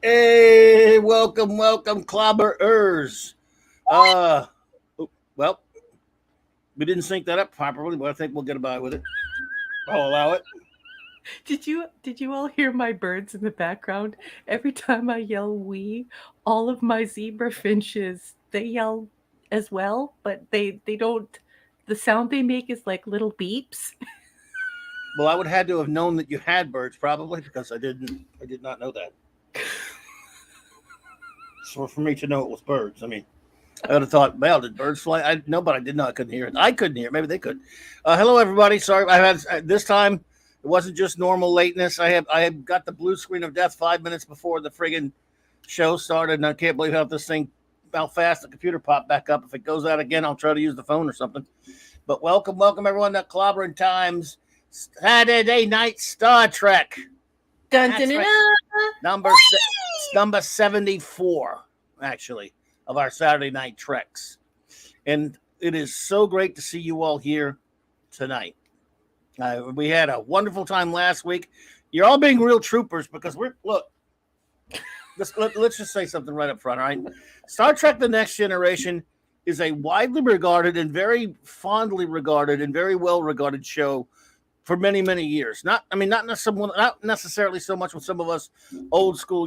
Hey, welcome, clobberers. Uh, well, we didn't sync that up properly, but I think we'll get by with it. I'll allow it. Did you all hear my birds in the background? Every time I yell "we," all of my zebra finches they yell as well, but they don't. The sound they make is like little beeps. Well, I would have had to have known that you had birds, probably, because I didn't. I did not know that. So for me to know it was birds, I mean, I would have thought, well, did birds fly? No, but I did not. I couldn't hear it. I couldn't hear it. Maybe they could. Hello, everybody. Sorry, I had this time. It wasn't just normal lateness. I had got the blue screen of death 5 minutes before the friggin' show started, and I can't believe how fast the computer popped back up. If it goes out again, I'll try to use the phone or something. But welcome everyone to Clobbering Times Saturday Night Star Trek. Dun dun That's dun. right, Dun. number 74, actually, of our Saturday Night Treks, and it is so great to see you all here tonight. We had a wonderful time last week. You're all being real troopers because let's just say something right up front, all right? Star Trek The Next Generation is a widely regarded and very fondly regarded and very well regarded show for many years. Not necessarily so much with some of us old school,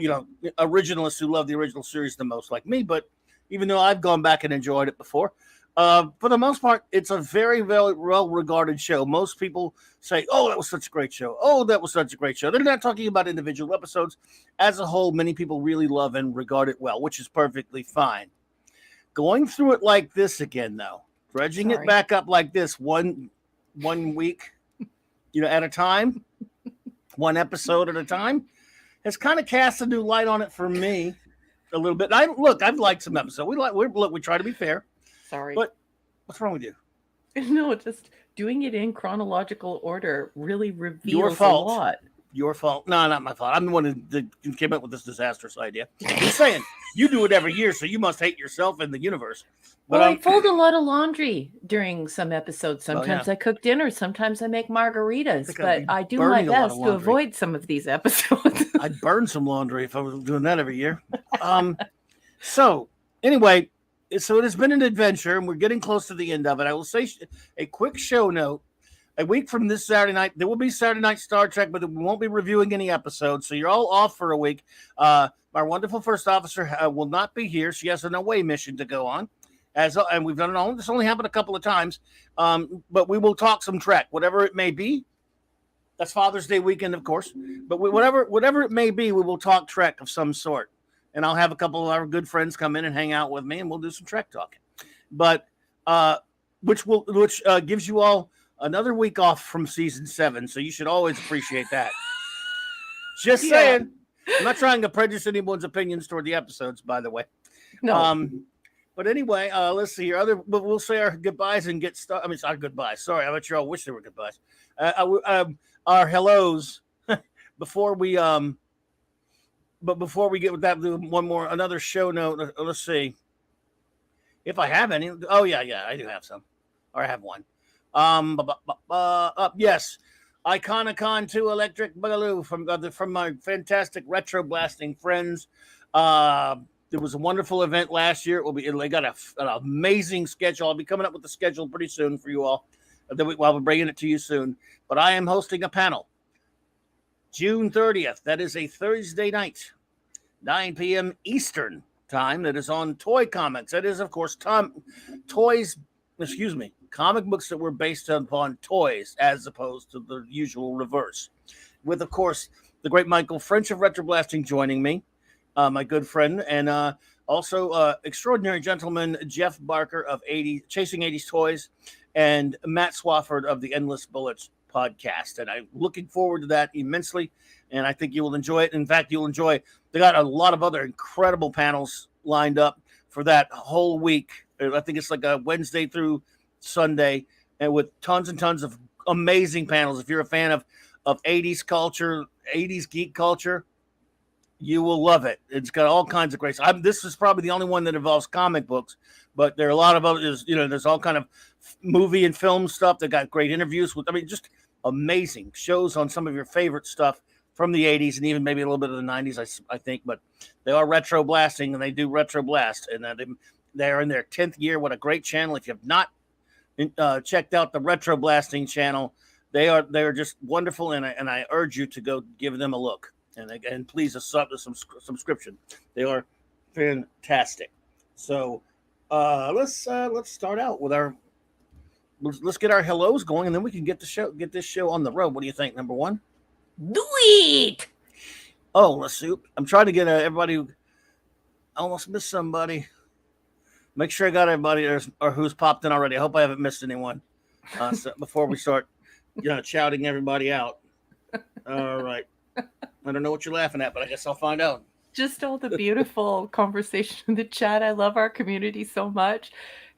originalists who love the original series the most, like me, but even though I've gone back and enjoyed it before, for the most part, it's a very, very well regarded show. Most people say, "Oh, that was such a great show. Oh, that was such a great show." They're not talking about individual episodes. As a whole, many people really love and regard it well, which is perfectly fine. Going through it like this again, though, dredging it Sorry. back up like this one week, at a time, one episode at a time, has kind of cast a new light on it for me a little bit. I've liked some episodes. We try to be fair, Sorry. but what's wrong with you? No, just doing it in chronological order really Your reveals a fault. lot. Your fault. No, not my fault. I'm the one who came up with this disastrous idea. I'm saying you do it every year, so you must hate yourself and the universe. But Well, I fold a lot of laundry during some episodes. well, yeah, Sometimes I cook dinner, sometimes I make I margaritas, think I'd but be I do my burning a lot of best to laundry. avoid some of these episodes. I'd burn some laundry if I was doing that every year. Um, so anyway, so it has been an adventure, and we're getting close to the end of it. I will say a quick show note. A week from this Saturday night, there will be Saturday Night Star Trek, but we won't be reviewing any episodes. So you're all off for a week. Our wonderful first officer will not be here. She has an away mission to go on. And we've done it all. This only happened a couple of times. But we will talk some Trek, whatever it may be. That's Father's Day weekend, of course. But whatever it may be, we will talk Trek of some sort. And I'll have a couple of our good friends come in and hang out with me, and we'll do some Trek talking. But which gives you all another week off from season 7, so you should always appreciate that. Just Yeah. saying. I'm not trying to prejudice anyone's opinions toward the episodes, by the way. No. But anyway, let's see here. We'll say our goodbyes and get started. I mean, it's not goodbyes. Sorry, I bet you all wish they were goodbyes. Our hellos before we but before we get with that, do another show note. Let's see if I have any. Oh yeah, I do have some, or I have one. Yes, Iconicon 2 Electric Boogaloo from my fantastic retro blasting friends. There was a wonderful event last year. They got an amazing schedule. I'll be coming up with the schedule pretty soon for you all. While we're bringing it to you soon. But I am hosting a panel June 30th. That is a Thursday night, 9 p.m. Eastern time. That is on Toy Comics. That is, of course, comic books that were based upon toys as opposed to the usual reverse. With, of course, the great Michael French of Retro Blasting joining me, my good friend, and also extraordinary gentleman Jeff Barker of Chasing 80s Toys, and Matt Swafford of the Endless Bullets podcast. And I'm looking forward to that immensely, and I think you will enjoy it. In fact, they got a lot of other incredible panels lined up for that whole week. I think it's like a Wednesday through Sunday, and with tons and tons of amazing panels. If you're a fan of 80s culture, 80s geek culture, you will love it. It's got all kinds of great stuff. This is probably the only one that involves comic books, but there are a lot of others. There's all kind of movie and film stuff that got great interviews with. I mean, just amazing shows on some of your favorite stuff from the 80s and even maybe a little bit of the 90s, I think. But they are retro blasting, and they do retro blast. And they're in their 10th year. What a great channel. If you have not checked out the retro blasting channel, they're just wonderful. And I urge you to go give them a look. And please, a subscription. They are fantastic. So let's start out with let's get our hellos going, and then we can get this show on the road. What do you think? Number one, do it. Oh, let's see. I'm trying to get everybody. I almost missed somebody. Make sure I got everybody or who's popped in already. I hope I haven't missed anyone so before we start, shouting everybody out. All right. I don't know what you're laughing at, but I guess I'll find out. Just all the beautiful conversation in the chat. I love our community so much.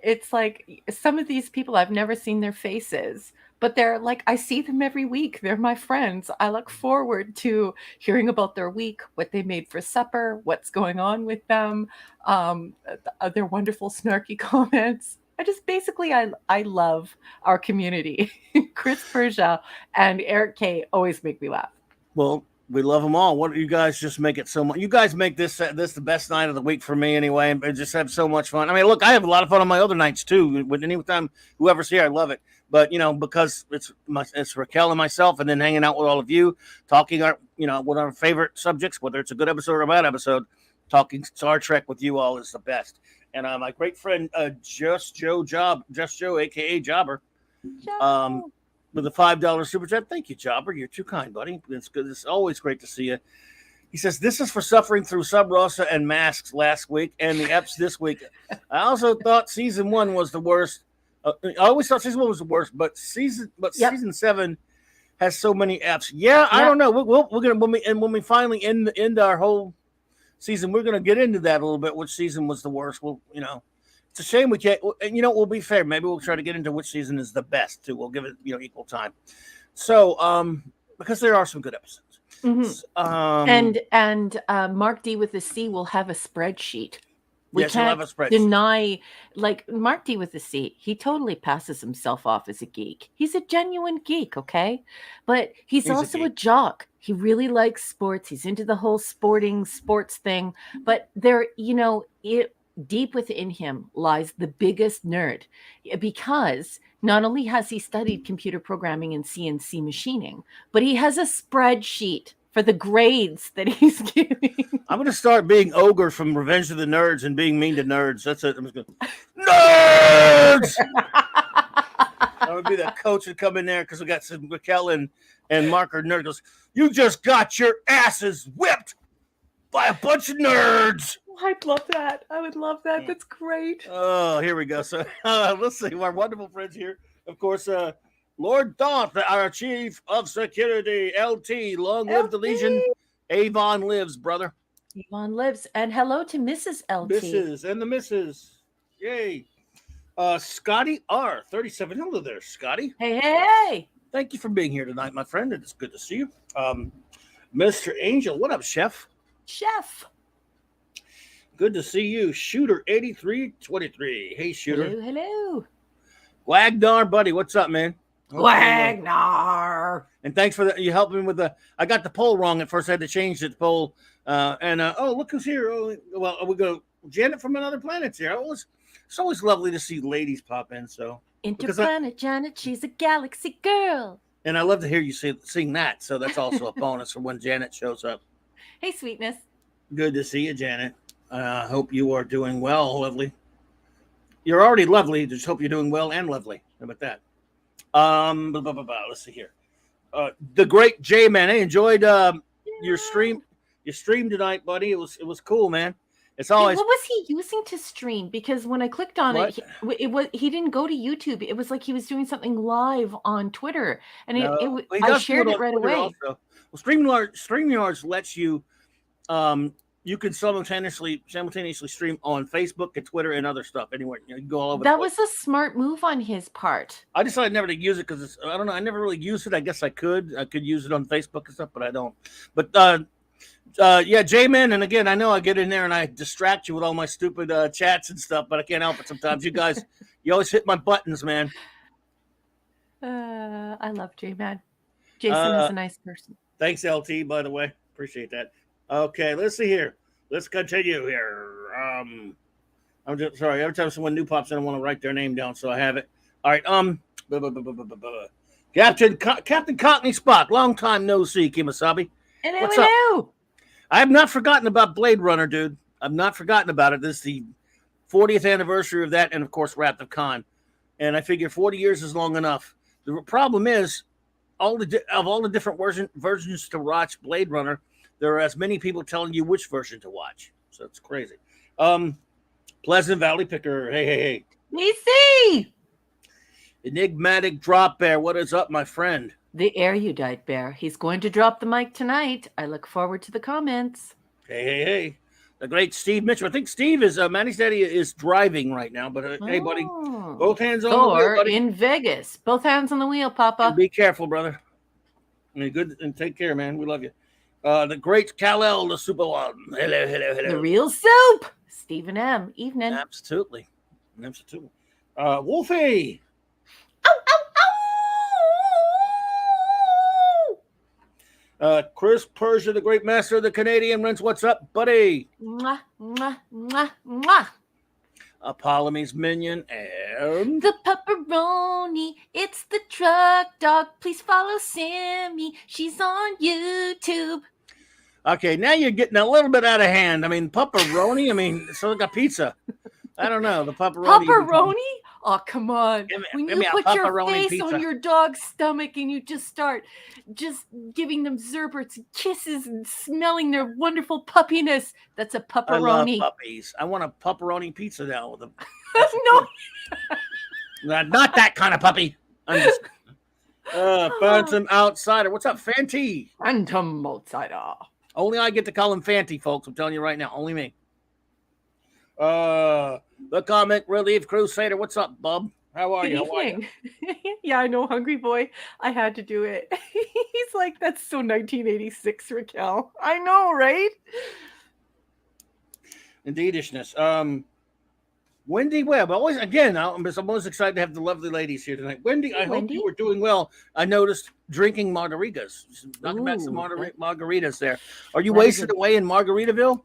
It's like some of these people, I've never seen their faces, but they're like, I see them every week. They're my friends. I look forward to hearing about their week, what they made for supper, what's going on with them, their wonderful snarky comments. I love our community. Chris Persia and Eric K always make me laugh. Well, we love them all. What you guys just make it so much? You guys make this the best night of the week for me anyway, and just have so much fun. I mean, look, I have a lot of fun on my other nights too. With anytime whoever's here, I love it. But because it's Raquel and myself, and then hanging out with all of you, talking with our favorite subjects, whether it's a good episode or a bad episode, talking Star Trek with you all is the best. And my great friend Just Joe, aka Jobber, with a $5 super chat. Thank you, Jobber. You're too kind, buddy. It's good. It's always great to see you. He says, this is for suffering through Sub Rosa and masks last week and the EPs this week. I also thought season 1 was the worst. I always thought season 1 was the worst, but season 7 has so many EPs. Yeah, I don't know. We're gonna when we finally end our whole season, we're gonna get into that a little bit. Which season was the worst? It's a shame we can't. We'll be fair. Maybe we'll try to get into which season is the best too. We'll give it equal time. So because there are some good episodes. Mm-hmm. And Mark D with the C will have a spreadsheet. We can't deny, like Mark D with the C, he totally passes himself off as a geek. He's a genuine geek, okay? But he's also a jock. He really likes sports. He's into the whole sports thing. But deep within him lies the biggest nerd, because not only has he studied computer programming and CNC machining, but he has a spreadsheet for the grades that he's giving. I'm going to start being Ogre from Revenge of the Nerds and being mean to nerds. That's it. I'm just going, nerds! I would be that coach would come in there because we got some Raquel and Marker nerd goes, you just got your asses whipped by a bunch of nerds. I'd love that. I would love that. That's great. Oh, here we go. So let's see. Our wonderful friends here. Of course, Lord Doth, our chief of security, LT. Long live the Legion. Avon lives, brother. Avon lives. And hello to Mrs. LT. Mrs. and the Mrs. Yay. Scotty R. 37. Hello there, Scotty. Hey. Thank you for being here tonight, my friend. It's good to see you. Mr. Angel. What up, Chef? Good to see you. Shooter 8323. Hey, Shooter. Hello. Wagnar, buddy. What's up, man? Wagnar. And thanks for you helping with I got the poll wrong at first. I had to change the poll. Look who's here. We go. Janet from Another Planet's here. It's always lovely to see ladies pop in. So Interplanet Janet, she's a galaxy girl. And I love to hear you sing that. So that's also a bonus for when Janet shows up. Hey, sweetness. Good to see you, Janet. I hope you are doing well, lovely. You're already lovely. Just hope you're doing well and lovely. How about that? Let's see here. The great J-Man. I enjoyed your stream. Your stream tonight, buddy. It was cool, man. It's always. What was he using to stream? Because when I clicked on it, he didn't go to YouTube. It was like he was doing something live on Twitter, and I shared it right away. Also. Well, StreamYards lets you. You can simultaneously stream on Facebook and Twitter and other stuff anywhere. You can go all over. That was a smart move on his part. I decided never to use it because I don't know. I never really used it. I guess I could use it on Facebook and stuff, but I don't. But yeah, J-Man, and again, I know I get in there and I distract you with all my stupid chats and stuff, but I can't help it sometimes. You guys, you always hit my buttons, man. I love J-Man. Jason is a nice person. Thanks, LT, by the way. Appreciate that. Okay, let's see here. Let's continue here. I'm just sorry. Every time someone new pops in, I want to write their name down so I have it. All right. Captain Cockney Spock. Long time no see, Kimasabi. Hello, What's up? hello. I have not forgotten about Blade Runner, dude. I've not forgotten about it. This is the 40th anniversary of that, and of course, Wrath of Khan. And I figure 40 years is long enough. The problem is, all the different versions to watch Blade Runner, there are as many people telling you which version to watch. So it's crazy. Pleasant Valley Picker. Hey. DC! Enigmatic Drop Bear. What is up, my friend? The erudite bear. He's going to drop the mic tonight. I look forward to the comments. Hey. The great Steve Mitchell. I think Steve is, Manny's daddy is driving right now, but hey, buddy, both hands on the wheel, buddy. In Vegas. Both hands on the wheel, Papa. And be careful, brother. And take care, man. We love you. The great Kal-El, the super one. Hello. The real soup. Stephen M. Evening. Absolutely. Wolfie. Chris Persia, the great master of the Canadian Rents. What's up, buddy? Mwah, mwah, mwah, mwah. Apollome's minion and the pepperoni. It's the truck dog. Please follow Sammy. She's on YouTube. Okay, now you're getting a little bit out of hand. I mean, pepperoni. I mean, it's like a pizza. I don't know the pepperoni. Pepperoni? Oh, come on. When you put your face pizza on your dog's stomach and you just start giving them zerberts and kisses and smelling their wonderful puppiness, that's a pepperoni. I love puppies. I want a pepperoni pizza now with them. No. Not that kind of puppy. I'm just Phantom Outsider. What's up, Fanty? Phantom Outsider. Only I get to call him Fanty, folks. I'm telling you right now. Only me. The Comic Relief Crusader. What's up, bub? How are you? Good evening. Yeah, I know, Hungry Boy. I had to do it. He's like, that's so 1986, Raquel. I know, right? Indeedishness. Wendy Webb. I'm always excited to have the lovely ladies here tonight. Wendy, I hope you were doing well. I noticed drinking margaritas. Knocking back some margaritas there. Are you wasted away in Margaritaville?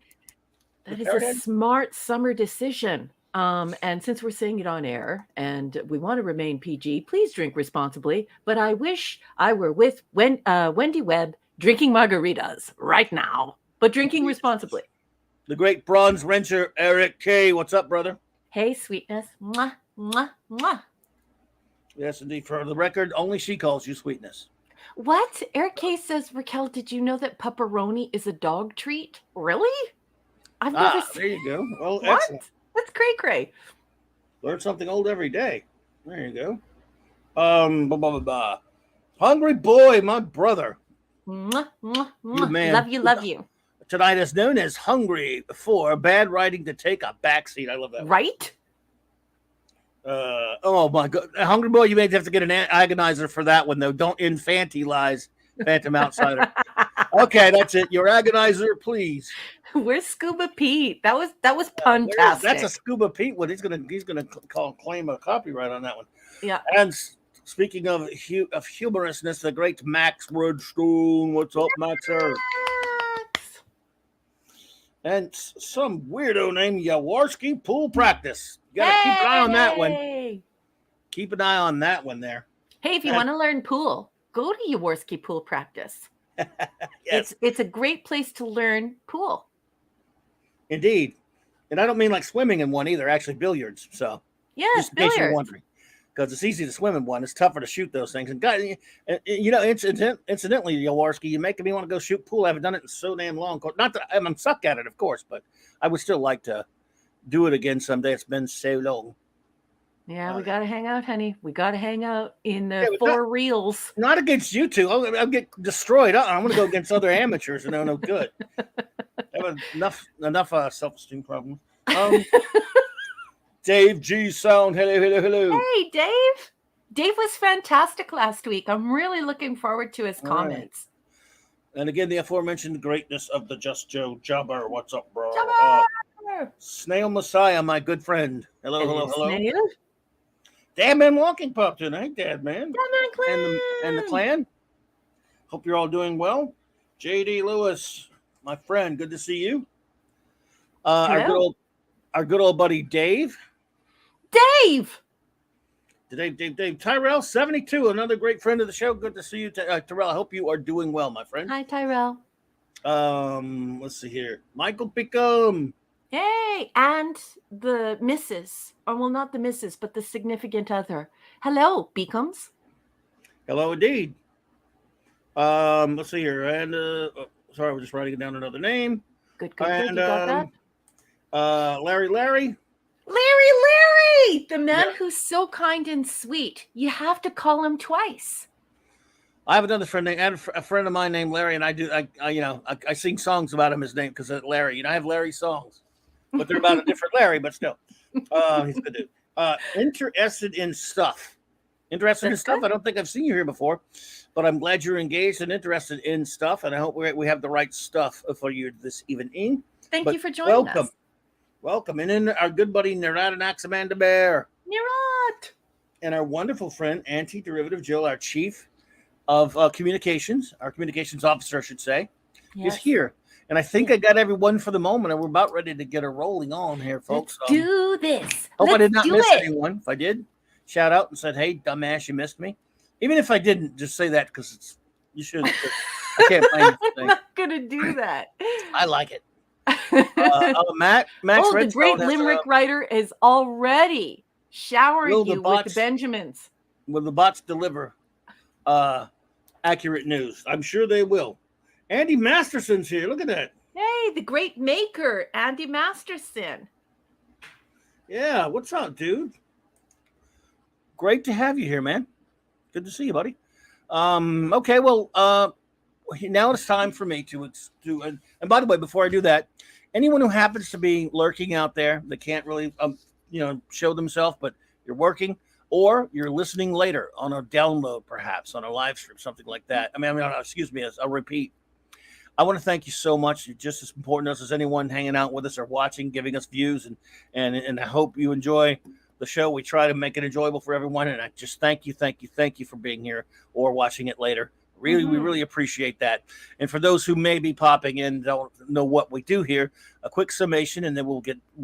That is a smart summer decision. And since we're saying it on air and we want to remain PG, please drink responsibly. But I wish I were with Wendy Webb drinking margaritas right now, but drinking responsibly. The great bronze wrencher, Eric K. What's up, brother? Hey, sweetness. Mwah, mwah, mwah. Yes, indeed. For the record, only she calls you sweetness. What? Eric K says, Raquel, did you know that pepperoni is a dog treat? Really? I've never seen. There you go. Well, what? Excellent. That's cray. Learn something old every day. There you go. Hungry Boy, my brother. Mwah, mwah, mwah. You man. Love you. Tonight is known as Hungry for bad writing to take a backseat. I love that. Right? Oh my God. Hungry Boy, you may have to get an agonizer for that one, though. Don't infantilize Phantom Outsider. Okay, that's it. Your agonizer, please. Where's Scuba Pete? That was puntastic. That's a Scuba Pete one. He's gonna claim a copyright on that one. Yeah. And speaking of humorousness, the great Max Redstone. What's up, Maxer? And some weirdo named Yawarski Pool Practice. You gotta keep an eye on that one. Keep an eye on that one there. Hey, if you want to learn pool, go to Yawarski Pool Practice. Yes. It's a great place to learn pool. Indeed. And I don't mean like swimming in one either, actually billiards. So yes, just in case you're wondering. Because it's easy to swim in one. It's tougher to shoot those things. And guys, incidentally, Yawarski, you're making me want to go shoot pool. I haven't done it in so damn long. Not that I'm suck at it, of course, but I would still like to do it again someday. It's been so long. Yeah, we got to hang out, honey. We got to hang out in the four reels. Not against you two. I'll get destroyed. I'm going to go against other amateurs and they're no good. I have enough self-esteem problems. Dave G Sound. Hello. Hey, Dave. Dave was fantastic last week. I'm really looking forward to his comments. Right. And again, the aforementioned greatness of the Just Joe Jubber. What's up, bro? Snail Messiah, my good friend. Hello. Snail? Dad Man Walking popped in, ain't Dad Man? Clan. And the clan. Hope you're all doing well. JD Lewis, my friend, good to see you. Uh, our good Hello, old our good old buddy Dave. Dave. Dave Tyrell 72, another great friend of the show. Good to see you, Tyrell. I hope you are doing well, my friend. Hi, Tyrell. Let's see here, Michael Pickham. Hey, and the missus, or well, not the missus, but the significant other. Hello, Beacums. Hello, indeed. Let's see here, and sorry, we're just writing down another name. Good, good, good. And You got that? Larry. Larry, the man Yeah, who's so kind and sweet. You have to call him twice. I have another friend named a friend of mine named Larry, and I sing songs about him. His name because Larry. I have Larry songs, but they're about a different Larry. But still, he's a good dude. Interested in stuff. Interested in That's stuff. good. I don't think I've seen you here before, but I'm glad you're engaged and interested in stuff, and I hope we have the right stuff for you this evening. Thank But you for joining welcome, us. welcome, and then our good buddy Narada Amanda Bear Nirot. and our wonderful friend Anti-Derivative Jill, our chief of communications, our communications officer, I should say, is Yes. here. And I think I got everyone for the moment, and we're about ready to get her rolling on here, folks. Let's do this. Hope I Let's did not do miss it. anyone. If I did, shout out and said, "Hey, dumbass, you missed me." Even if I didn't, just say that because it's you should. I can't blame you. I'm not gonna do that. I like it. Max Oh, the Redstone great has, limerick writer is already showering will the you with the bots Benjamins. will the bots deliver accurate news? I'm sure they will. Andy Masterson's here. Look at that. Hey, the great maker, Andy Masterson. Yeah, what's up, dude? Great to have you here, man. Good to see you, buddy. Okay, well, now it's time for me to and by the way, before I do that, anyone who happens to be lurking out there that can't really, show themselves, but you're working or you're listening later on a download, perhaps on a live stream, something like that. Excuse me, a repeat. I want to thank you so much. You're just as important to us as anyone hanging out with us or watching, giving us views, and I hope you enjoy the show. We try to make it enjoyable for everyone, and I just thank you for being here or watching it later. Really, we really appreciate that. And for those who may be popping in, don't know what we do here, a quick summation, and then we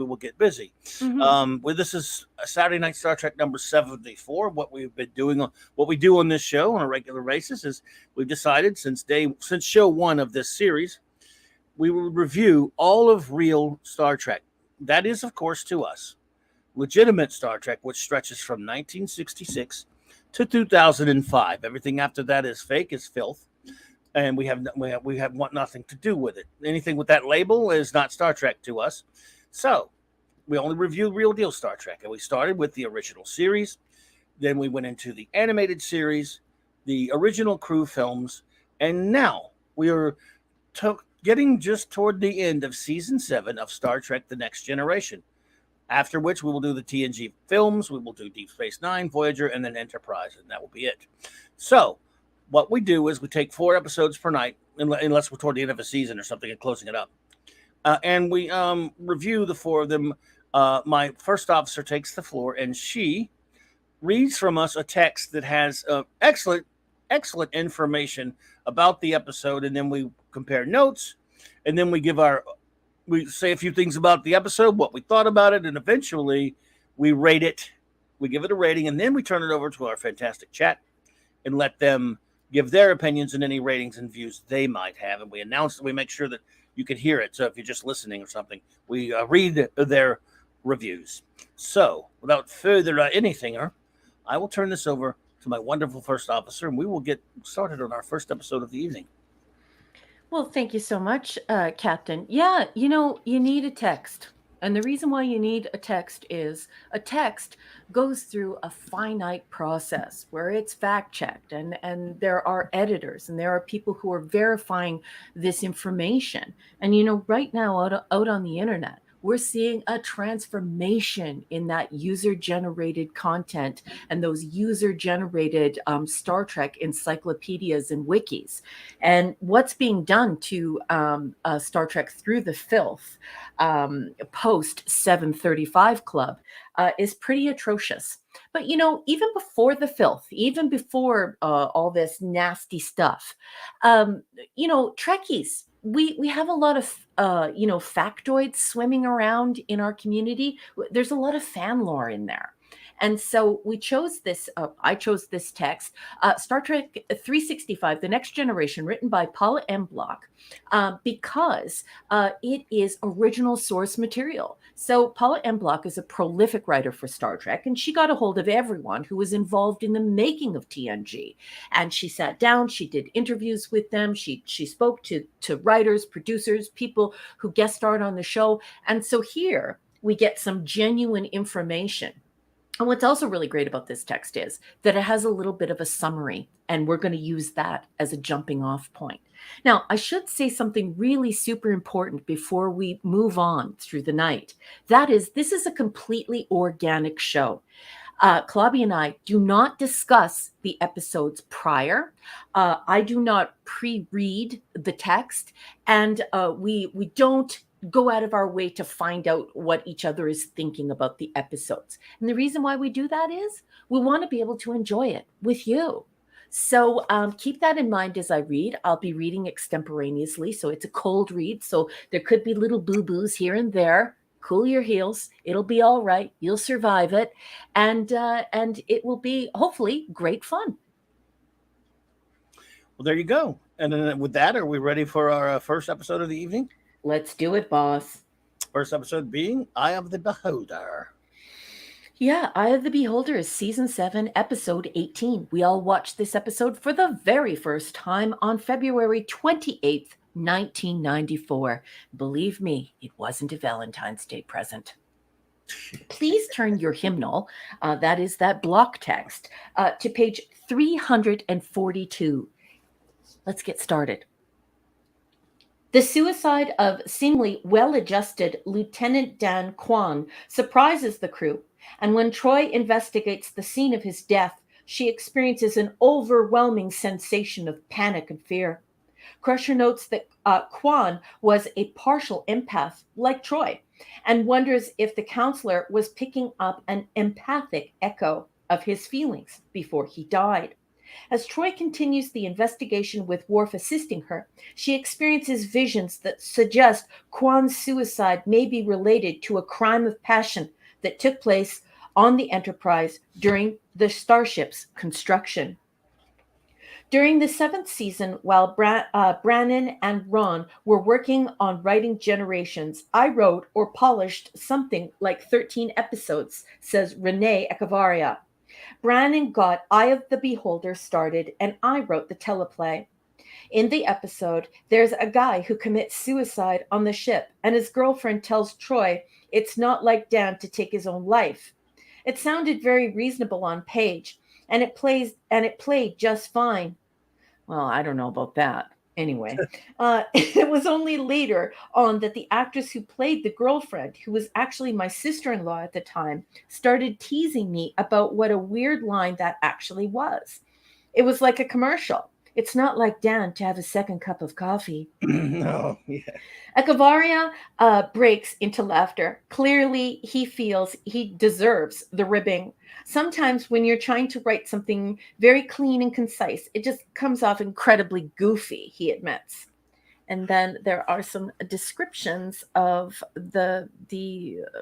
will get busy. Well, this is Saturday Night Star Trek number 74. What we've been doing, what we do on this show on a regular basis is we've decided since show one of this series, we will review all of real Star Trek. That is, of course, to us, legitimate Star Trek, which stretches from 1966 to 2005. Everything after that is fake, is filth, and we have want nothing to do with it. Anything with that label is not Star Trek to us. So we only review real deal Star Trek, and we started with the original series. Then we went into the animated series, the original crew films, and now we are getting just toward the end of season 7 of Star Trek: The Next Generation. After which we will do the TNG films, we will do Deep Space Nine, Voyager, and then Enterprise, and that will be it. So what we do is we take 4 episodes per night, unless we're toward the end of a season or something and closing it up. And we review the 4 of them. My first officer takes the floor, and she reads from us a text that has excellent information about the episode, and then we compare notes, and then we say a few things about the episode, what we thought about it, and eventually we rate it. We give it a rating, and then we turn it over to our fantastic chat and let them give their opinions and any ratings and views they might have. And we announce it. We make sure that you can hear it. So if you're just listening or something, we read their reviews. So without further anything, I will turn this over to my wonderful first officer, and we will get started on our first episode of the evening. Well, thank you so much, Captain. Yeah, you need a text. And the reason why you need a text is a text goes through a finite process where it's fact checked, and there are editors and there are people who are verifying this information. And right now out on the internet, we're seeing a transformation in that user-generated content and those user-generated Star Trek encyclopedias and wikis. And what's being done to Star Trek Through the Filth post 735 Club is pretty atrocious. But even before the filth, even before all this nasty stuff, Trekkies, we have a lot of factoids swimming around in our community. There's a lot of fan lore in there. And so we chose this. I chose this text, Star Trek 365: The Next Generation, written by Paula M. Block, because it is original source material. So Paula M. Block is a prolific writer for Star Trek, and she got a hold of everyone who was involved in the making of TNG. And she sat down, she did interviews with them, she spoke to writers, producers, people who guest starred on the show. And so here we get some genuine information. And what's also really great about this text is that it has a little bit of a summary, and we're going to use that as a jumping off point. Now, I should say something really super important before we move on through the night. That is, this is a completely organic show. Clobby and I do not discuss the episodes prior. I do not pre-read the text, and we don't go out of our way to find out what each other is thinking about the episodes. And the reason why we do that is we want to be able to enjoy it with you. So keep that in mind as I read. I'll be reading extemporaneously, so it's a cold read. So there could be little boo-boos here and there. Cool your heels. It'll be all right. You'll survive it. And it will be, hopefully, great fun. Well, there you go. And then with that, are we ready for our first episode of the evening? Let's do it, boss. First episode being Eye of the Beholder. Yeah, Eye of the Beholder is season 7, episode 18. We all watched this episode for the very first time on February 28th, 1994. Believe me, it wasn't a Valentine's Day present. Please turn your hymnal, that is that block text, to page 342. Let's get started. The suicide of seemingly well-adjusted Lieutenant Dan Kwan surprises the crew, and when Troy investigates the scene of his death, she experiences an overwhelming sensation of panic and fear. Crusher notes that Kwan was a partial empath, like Troy, and wonders if the counselor was picking up an empathic echo of his feelings before he died. As Troy continues the investigation with Worf assisting her, she experiences visions that suggest Kwan's suicide may be related to a crime of passion that took place on the Enterprise during the starship's construction. During the 7th season, while Brannon and Ron were working on writing Generations, I wrote or polished something like 13 episodes, says Renee Echevarria. Brannon got Eye of the Beholder started, and I wrote the teleplay. In the episode, there's a guy who commits suicide on the ship, and his girlfriend tells Troy it's not like Dan to take his own life. It sounded very reasonable on page, and it played just fine. Well, I don't know about that. Anyway, it was only later on that the actress who played the girlfriend, who was actually my sister-in-law at the time, started teasing me about what a weird line that actually was. It was like a commercial. It's not like Dan to have a second cup of coffee. No, yeah. Echevarria breaks into laughter. Clearly, he feels he deserves the ribbing. Sometimes when you're trying to write something very clean and concise, it just comes off incredibly goofy, he admits. And then there are some descriptions of the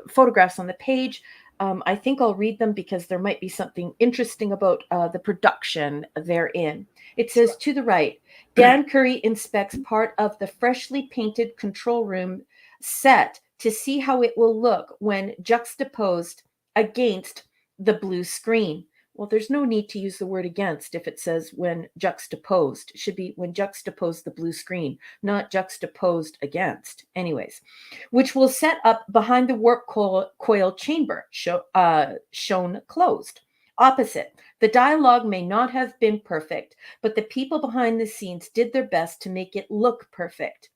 photographs on the page. I think I'll read them because there might be something interesting about the production therein. It says, to the right, Dan Curry inspects part of the freshly painted control room set to see how it will look when juxtaposed against the blue screen. Well, there's no need to use the word against if it says when juxtaposed. It should be when juxtaposed the blue screen, not juxtaposed against. Anyways, which will set up behind the warp coil chamber, shown closed. Opposite, the dialogue may not have been perfect, but the people behind the scenes did their best to make it look perfect.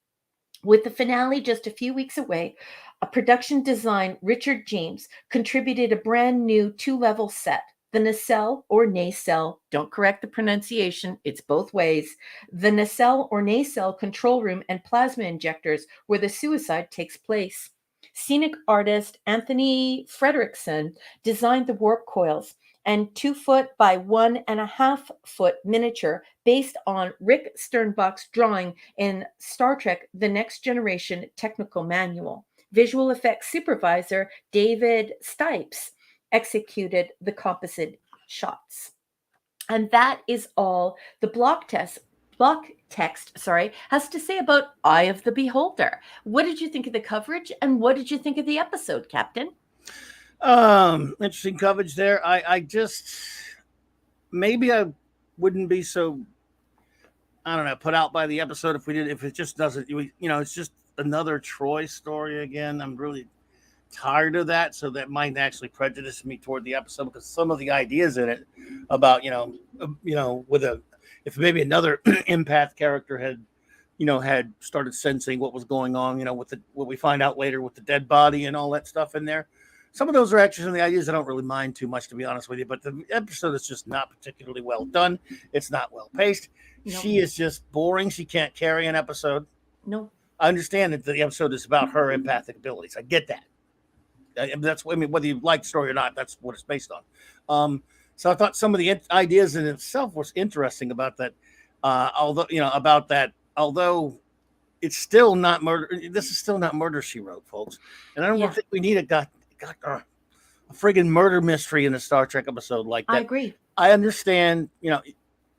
With the finale just a few weeks away, A production design, Richard James, contributed a brand new 2-level set. The nacelle or nacelle, don't correct the pronunciation, it's both ways. The nacelle or nacelle control room and plasma injectors where the suicide takes place. Scenic artist Anthony Frederickson designed the warp coils and 2-foot by 1.5-foot miniature based on Rick Sternbach's drawing in Star Trek The Next Generation Technical Manual. Visual effects supervisor David Stipes executed the composite shots. And that is all the block text, has to say about Eye of the Beholder. What did you think of the coverage, and what did you think of the episode, Captain? Interesting coverage there. I just, maybe I wouldn't be so, I don't know, put out by the episode if it just doesn't, it's just another Troy story again. I'm really tired of that, so that might actually prejudice me toward the episode, because some of the ideas in it about if maybe another empath character had started sensing what was going on, with what we find out later with the dead body and all that stuff in there. Some of those are actually some of the ideas I don't really mind too much, to be honest with you. But the episode is just not particularly well done. It's not well paced. Nope. She is just boring. She can't carry an episode. No. I understand that the episode is about her empathic abilities. I get that. Whether you like the story or not, that's what it's based on. So I thought some of the ideas in itself was interesting about that. Although it's still not murder. This is still not Murder, She Wrote, folks. And I don't think we need a friggin' murder mystery in a Star Trek episode like that. I agree. I understand,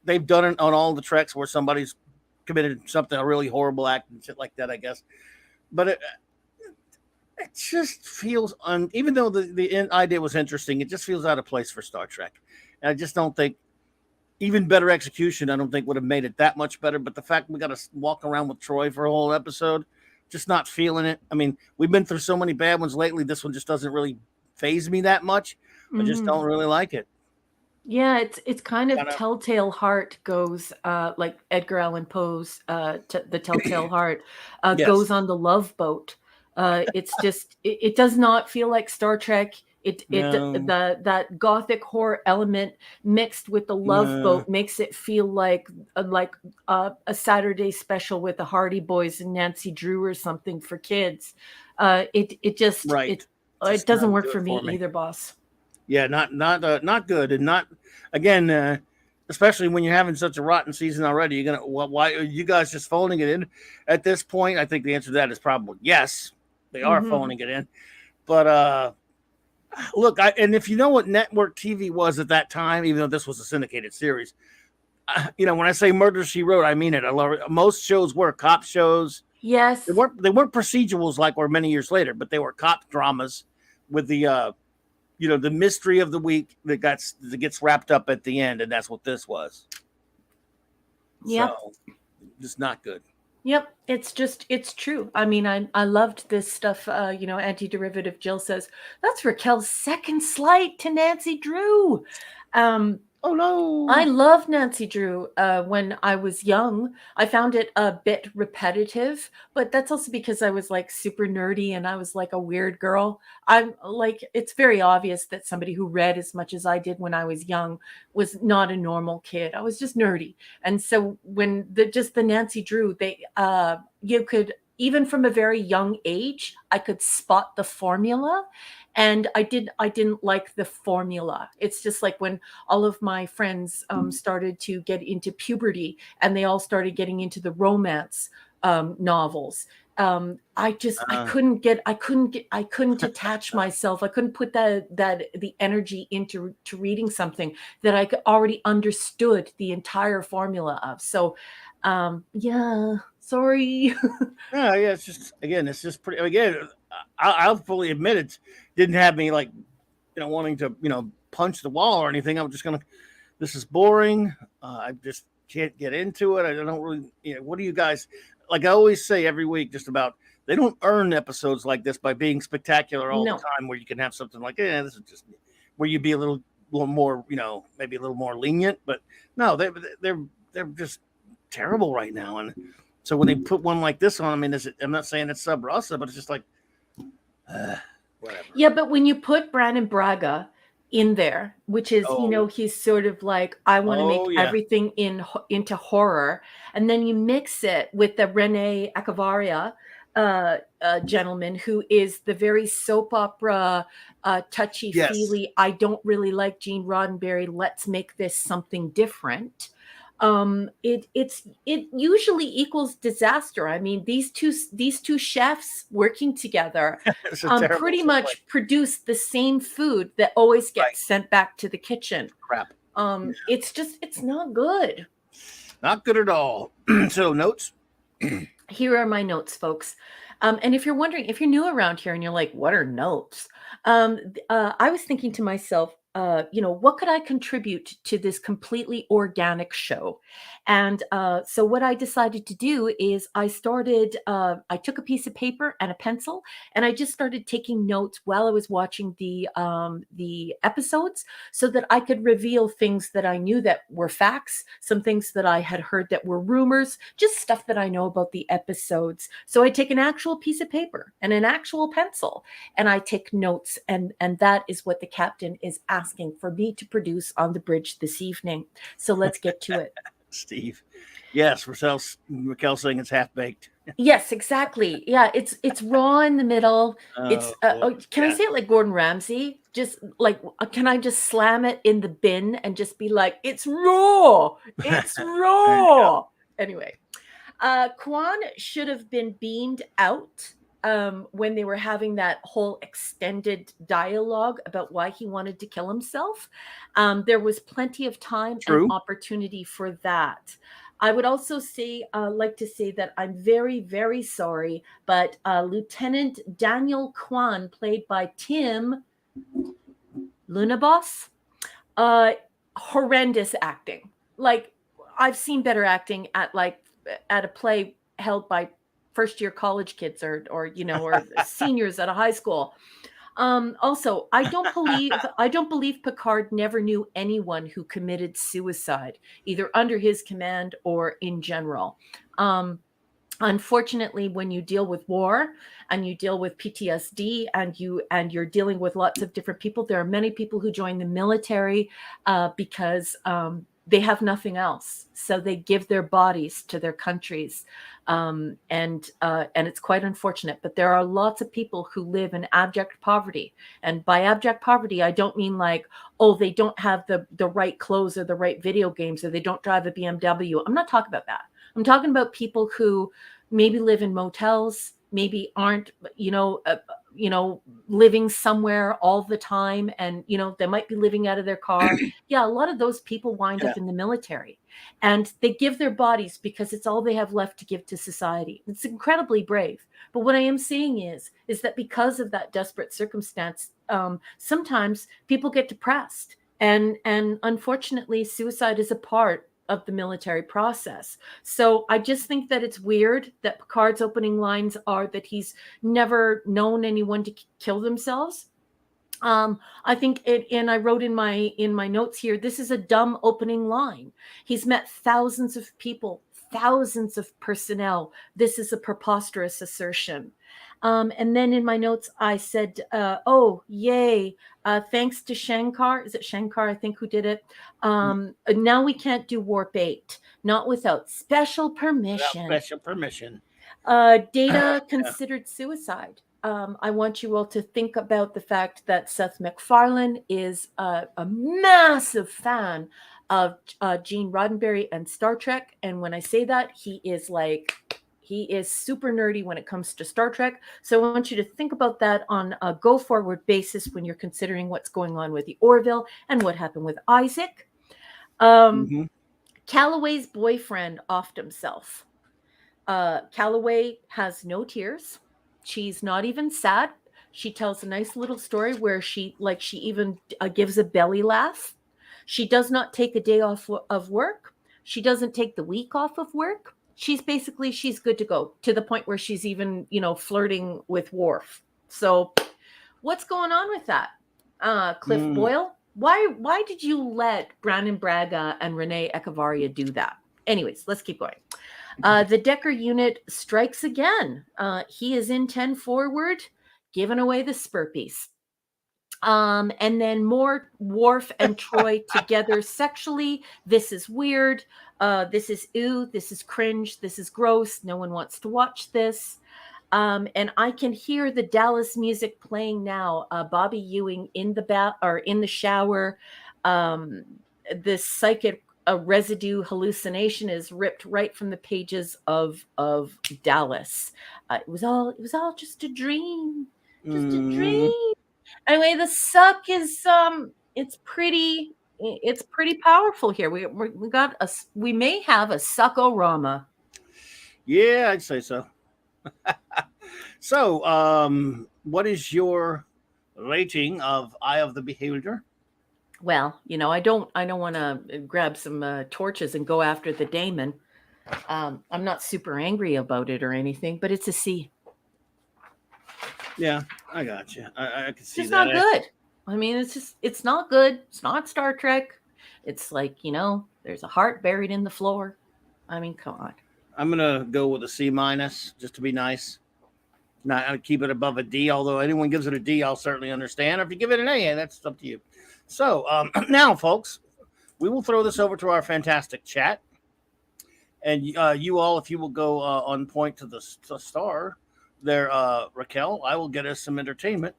they've done it on all the Treks where somebody's committed something, a really horrible act and shit like that, I guess. But it just feels, even though the idea was interesting, it just feels out of place for Star Trek. And I just don't think, even better execution, I don't think would have made it that much better. But the fact we got to walk around with Troy for a whole episode, just not feeling it. I mean, we've been through so many bad ones lately. This one just doesn't really faze me that much. I just don't really like it. Yeah, it's kind of Telltale Heart goes like Edgar Allan Poe's the Telltale Heart Yes. goes on the Love Boat. It's just it does not feel like Star Trek. That gothic horror element mixed with the Love Boat makes it feel like a Saturday special with the Hardy Boys and Nancy Drew or something for kids. It doesn't work for me either, boss. Yeah, not good, and not again. Especially when you're having such a rotten season already, you're gonna. Why are you guys just phoning it in at this point? I think the answer to that is probably yes. They are phoning it in, but look, and if you know what network TV was at that time, even though this was a syndicated series, when I say Murder, She Wrote, I mean it. Most shows were cop shows. Yes, they weren't procedurals like were many years later, but they were cop dramas with the the mystery of the week that gets wrapped up at the end, and that's what this was. Yeah, so, just not good. Yep, it's true. I mean, I loved this stuff. Anti-derivative Jill says that's Raquel's second slight to Nancy Drew. Oh no! I love Nancy Drew. When I was young, I found it a bit repetitive, but that's also because I was like super nerdy and I was like a weird girl. I'm like, it's very obvious that somebody who read as much as I did when I was young was not a normal kid. I was just nerdy. And so when the Nancy Drew, you could, even from a very young age, I could spot the formula. And I didn't like the formula. It's just like when all of my friends started to get into puberty and they all started getting into the romance novels. I couldn't attach myself. I couldn't put the energy into reading something that I already understood the entire formula of. So, yeah, sorry. Yeah, it's just pretty. Again, I'll fully admit it didn't have me like, wanting to, punch the wall or anything. I'm just this is boring. I just can't get into it. I don't really, what do you guys, like I always say every week, just about, they don't earn episodes like this by being spectacular all the time, where you can have something like, this is just, where you be a little more, maybe a little more lenient, but no, they're just terrible right now. And so when they put one like this on, I mean, I'm not saying it's sub rosa, but it's just like, Whatever. Yeah, but when you put Brandon Braga in there, which is, Oh, he's sort of like, I want to make oh yeah. everything into horror, and then you mix it with the Rene Acavaria gentleman, who is the very soap opera, touchy Yes. feely. I don't really like Gene Roddenberry. Let's make this something different. It usually equals disaster. I mean, these two chefs working together It's a terrible pretty situation. much produce the same food that always Right. gets sent back to the kitchen. Crap. It's not good. Not good at all. So notes. Here are my notes, folks. And if you're wondering, if you're new around here and you're like, what are notes? I was thinking to myself, what could I contribute to this completely organic show? And so what I decided to do is I took a piece of paper and a pencil, and I just started taking notes while I was watching the episodes, so that I could reveal things that I knew that were facts, some things that I had heard that were rumors, just stuff that I know about the episodes. So I take an actual piece of paper and an actual pencil, and I take notes, and that is what the captain is asking for me to produce on the bridge this evening. So let's get to it. Steve. Yes, Raquel saying it's half baked. Yes, exactly. Yeah, it's raw in the middle. It's Boy. can I Yeah. say it like Gordon Ramsay? Just like, can I just slam it in the bin and just be like, it's raw. It's There you go. raw. Anyway, Kwan should have been beamed out when they were having that whole extended dialogue about why he wanted to kill himself. There was plenty of time and True. opportunity for that. I would also like to say that I'm very, very sorry, but Lieutenant Daniel Kwan, played by Tim Lunabos, uh, horrendous acting. Like, I've seen better acting at a play held by first year college kids, or seniors at a high school. Also, I don't believe Picard never knew anyone who committed suicide, either under his command or in general. Um, Unfortunately, when you deal with war and you deal with PTSD, and you're dealing with lots of different people, there are many people who join the military because they have nothing else, so they give their bodies to their countries, and it's quite unfortunate. But there are lots of people who live in abject poverty, and by abject poverty, I don't mean like, oh, they don't have the right clothes or the right video games, or they don't drive a BMW. I'm not talking about that. I'm talking about people who maybe live in motels, maybe aren't, living somewhere all the time, and they might be living out of their car. Yeah, a lot of those people wind Yeah. up in the military, and they give their bodies because it's all they have left to give to society. It's incredibly brave. But what I am saying is that because of that desperate circumstance, sometimes people get depressed, and unfortunately, suicide is a part of the military process. So I just think that it's weird that Picard's opening lines are that he's never known anyone to kill themselves. I think and I wrote in my notes here, this is a dumb opening line. He's met thousands of people, thousands of personnel. This is a preposterous assertion. And then in my notes, I said, oh, yay. Thanks to Shankar. Is it Shankar, I think, who did it? Now we can't do Warp 8, not without special Without permission. special permission. Data Yeah. considered suicide. I want you all to think about the fact that Seth MacFarlane is a massive fan of Gene Roddenberry and Star Trek. And when I say that, he is super nerdy when it comes to Star Trek. So I want you to think about that on a go forward basis when you're considering what's going on with the Orville and what happened with Isaac. Hmm. Calloway's boyfriend offed himself. Calloway has no tears. She's not even sad. She tells a nice little story where she even gives a belly laugh. She does not take a day off of work. She doesn't take the week off of work. She's good to go, to the point where she's even, flirting with Worf. So what's going on with that? Cliff Boyle, why did you let Brandon Braga and Renee Echevarria do that? Anyways, let's keep going. The Decker unit strikes again. He is in 10 forward. giving away the Spurpies. And then more Worf and Troy together sexually. This is weird. This is ew. This is cringe. This is gross. No one wants to watch this. And I can hear the Dallas music playing now. Bobby Ewing in the shower. This psychic residue hallucination is ripped right from the pages of Dallas. It was all just a dream. Just a dream. Anyway, the suck is it's pretty powerful here. We may have a suckorama. Yeah, I'd say so. So, what is your rating of Eye of the Beholder? Well, I don't want to grab some torches and go after the daemon. I'm not super angry about it or anything, but it's a C. Yeah, I got you. I can see it's that. It's not good. I mean, it's not good. It's not Star Trek. It's like, there's a heart buried in the floor. I mean, come on. I'm going to go with a C- just to be nice. Not keep it above a D, although anyone gives it a D, I'll certainly understand. Or if you give it an A, that's up to you. So now, folks, we will throw this over to our fantastic chat. And you all, if you will go on point to the star there, Raquel, I will get us some entertainment,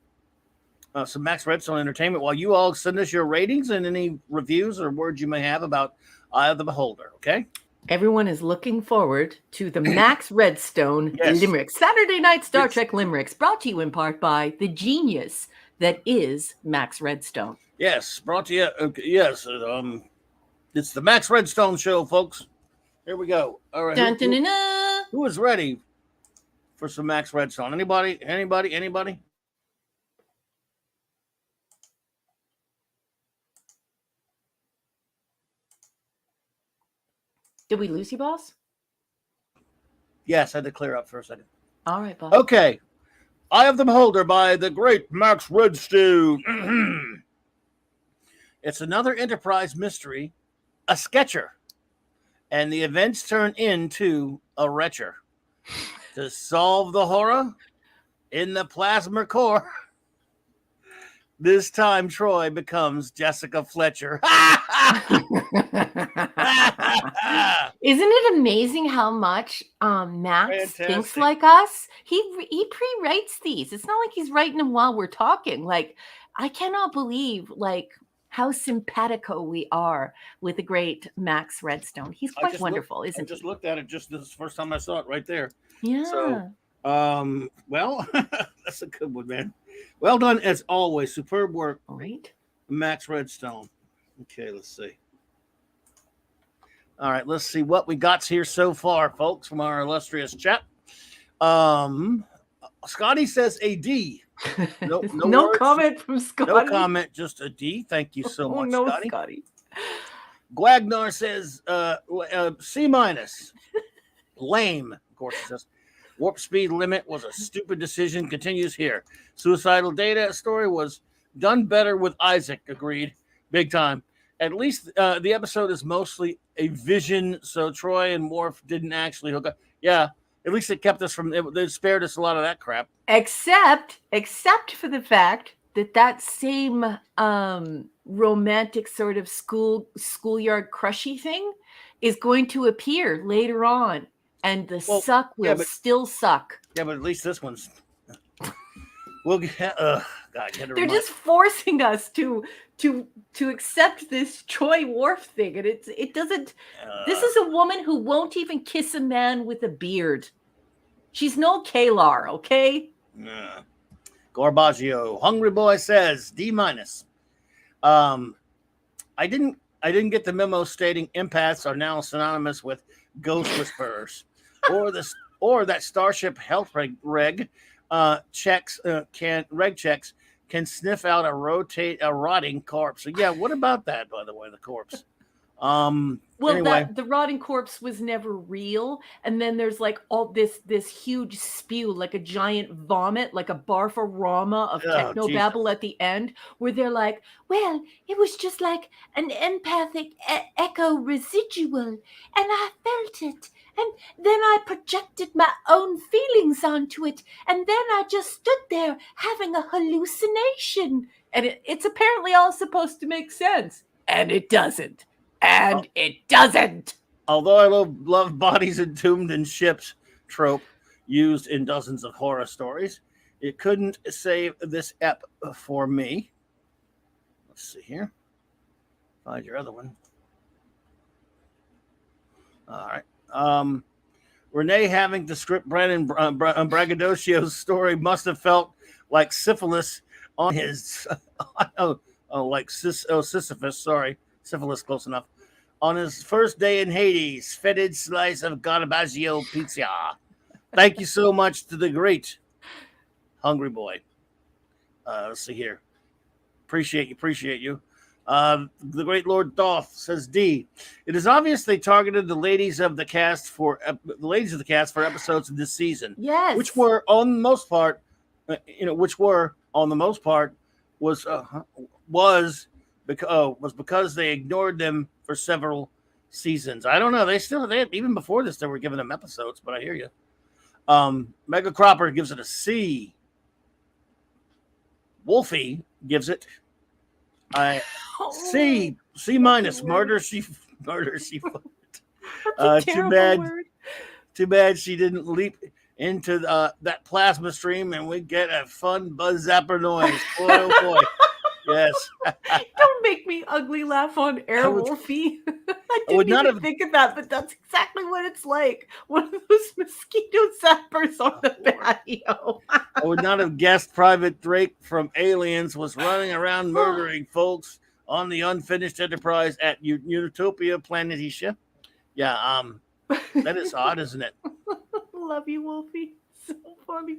some Max Redstone entertainment, while you all send us your ratings and any reviews or words you may have about Eye of the Beholder, okay? Everyone is looking forward to the Max Redstone Limericks. Saturday Night Star Trek Limericks, brought to you in part by the genius that is Max Redstone. Yes, brought to you. Yes, it's the Max Redstone show, folks. Here we go. All right. Who is ready for some Max Redstone? Anybody? Did we lose you, boss? Yes, I had to clear up for a second. All right, boss. Okay. Eye of the Beholder by the great Max Redstone. It's another Enterprise mystery, a sketcher, and the events turn into a retcher. To solve the horror in the plasma core, this time Troy becomes Jessica Fletcher. Isn't it amazing how much Max thinks like us? He pre-writes these. It's not like he's writing them while we're talking. Like, I cannot believe how simpatico we are with the great Max Redstone. He's quite wonderful, isn't he? I just looked at it this is the first time I saw it right there. Yeah. So, well, that's a good one, man. Well done as always. Superb work. All right. Max Redstone. Okay, let's see. All right, let's see what we got here so far, folks, from our illustrious chat. Scotty says a D. No comment from Scotty. No comment, just a D. Thank you so much, Scotty. Guagnar says C-. Lame, of course, it says. Warp speed limit was a stupid decision. Continues here. Suicidal data story was done better with Isaac. Agreed. Big time. At least the episode is mostly a vision, so Troy and Worf didn't actually hook up. Yeah, at least it kept us from. It spared us a lot of that crap. Except for the fact that same romantic sort of schoolyard crushy thing is going to appear later on, and the suck will still suck. Yeah, but at least this one's. We'll get. God, they're just forcing us to accept this Troy Worf thing, and it doesn't. This is a woman who won't even kiss a man with a beard. She's no Kalar, okay? Garbaggio, Hungry Boy says D-. I didn't get the memo stating empaths are now synonymous with ghost whisperers, or that Starship health reg checks can sniff out a rotting corpse. So yeah, what about that, by the way, the corpse? Well, Anyway, the rotting corpse was never real, and then there's like all this huge spew, like a giant vomit, like a barfarama of oh technobabble Jesus. at the end, where they're like, "Well, it was just like an empathic echo residual, and I felt it, and then I projected my own feelings onto it, and then I just stood there having a hallucination." And it's apparently all supposed to make sense, and it doesn't. And it doesn't. Although I love bodies entombed in ships trope used in dozens of horror stories, it couldn't save this ep for me. Let's see here. Find your other one. All right. Renee having to script Brandon Braggadocio's story must have felt like syphilis on his. Sisyphus. Sorry, syphilis, close enough. On his first day in Hades, fetid slice of Garbaggio pizza. Thank you so much to the great Hungry Boy. Let's see here. Appreciate you. The great Lord Doth says D. It is obvious they targeted the ladies of the cast for episodes of this season. Yes, which were on the most part, was because they ignored them for several seasons. I don't know. They even before this they were giving them episodes, but I hear you. Mega Cropper gives it a C. Wolfie gives it C minus. Murder she. That's a terrible word. Too bad she didn't leap into that plasma stream and we get a fun buzz zapper noise. Boy, oh boy. Yes. Don't make me ugly laugh on air, Wolfie. I didn't even think of that, but that's exactly what it's like. One of those mosquito zappers on the patio. I would not have guessed Private Drake from Aliens was running around murdering folks on the unfinished Enterprise at Utopia Planetia. Yeah, that is odd, isn't it? Love you, Wolfie. So funny.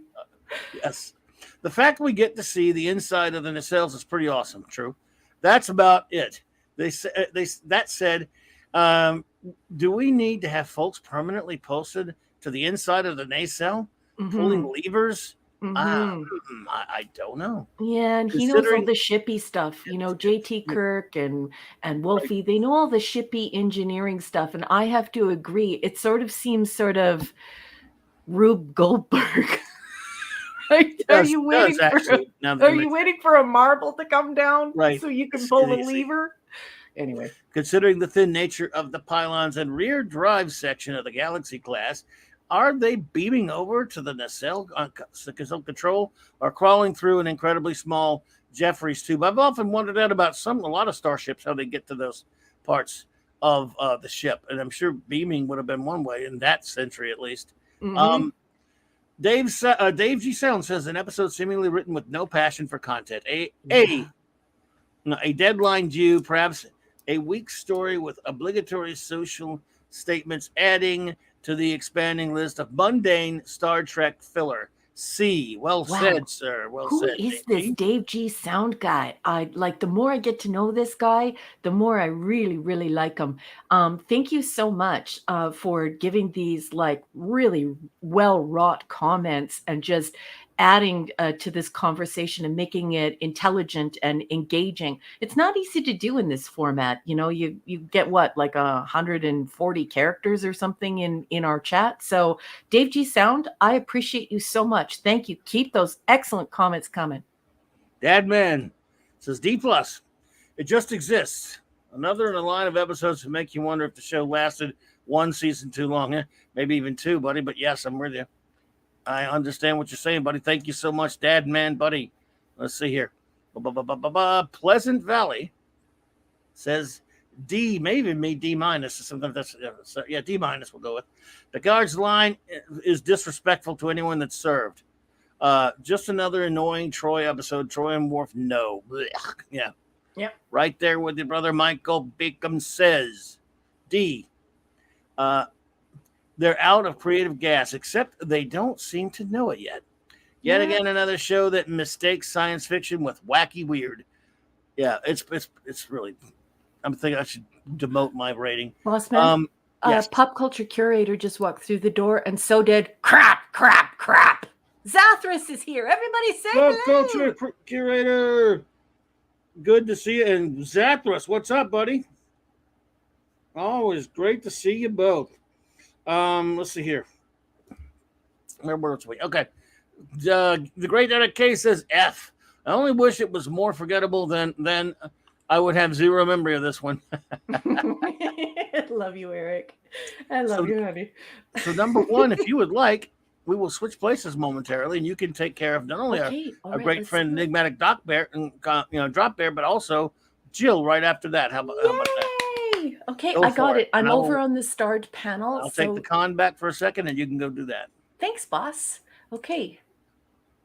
Yes. The fact we get to see the inside of the nacelles is pretty awesome. True. That's about it. That said, do we need to have folks permanently posted to the inside of the nacelle, pulling levers? I don't know. Yeah, and he knows all the shippy stuff. You know, JT Kirk and Wolfie, they know all the shippy engineering stuff. And I have to agree, it sort of seems sort of Rube Goldberg. Right? Are you waiting for a marble to come down so you can pull the lever? Anyway, considering the thin nature of the pylons and rear drive section of the Galaxy class, are they beaming over to the nacelle control or crawling through an incredibly small Jeffries tube? I've often wondered that about a lot of starships, how they get to those parts of the ship, and I'm sure beaming would have been one way in that century at least. Dave G. Sound says an episode seemingly written with no passion for content. A deadline due, perhaps a weak story with obligatory social statements adding to the expanding list of mundane Star Trek filler. C. Well said, sir. Well said. Who is this Dave G. Sound guy? The more I get to know this guy, the more I really, really like him. Thank you so much for giving these really well-wrought comments and just adding to this conversation and making it intelligent and engaging. It's not easy to do in this format. You know, you get 140 characters or something in our chat. So Dave G. Sound, I appreciate you so much. Thank you. Keep those excellent comments coming. Dadman says D+. It just exists. Another in a line of episodes to make you wonder if the show lasted one season too long. Maybe even two, buddy. But yes, I'm with you. I understand what you're saying, buddy. Thank you so much, Dad, man, buddy. Let's see here. Pleasant Valley says D, maybe me D minus or something. D minus we'll go with. The guard's line is disrespectful to anyone that's served. Just another annoying Troy episode. Troy and Worf, no. Blech. Yeah. Yep. Right there with your brother Michael Beacom says D. They're out of creative gas, except they don't seem to know it yet. Yet again, another show that mistakes science fiction with wacky weird. Yeah, it's really I'm thinking I should demote my rating. Bossman, Yes. pop culture curator just walked through the door, and so did crap. Zathras is here. Everybody say Pop hello. culture curator. Good to see you. And Zathras, what's up, buddy? Always great to see you both. Let's see here. Where was we? Okay. The great Eric K says F. I only wish it was more forgettable than I would have zero memory of this one. I love you, Eric. I love you, honey. So number one, if you would like, we will switch places momentarily, and you can take care of not only our great friend Enigmatic Doc Bear and Drop Bear, but also Jill right after that. How about that? Okay, I got it. I'm over on the starred panel. I'll take the con back for a second, and you can go do that. Thanks, boss. Okay.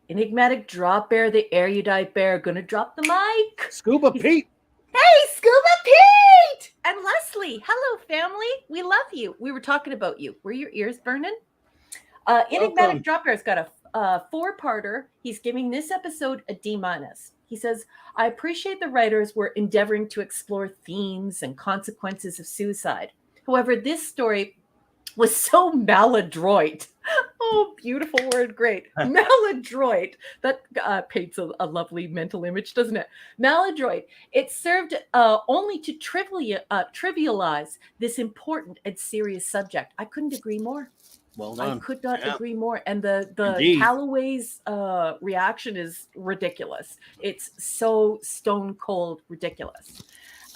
Enigmatic Drop Bear, the erudite bear, gonna drop the mic. Scuba Pete. Hey, Scuba Pete! And Leslie. Hello, family. We love you. We were talking about you. Were your ears burning? Enigmatic Drop Bear's got a 4-parter. He's giving this episode a D-. He says, I appreciate the writers were endeavoring to explore themes and consequences of suicide. However, this story was so maladroit. Oh, beautiful word. Great. Maladroit. That paints a lovely mental image, doesn't it? Maladroit. It served only to trivialize this important and serious subject. I couldn't agree more. Well done. I could not agree more. And the Calloway's reaction is ridiculous. It's so stone cold ridiculous.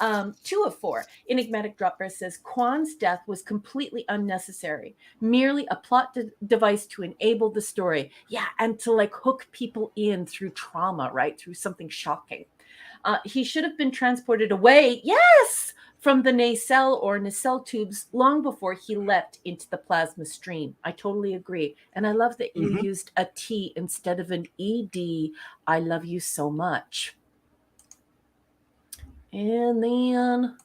2 of 4. Enigmatic Dropper says Kwan's death was completely unnecessary, merely a plot device to enable the story. Yeah, and to like hook people in through trauma, right? Through something shocking. He should have been transported away, yes, from the nacelle tubes long before he leapt into the plasma stream. I totally agree. And I love that you used a T instead of an ED. I love you so much. And then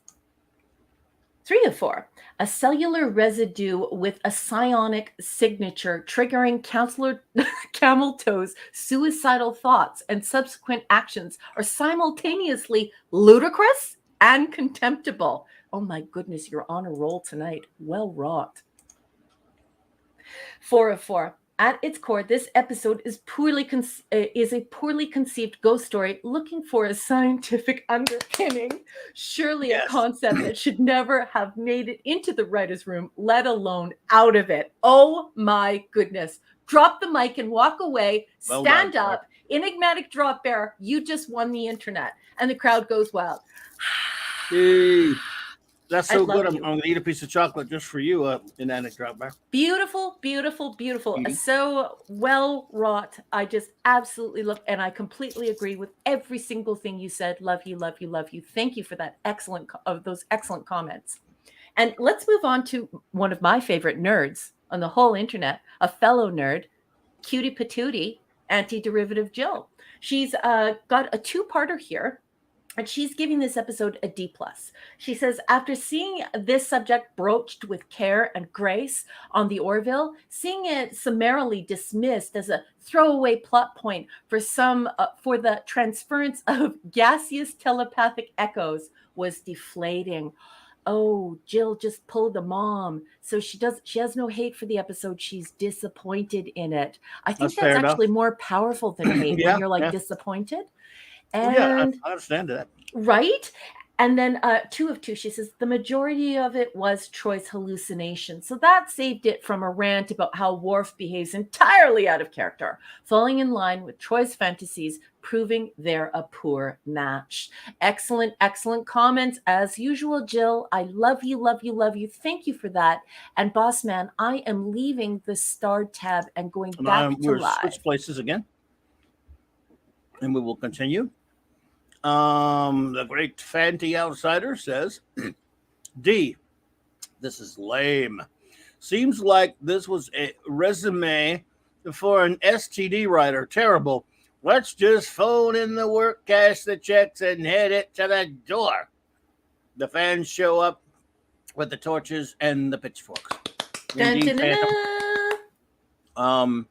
3 of 4, a cellular residue with a psionic signature triggering Counselor Cameltoe's suicidal thoughts and subsequent actions are simultaneously ludicrous and contemptible. Oh my goodness, you're on a roll tonight. Well wrought. 4 of 4. At its core, this episode is a poorly conceived ghost story looking for a scientific underpinning. Surely a concept that should never have made it into the writer's room, let alone out of it. Oh my goodness. Drop the mic and walk away. Well Stand done, up. Enigmatic Drop Bear, you just won the internet. And the crowd goes wild. Hey. That's so good. I'm going to eat a piece of chocolate just for you, Enigmatic Drop Bear. Beautiful, beautiful, beautiful. So well wrought. I just absolutely love, and I completely agree with every single thing you said. Love you, love you, love you. Thank you for that those excellent comments. And let's move on to one of my favorite nerds on the whole internet, a fellow nerd, Cutie Patootie, Anti-Derivative Jill. She's got a 2-parter here. And she's giving this episode a D+. She says, after seeing this subject broached with care and grace on the Orville, seeing it summarily dismissed as a throwaway plot point for the transference of gaseous telepathic echoes was deflating. Oh, Jill just pulled a mom. So she has no hate for the episode. She's disappointed in it. I think that's actually more powerful than hate when you're disappointed. And I understand that. Right? And then 2 of 2, she says, the majority of it was Troy's hallucination. So that saved it from a rant about how Worf behaves entirely out of character, falling in line with Troy's fantasies, proving they're a poor match. Excellent, excellent comments. As usual, Jill, I love you, love you, love you. Thank you for that. And Boss Man, I am leaving the starred tab and going back to live. Switch places again. And we will continue. The great Fanty Outsider says, D, this is lame. Seems like this was a resume for an STD writer. Terrible. Let's just phone in the work, cash the checks, and head it to the door. The fans show up with the torches and the pitchforks. Dun, dun, dun, dun.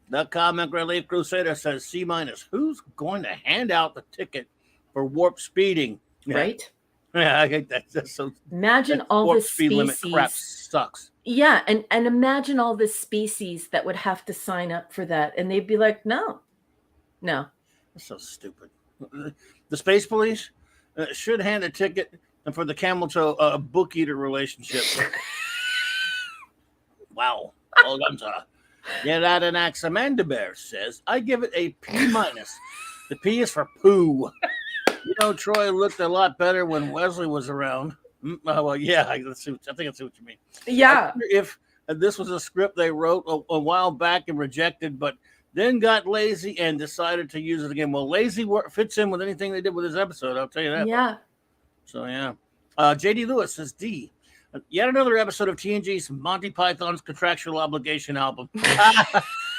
The Comic Relief Crusader says C-. Who's going to hand out the ticket for warp speeding? Right. Yeah, I hate that. That's so. Imagine That all the warp speed limit crap species. sucks. Yeah, and imagine all the species that would have to sign up for that, and they'd be like, no, no. That's so stupid. The space police should hand a ticket for the camel toe book eater relationship. Wow. Well done, sir. Yet at an Amanda Bear says, I give it a P minus. The P is for poo. You know, Troy looked a lot better when Wesley was around. Well, yeah, I think I see what you mean. I Yeah. wonder if this was a script they wrote a while back and rejected, but then got lazy and decided to use it again. Well, lazy fits in with anything they did with this episode, I'll tell you that. Yeah. So, yeah. JD Lewis says, D. Yet another episode of TNG's Monty Python's Contractual Obligation album,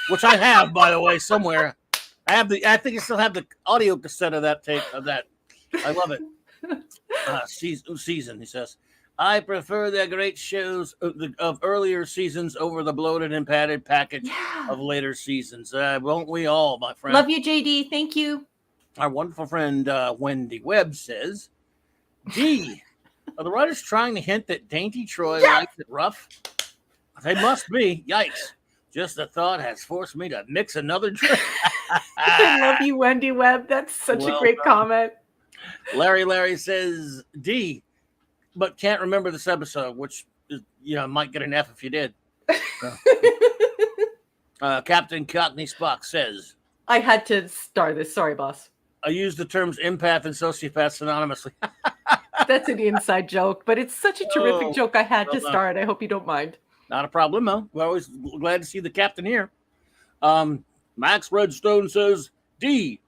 which I have, by the way, somewhere. I think I still have the audio cassette of that tape of that. I love it. Season, he says. I prefer the great shows of earlier seasons over the bloated and padded package of later seasons. Won't we all, my friend? Love you, JD. Thank you. Our wonderful friend Wendy Webb says, D. Are the writers trying to hint that Dainty Troy likes it rough? They must be. Yikes. Just the thought has forced me to mix another drink. I love you, Wendy Webb. That's such a great comment. Larry says, D, but can't remember this episode, which is, might get an F if you did. Captain Cockney Spock says, I had to start this. Sorry, boss. I use the terms empath and sociopath synonymously. That's an inside joke, but it's such a terrific joke. I had to start. I hope you don't mind. Not a problem, though. We're always glad to see the captain here. Max Redstone says, D,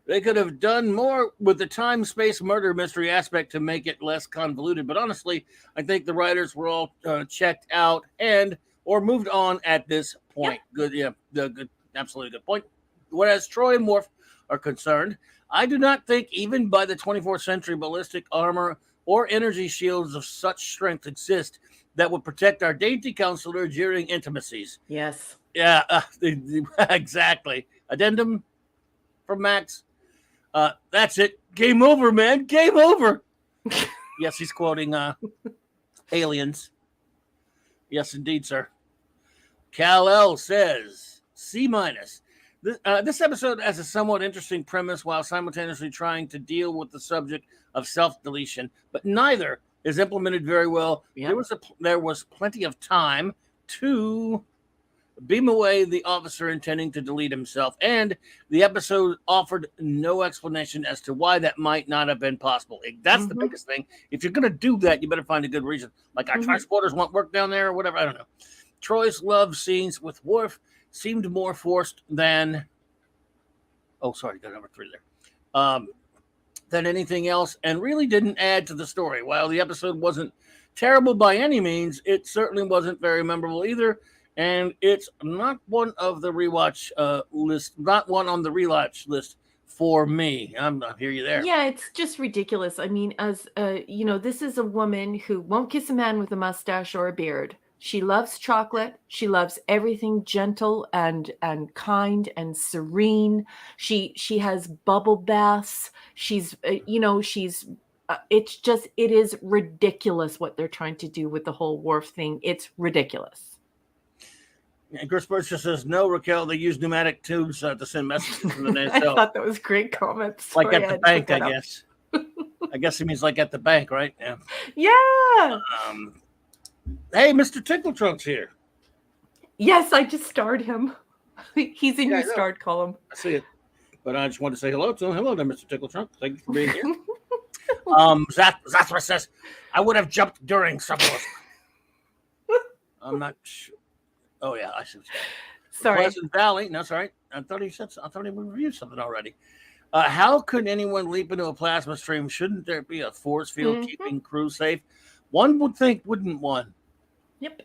they could have done more with the time-space murder mystery aspect to make it less convoluted. But honestly, I think the writers were all checked out or moved on at this point. Yep. Good, absolutely good point. Whereas Troy and Worf are concerned, I do not think even by the 24th century ballistic armor or energy shields of such strength exist that would protect our dainty counselor during intimacies. Yes. Yeah, exactly. Addendum from Max. That's it. Game over, man. Game over. Yes, he's quoting Aliens. Yes, indeed, sir. Kal-El says, C minus. This episode has a somewhat interesting premise while simultaneously trying to deal with the subject of self-deletion, but neither is implemented very well. Yep. There was plenty of time to beam away the officer intending to delete himself, and the episode offered no explanation as to why that might not have been possible. That's the biggest thing. If you're going to do that, you better find a good reason. Like our transporters want work down there or whatever. I don't know. Troy's love scenes with Worf seemed more forced than got number 3 there. Than anything else, and really didn't add to the story. While the episode wasn't terrible by any means, it certainly wasn't very memorable either. And it's not one of the rewatch list, not one on the rewatch list for me. I hear you there. Yeah, it's just ridiculous. I mean, as this is a woman who won't kiss a man with a mustache or a beard. She loves chocolate. She loves everything gentle and kind and serene. She has bubble baths. She's it is ridiculous what they're trying to do with the whole Worf thing. It's ridiculous. And Chris Birch just says, no, Raquel, they use pneumatic tubes to send messages from the net. I thought that was great comments. Like at the bank, I guess. I guess it means like at the bank, right? Yeah. Yeah. Hey, Mr. Tickletrunk's here. Yes, I just starred him. He's in your starred column. I see it. But I just wanted to say hello to him. Hello there, Mr. Tickletrunk. Thank you for being here. Zathra says, I would have jumped during some of I'm not sure. Oh, yeah, I see. Sorry. Pleasant Valley. No, sorry. I thought he reviewed something already. How could anyone leap into a plasma stream? Shouldn't there be a force field keeping crew safe? One would think, wouldn't one? Yep.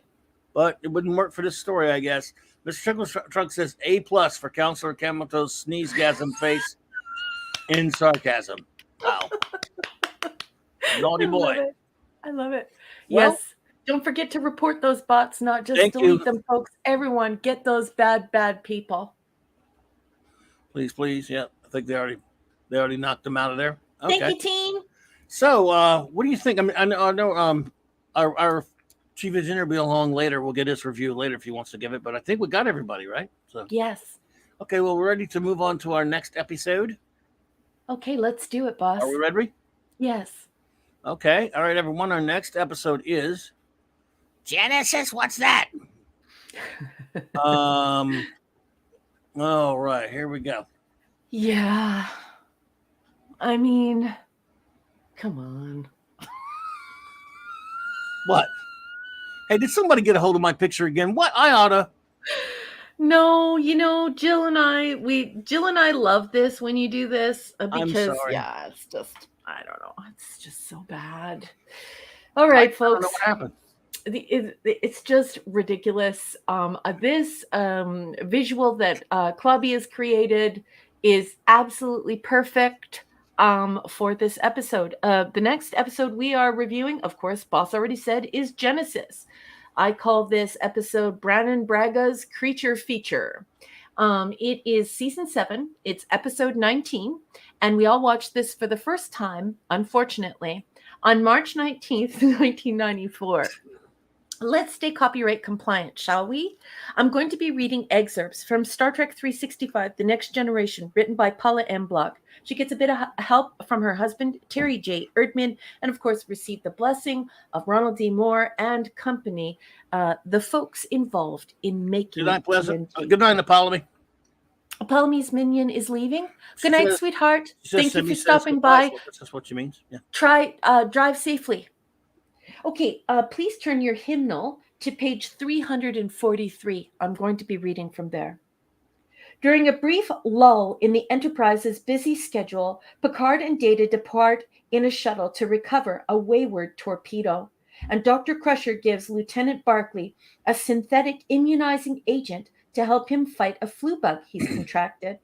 But it wouldn't work for this story, I guess. Mr. Tickletrunk says A+ for Counselor Kamato's sneezegasm face in sarcasm. Wow. Naughty boy. I love it. Well, yes. Don't forget to report those bots, not just delete them, folks. Everyone, get those bad people. Please. Yeah, I think they already knocked them out of there. Okay. Thank you, team. So, what do you think? I mean, I know our chief engineer will be along later. We'll get his review later if he wants to give it. But I think we got everybody right. So, Yes. okay, well, we're ready to move on to our next episode. Okay, let's do it, Are we boss. ready? Yes. Okay, all right, everyone. Our next episode is Genesis. What's that? Um. All right, here we go. Yeah. I mean, come on. What? Hey, did somebody get a hold of my picture again? What? I oughta. No, Jill and I love this when you do this I'm because sorry. yeah, it's just I don't know, it's just so bad. All I right, don't know folks. what happened. It's just ridiculous. This visual that Clubby has created is absolutely perfect for this episode. The next episode we are reviewing, of course, Boss already said, is Genesis. I call this episode Brannon Braga's Creature Feature. It is season 7. It's episode 19, and we all watched this for the first time, unfortunately, on March 19th, 1994. Let's stay copyright compliant, shall we? I'm going to be reading excerpts from Star Trek 365, The Next Generation, written by Paula M. Block. She gets a bit of help from her husband, Terry J. Erdman, and of course, received the blessing of Ronald D. Moore and company, the folks involved in Good making night, Pleasant. TNG. Good night, Apollo. Apollome's minion is leaving. She Good night, says, sweetheart. she says Thank you Simi for says stopping goodbye, by. so that's what she means. Yeah. Drive safely. Okay, please turn your hymnal to page 343. I'm going to be reading from there. During a brief lull in the Enterprise's busy schedule, Picard and Data depart in a shuttle to recover a wayward torpedo, and Dr. Crusher gives Lieutenant Barclay a synthetic immunizing agent to help him fight a flu bug he's contracted.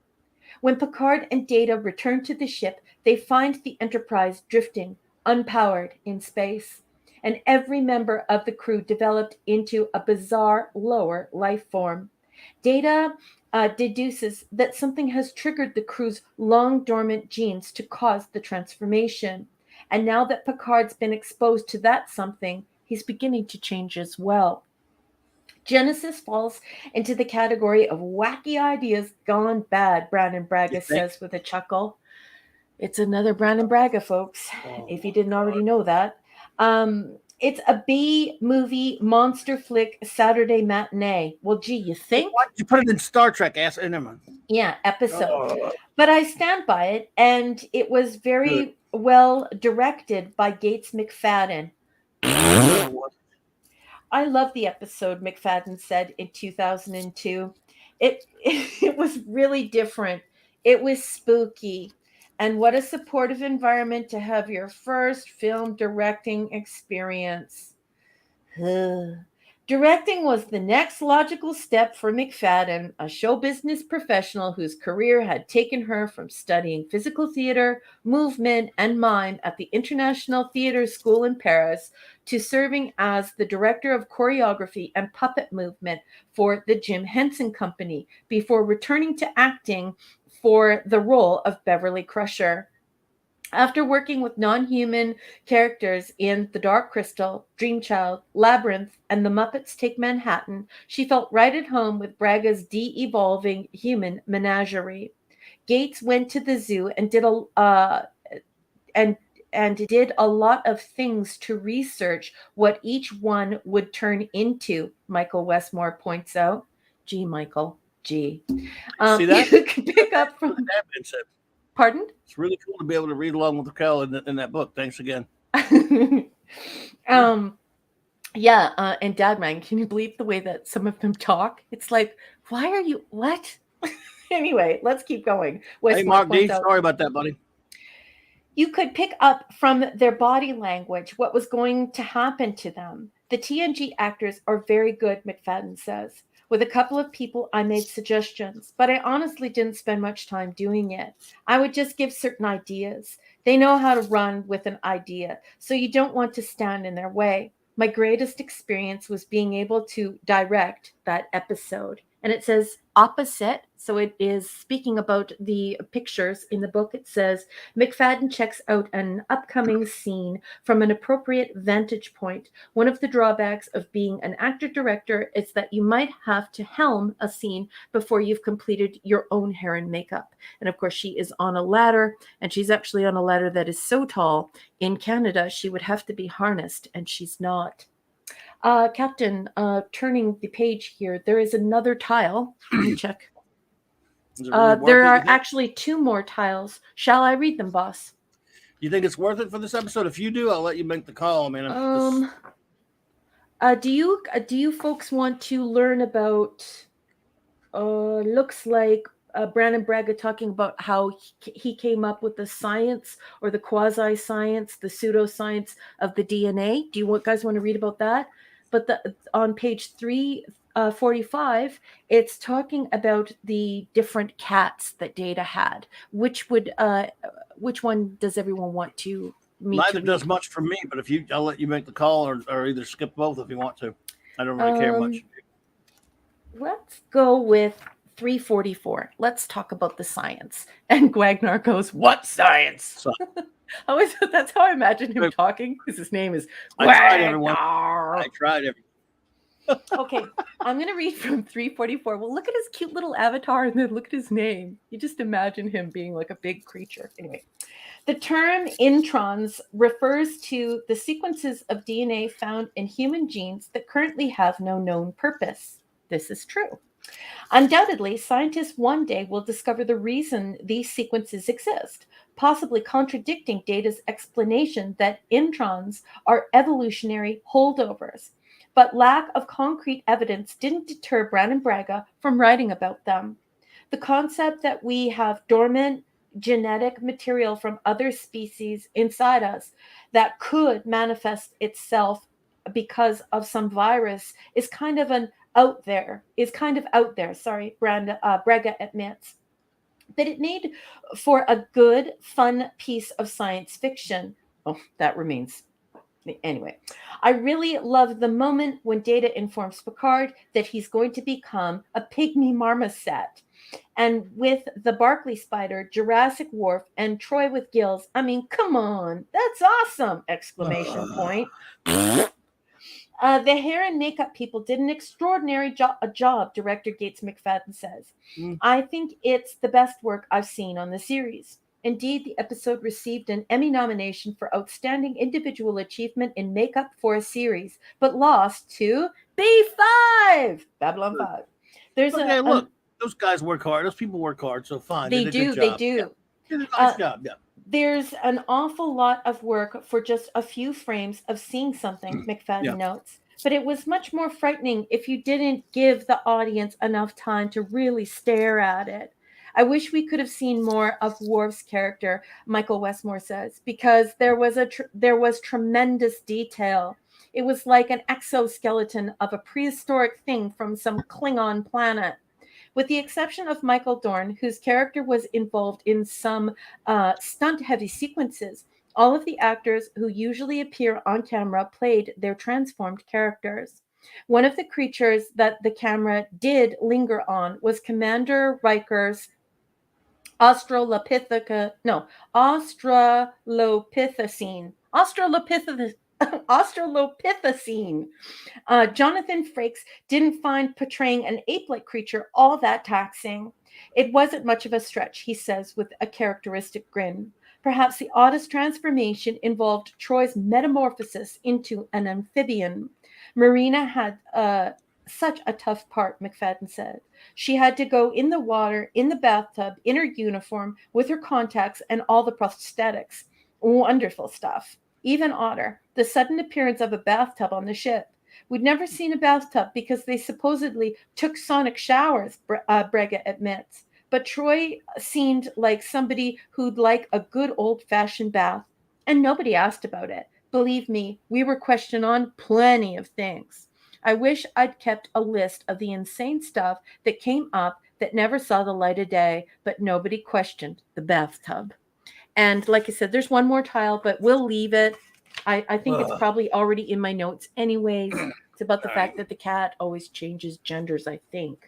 When Picard and Data return to the ship, they find the Enterprise drifting, unpowered, in space, and every member of the crew developed into a bizarre lower life form. Data deduces that something has triggered the crew's long dormant genes to cause the transformation. And now that Picard's been exposed to that something, he's beginning to change as well. Genesis falls into the category of wacky ideas gone bad, Brandon You Braga think? says with a chuckle. It's another Brandon Braga, folks, Oh, if you didn't already know that. It's a B movie monster flick Saturday matinee. Well, gee, you think? why did you put it in Star Trek? Never mind. Yeah, episode. Oh, But I stand by it, and it was good. very well directed by Gates McFadden. No, it wasn't. I love the episode, McFadden said in 2002. It was really different. It was spooky. And what a supportive environment to have your first film directing experience. Directing was the next logical step for McFadden, a show business professional whose career had taken her from studying physical theater, movement, and mime at the International Theater School in Paris to serving as the director of choreography and puppet movement for the Jim Henson Company before returning to acting for the role of Beverly Crusher. After working with non-human characters in The Dark Crystal, Dreamchild, Labyrinth, and The Muppets Take Manhattan, she felt right at home with Braga's de-evolving human menagerie. Gates went to the zoo and and did a lot of things to research what each one would turn into, Michael Westmore points out. Gee, Michael, gee. See that? You can pick up from... It's Pardon? really cool to be able to read along with Raquel in that book. Thanks again. And Dagman, can you believe the way that some of them talk? It's like, why are you what? Anyway, let's keep going. Hey, Mark D, sorry about that, buddy. You could pick up from their body language what was going to happen to them. The TNG actors are very good, McFadden says. With a couple of people, I made suggestions, but I honestly didn't spend much time doing it. I would just give certain ideas. They know how to run with an idea, so you don't want to stand in their way. My greatest experience was being able to direct that episode. and it says opposite. So it is speaking about the pictures in the book. It says McFadden checks out an upcoming scene from an appropriate vantage point. One of the drawbacks of being an actor director is that you might have to helm a scene before you've completed your own hair and makeup. And of course, she is on a ladder, and she's actually on a ladder that is so tall in Canada she would have to be harnessed, and she's not. Captain, turning the page here, there is another tile. Let me check. There are actually 2 more tiles. Shall I read them, boss? You think it's worth it for this episode? If you do, I'll let you make the call, man. Do you folks want to learn about? Looks like Brandon Braga talking about how he came up with the science or the quasi-science, the pseudoscience of the DNA. Do you guys want to read about that? But on page 345, it's talking about the different cats that Data had. Which one does everyone want to meet? Neither does much for me, but I'll let you make the call, or either skip both if you want to. I don't really care much. Let's go with 344. Let's talk about the science. And Gwagnar goes, "What science?" That's how I imagine him talking, because his name is Gwagnar. I tried everyone. Okay, I'm going to read from 344. Well, look at his cute little avatar, and then look at his name. You just imagine him being like a big creature. Anyway, the term introns refers to the sequences of DNA found in human genes that currently have no known purpose. This is true. Undoubtedly, scientists one day will discover the reason these sequences exist, possibly contradicting Data's explanation that introns are evolutionary holdovers. But lack of concrete evidence didn't deter Brandon Braga from writing about them. The concept that we have dormant genetic material from other species inside us that could manifest itself because of some virus is kind of out there. Sorry, Braga admits. But it made for a good, fun piece of science fiction. Oh, that remains. Anyway, I really love the moment when Data informs Picard that he's going to become a pygmy marmoset. And with the Barclay spider, Jurassic Wharf, and Troy with gills, I mean, come on, that's awesome! Exclamation point. The hair and makeup people did an extraordinary job, director Gates McFadden says. I think it's the best work I've seen on the series. Indeed, the episode received an Emmy nomination for Outstanding Individual Achievement in Makeup for a Series, but lost to B5! Babylon 5. There's look, those guys work hard. Those people work hard, so fine. They do. Yeah. They did a nice job, yeah. There's an awful lot of work for just a few frames of seeing something, McFadden notes. But it was much more frightening if you didn't give the audience enough time to really stare at it. I wish we could have seen more of Worf's character, Michael Westmore says, because there was tremendous detail. It was like an exoskeleton of a prehistoric thing from some Klingon planet. With the exception of Michael Dorn, whose character was involved in some stunt-heavy sequences, all of the actors who usually appear on camera played their transformed characters. One of the creatures that the camera did linger on was Commander Riker's Australopithecine. Jonathan Frakes didn't find portraying an ape-like creature all that taxing. It wasn't much of a stretch, he says with a characteristic grin. Perhaps the oddest transformation involved Troy's metamorphosis into an amphibian. Marina had such a tough part, McFadden said. She had to go in the water, in the bathtub, in her uniform, with her contacts and all the prosthetics. Wonderful stuff. Even odder, the sudden appearance of a bathtub on the ship. We'd never seen a bathtub because they supposedly took sonic showers, Braga admits. But Troy seemed like somebody who'd like a good old-fashioned bath. And nobody asked about it. Believe me, we were questioned on plenty of things. I wish I'd kept a list of the insane stuff that came up that never saw the light of day, but nobody questioned the bathtub. And like I said, there's one more tile, but we'll leave it. I think it's probably already in my notes anyways. It's about the All fact right. that the cat always changes genders, I think.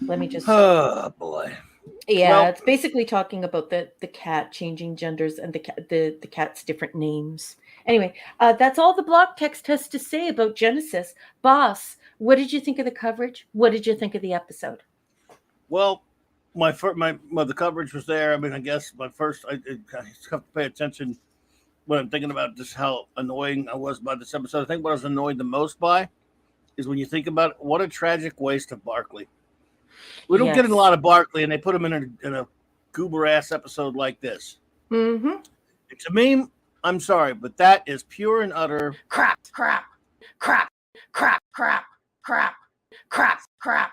Let me just. Oh boy. Yeah, Well, it's basically talking about the cat changing genders and the cat's different names. Anyway, that's all the block text has to say about Genesis. Boss, what did you think of the coverage? What did you think of the episode? well, the coverage was there. I mean, I guess my first I have to pay attention when I'm thinking about just how annoying I was by this episode. I think what I was annoyed the most by is when you think about it, what a tragic waste of Barkley. We don't get a Yes. lot of Barkley, and they put him in a goober ass episode like this. Mm-hmm. To me, I'm sorry, but that is pure and utter Crap, crap, crap, crap, crap, crap, crap, crap, crap,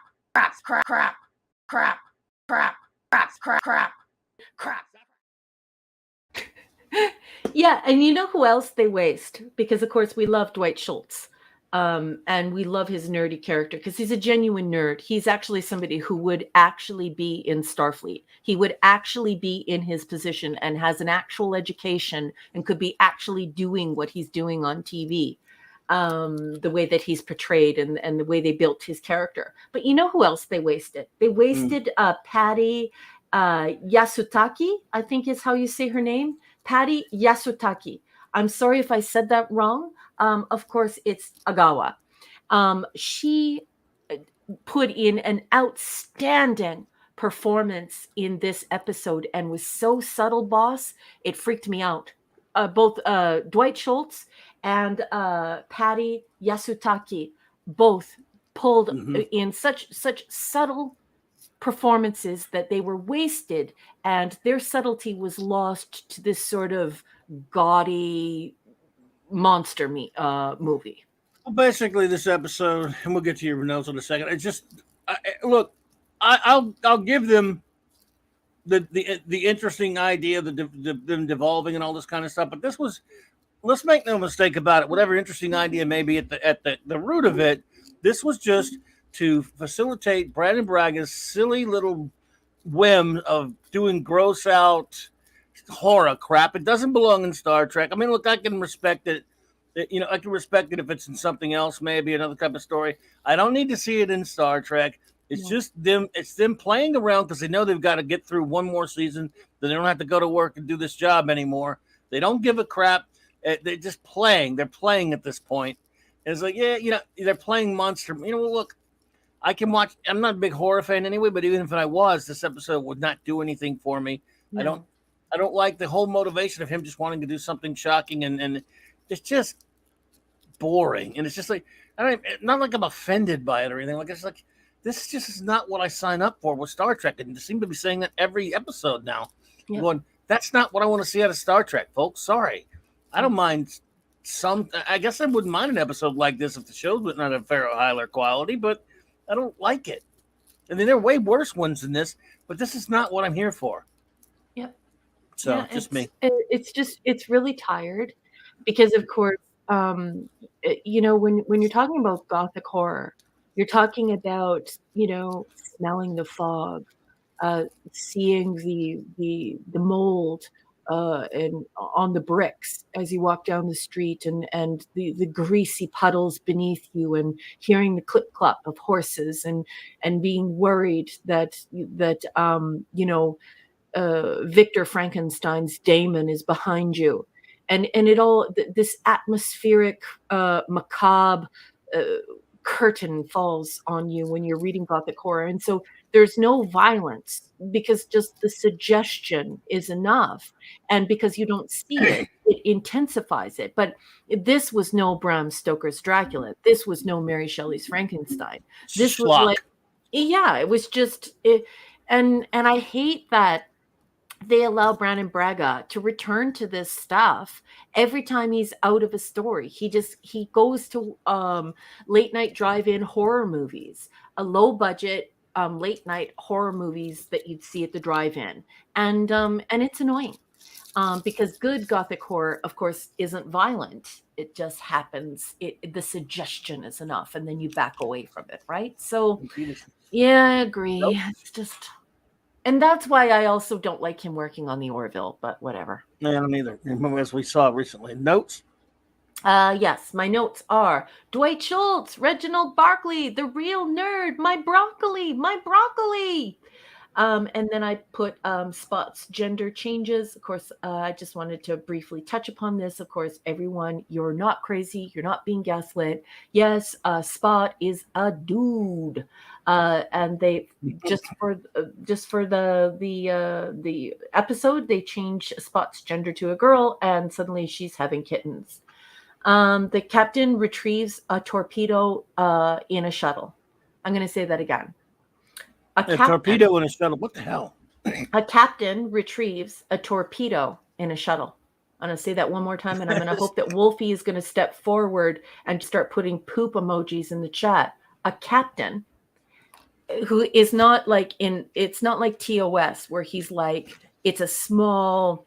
crap, crap, crap, crap, crap, crap, crap, crap. Yeah, and you know who else they waste? Because of course we love Dwight Schultz. And we love his nerdy character because he's a genuine nerd. He's actually somebody who would actually be in Starfleet. He would actually be in his position and has an actual education and could be actually doing what he's doing on TV. The way that he's portrayed and the way they built his character. But you know who else they wasted? They wasted Patty Yasutaki, I think is how you say her name. Patty Yasutaki. I'm sorry if I said that wrong. Of course, it's Agawa. She put in an outstanding performance in this episode and was so subtle, boss. It freaked me out. Both Dwight Schultz and Patty Yasutaki both pulled in such subtle performances that they were wasted, and their subtlety was lost to this sort of gaudy monster movie. Well, basically, this episode, and we'll get to your notes in a second. It's just look, I'll give them the interesting idea, them devolving and all this kind of stuff. But this was, let's make no mistake about it. Whatever interesting idea may be at the root of it, this was just to facilitate Brandon Braga's silly little whim of doing gross out horror crap. It doesn't belong in Star Trek. I mean, look, I can respect it. I can respect it if it's in something else, maybe another type of story. I don't need to see it in Star Trek. It's just them. It's them playing around because they know they've got to get through one more season. Then they don't have to go to work and do this job anymore. They don't give a crap. They're just playing. They're playing at this point. And it's like, yeah, they're playing monster. Look, I can watch. I'm not a big horror fan anyway, but even if I was, this episode would not do anything for me. No. I don't like the whole motivation of him just wanting to do something shocking, and it's just boring. And it's just like, not like I'm offended by it or anything. Like, it's like, this just is not what I sign up for with Star Trek. And they seem to be saying that every episode now. Yep. Going, that's not what I want to see out of Star Trek, folks. Sorry. I don't mind I guess I wouldn't mind an episode like this if the show's not of fair or higher quality, but I don't like it. I mean, there are way worse ones than this, but this is not what I'm here for. Yep. So, Yeah, just me. It's really tired because, of course, when you're talking about gothic horror, you're talking about, smelling the fog, seeing the mold and on the bricks as you walk down the street, and the greasy puddles beneath you, and hearing the clip clop of horses, and being worried that Victor Frankenstein's Damon is behind you, and it all this atmospheric macabre curtain falls on you when you're reading gothic horror. And so there's no violence because just the suggestion is enough, and because you don't see it, it intensifies it. But this was no Bram Stoker's Dracula. This was no Mary Shelley's Frankenstein. This was Schlock. like, yeah, it was just it, and I hate that they allow Brandon Braga to return to this stuff every time he's out of a story. He goes to late night drive-in horror movies, a low budget late night horror movies that you'd see at the drive-in, and it's annoying because good gothic horror, of course, isn't violent. It just happens. The suggestion is enough, and then you back away from it, right? So, yeah, I agree. Nope. It's just. And that's why I also don't like him working on the Orville, but whatever. No, I don't either. As we saw recently. Notes? Yes, my notes are Dwight Schultz, Reginald Barkley, the real nerd, my broccoli, my broccoli. And then I put Spot's gender changes. Of course, I just wanted to briefly touch upon this. Of course, everyone, you're not crazy. You're not being gaslit. Yes, Spot is a dude. And they just for the episode, they changed Spot's gender to a girl, and suddenly she's having kittens. The captain retrieves a torpedo in a shuttle. I'm going to say that again. A torpedo in a shuttle. What the hell? A captain retrieves a torpedo in a shuttle. I'm going to say that one more time, and I'm going to hope that Wolfie is going to step forward and start putting poop emojis in the chat. A captain who is not like it's not like TOS where he's like, it's a small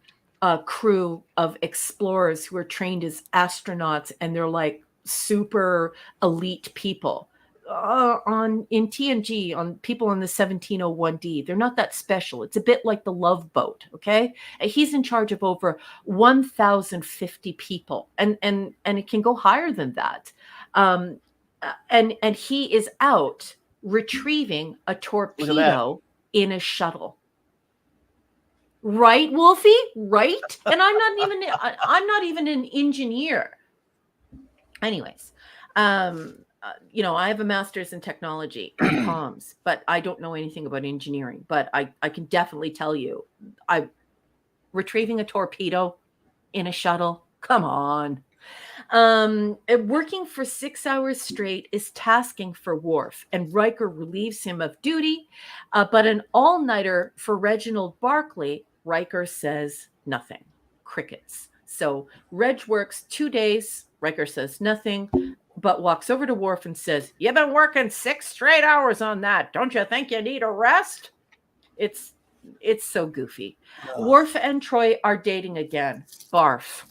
crew of explorers who are trained as astronauts and they're like super elite people. In TNG, on people on the 1701D, they're not that special. It's a bit like the Love Boat, okay? He's in charge of over 1,050 people, and it can go higher than that. And he is out retrieving a torpedo in a shuttle. Right, Wolfie? Right? And I'm not even an engineer. Anyways, I have a master's in technology and comms, but I don't know anything about engineering. But I can definitely tell you, retrieving a torpedo in a shuttle. Come on. Working for 6 hours straight is tasking for Worf, and Riker relieves him of duty. But an all-nighter for Reginald Barkley, Riker says nothing. Crickets. So Reg works 2 days. Riker says nothing, but walks over to Worf and says, "You've been working 6 straight hours on that. Don't you think you need a rest?" It's so goofy. Worf and Troy are dating again. Barf.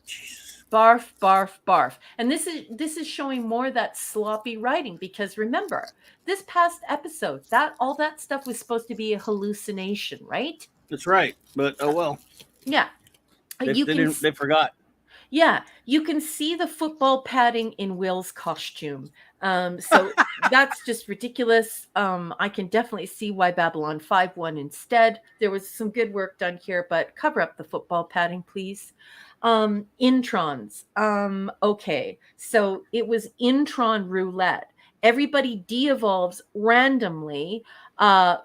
Jesus. Barf, barf, barf. And this is showing more that sloppy writing, because remember, this past episode, that all that stuff was supposed to be a hallucination, right? That's right. But oh well. Yeah. They forgot. Yeah, you can see the football padding in Will's costume. So that's just ridiculous. I can definitely see why Babylon 5 won instead. There was some good work done here, but cover up the football padding, please. Introns. Okay, so it was Intron roulette. Everybody de-evolves randomly.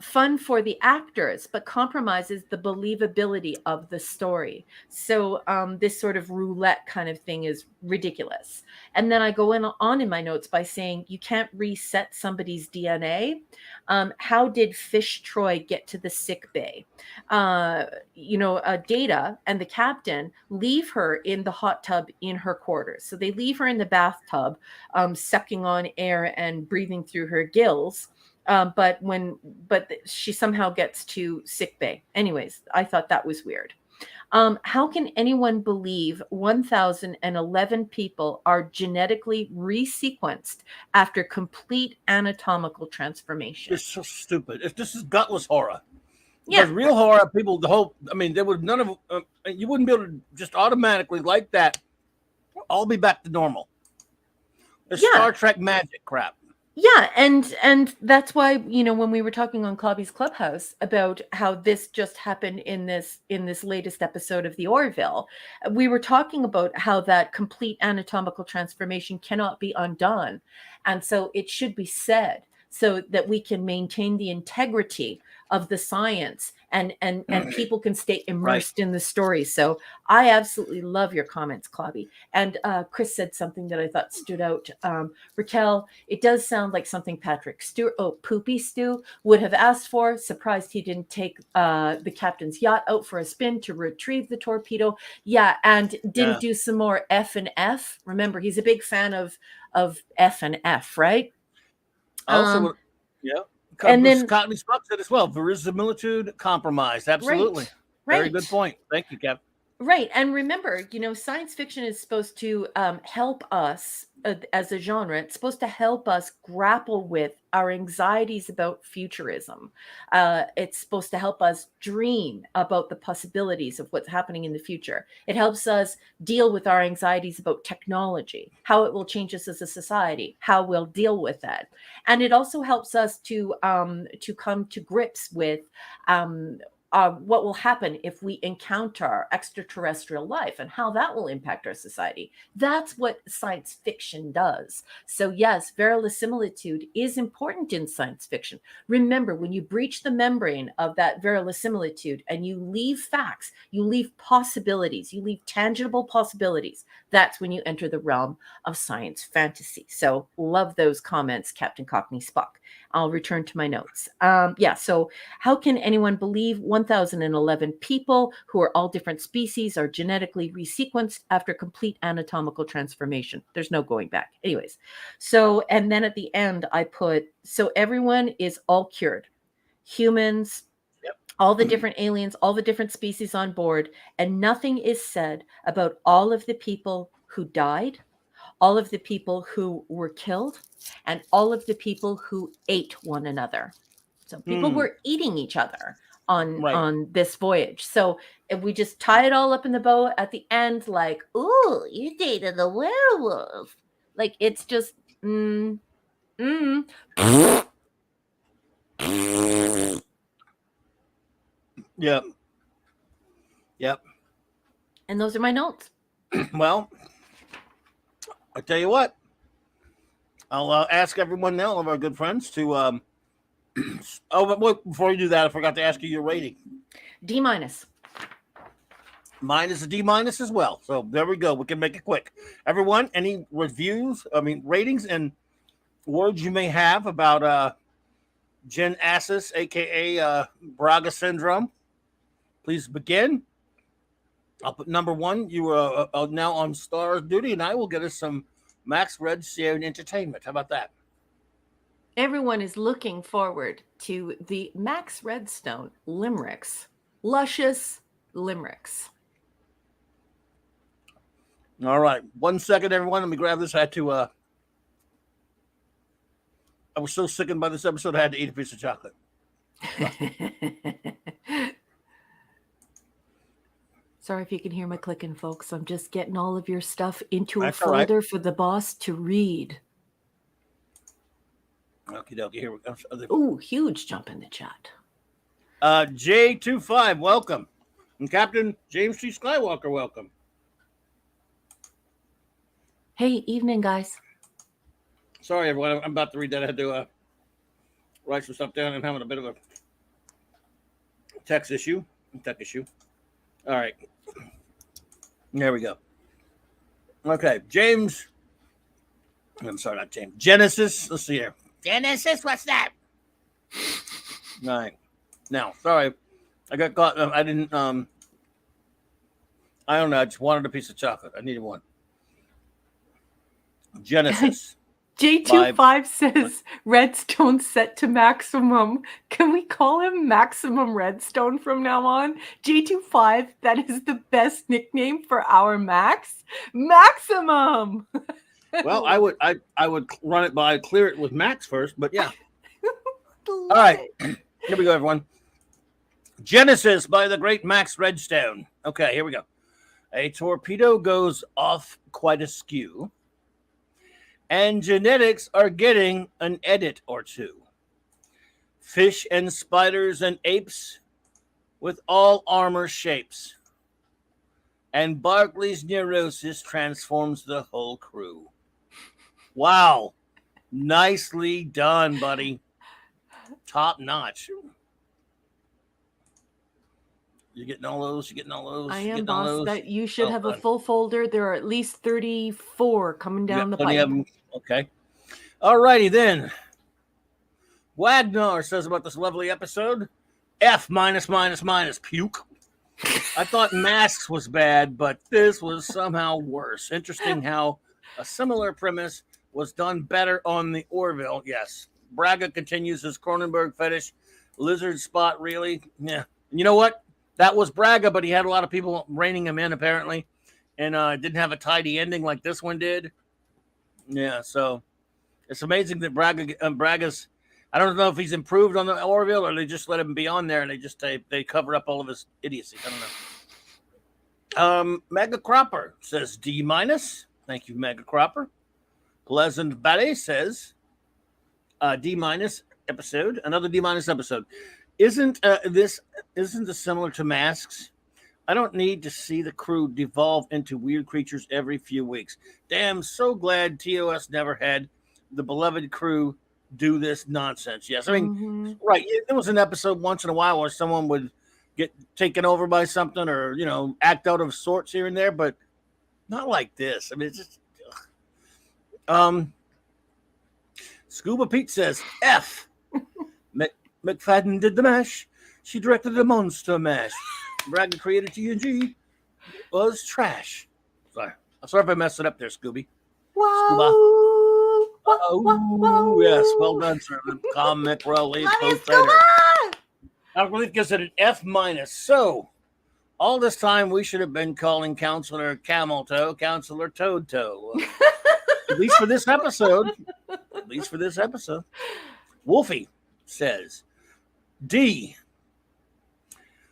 Fun for the actors, but compromises the believability of the story. So this sort of roulette kind of thing is ridiculous. And then I go on in my notes by saying you can't reset somebody's DNA. How did Fish Troy get to the sick bay? Data and the captain leave her in the hot tub in her quarters. So they leave her in the bathtub, sucking on air and breathing through her gills. But she somehow gets to sick bay. Anyways, I thought that was weird. How can anyone believe 1,011 people are genetically resequenced after complete anatomical transformation? It's so stupid. This is gutless horror. Yeah, because real horror people, they would you wouldn't be able to just automatically like that. All be back to normal. It's Star Trek magic crap. Yeah, and that's why, when we were talking on Clobby's Clubhouse about how this just happened in this latest episode of the Orville, we were talking about how that complete anatomical transformation cannot be undone, and so it should be said so that we can maintain the integrity of the science and people can stay immersed in the story. So I absolutely love your comments, Clobby. And Chris said something that I thought stood out. Raquel, it does sound like something Patrick Stewart, Poopy Stew, would have asked for. Surprised he didn't take the captain's yacht out for a spin to retrieve the torpedo. Yeah, and didn't do some more F and F. Remember, he's a big fan of F and F, right? Also, and then Courtney Spock said as well, verisimilitude compromise. Absolutely. Right. Very good point. Thank you, Cap. Right. And remember, science fiction is supposed to help us as a genre. It's supposed to help us grapple with our anxieties about futurism. It's supposed to help us dream about the possibilities of what's happening in the future. It helps us deal with our anxieties about technology, how it will change us as a society, how we'll deal with that. And it also helps us to come to grips with what will happen if we encounter extraterrestrial life and how that will impact our society. That's what science fiction does. So, yes, verisimilitude is important in science fiction. Remember, when you breach the membrane of that verisimilitude and you leave facts, you leave possibilities, you leave tangible possibilities, that's when you enter the realm of science fantasy. So, love those comments, Captain Cockney Spock. I'll return to my notes. So how can anyone believe 1,011 people who are all different species are genetically resequenced after complete anatomical transformation? There's no going back. Anyways, so, and then at the end, I put, so everyone is all cured. Humans, Yep. all the different aliens, all the different species on board, and nothing is said about all of the people who died, all of the people who were killed, and all of the people who ate one another. So people were eating each other on this voyage. So if we just tie it all up in the bow at the end, like, ooh, you dated a werewolf. Like, it's just Yep. Yep. And those are my notes. Well, I tell you what, I'll ask everyone now, all of our good friends, to. But before you do that, I forgot to ask you your rating. D-. Mine is a D- as well. So there we go. We can make it quick. Everyone, any reviews? Ratings and words you may have about Jen Assis, aka Braga syndrome. Please begin. I'll put number 1. You are now on star duty, and I will get us some Max Redstone entertainment. How about that? Everyone is looking forward to the Max Redstone limericks. Luscious limericks. All right. 1 second, everyone. Let me grab this. I had to. I was so sickened by this episode, I had to eat a piece of chocolate. Sorry if you can hear my clicking, folks. I'm just getting all of your stuff into That's a folder for the boss to read. Okie dokie. Here we go. Ooh, huge jump in the chat. J25, welcome. And Captain James T. Skywalker, welcome. Hey, evening, guys. Sorry, everyone. I'm about to read that. I had to write some stuff down. I'm having a bit of a tech issue. All right. There we go. Okay, James. I'm sorry, not James. Genesis. Let's see here. Genesis, what's that? All right. Now, sorry. I got caught. I didn't. I don't know. I just wanted a piece of chocolate. I needed one. Genesis. J25 says Redstone set to maximum. Can we call him Maximum Redstone from now on? J25, that is the best nickname for our Max. Maximum. Well, I would run it by clear it with Max first, but yeah. All right. Here we go, everyone. Genesis by the great Max Redstone. Okay, here we go. A torpedo goes off quite askew, and genetics are getting an edit or two. Fish and spiders and apes with all armor shapes. And Barclay's neurosis transforms the whole crew. Wow. Nicely done, buddy. Top notch. You're getting all those? I am, boss. That you should have a full folder. There are at least 34 coming down the pipe. Okay. All righty then. Wagner says about this lovely episode, F minus puke. I thought Masks was bad, but this was somehow worse. Interesting how a similar premise was done better on the Orville. Yes. Braga continues his Cronenberg fetish. Lizard spot, really? Yeah. And you know what? That was Braga, but he had a lot of people reining him in apparently, and didn't have a tidy ending like this one did. Yeah, so it's amazing that Braga's. I don't know if he's improved on the Orville or they just let him be on there and they cover up all of his idiocy. I don't know. Mega Cropper says D minus. Thank you, Mega Cropper. Pleasant Ballet says D minus episode. Another D minus episode. Isn't this similar to Masks? I don't need to see the crew devolve into weird creatures every few weeks. Damn, so glad TOS never had the beloved crew do this nonsense. Yes, I mean, right. There was an episode once in a while where someone would get taken over by something or, act out of sorts here and there, but not like this. I mean, it's just, Scuba Pete says, F. McFadden did the mash. She directed the monster mash. Braga created TNG was trash. Sorry if I messed it up there, Scooby. Whoa. Oh, yes. Well done, sir. Comic relief. I believe gives it an F minus. So, all this time we should have been calling Counselor Camel Toe Counselor Toad Toe. At least for this episode. Wolfie says, D.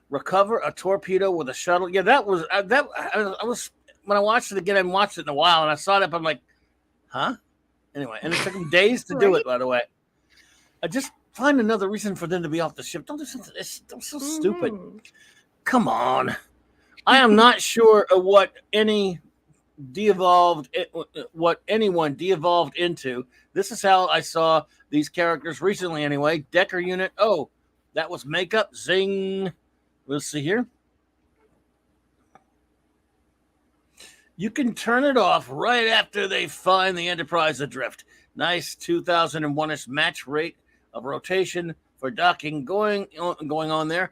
Recover a torpedo with a shuttle. Yeah, that was I was when I watched it again. I haven't watched it in a while, and I saw it up. I'm like, huh? Anyway, and it took them days to do it. By the way, I just find another reason for them to be off the ship. Don't do something. It's so stupid. Come on. I am not sure of what anyone de-evolved into. This is how I saw these characters recently. Anyway, Decker unit. Oh, that was makeup. Zing. Let's see here. You can turn it off right after they find the Enterprise adrift. Nice 2001-ish match rate of rotation for docking going on there.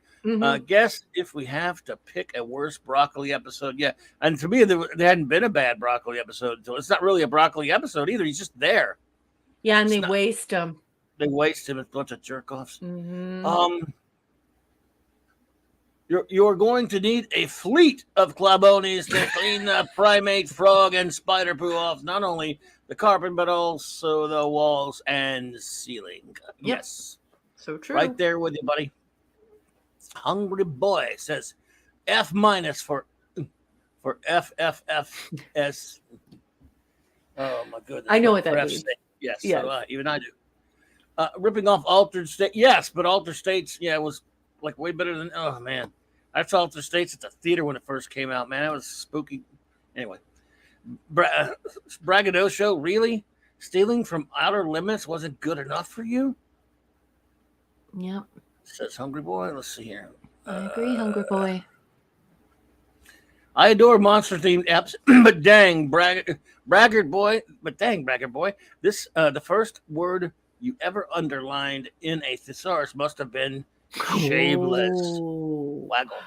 Guess if we have to pick a worse broccoli episode. Yeah, and to me, there hadn't been a bad broccoli episode. So it's not really a broccoli episode either. He's just there. Yeah, and they waste him. They waste him. A bunch of jerk-offs. You're going to need a fleet of clabonis to clean the primate, frog, and spider poo off not only the carpet, but also the walls and ceiling. Yep. Yes. So true. Right there with you, buddy. Hungry Boy says F minus for FFFS. Oh, my goodness. I know what that means. Yes, yes. So, even I do. Ripping off Altered State. Yes, but Altered States, was like way better than, oh, man. I saw Altered States at the theater when it first came out, man. That was spooky. Anyway. Braggadocio, really? Stealing from Outer Limits wasn't good enough for you? Yep. Says Hungry Boy. Let's see here. I agree, Hungry Boy. I adore monster-themed apps, but dang, Braggart Boy. This, the first word you ever underlined in a thesaurus must have been shameless. Waggle.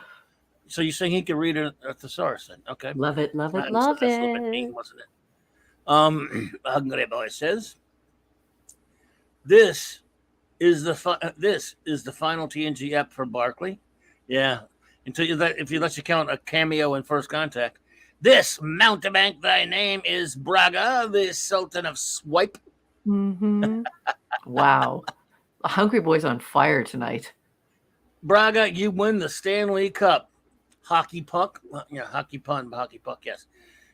So you're saying he could read a thesaurus then? Okay. Love it. That's a little bit mean, wasn't it? Hungry Boy says, This is the final TNG app for Barclay. Yeah. If you let you count a cameo in First Contact. This mountebank, thy name is Braga, the Sultan of Swipe. Wow. Hungry Boy's on fire tonight. Braga, you win the Stanley Cup. Hockey puck. Hockey puck, yes.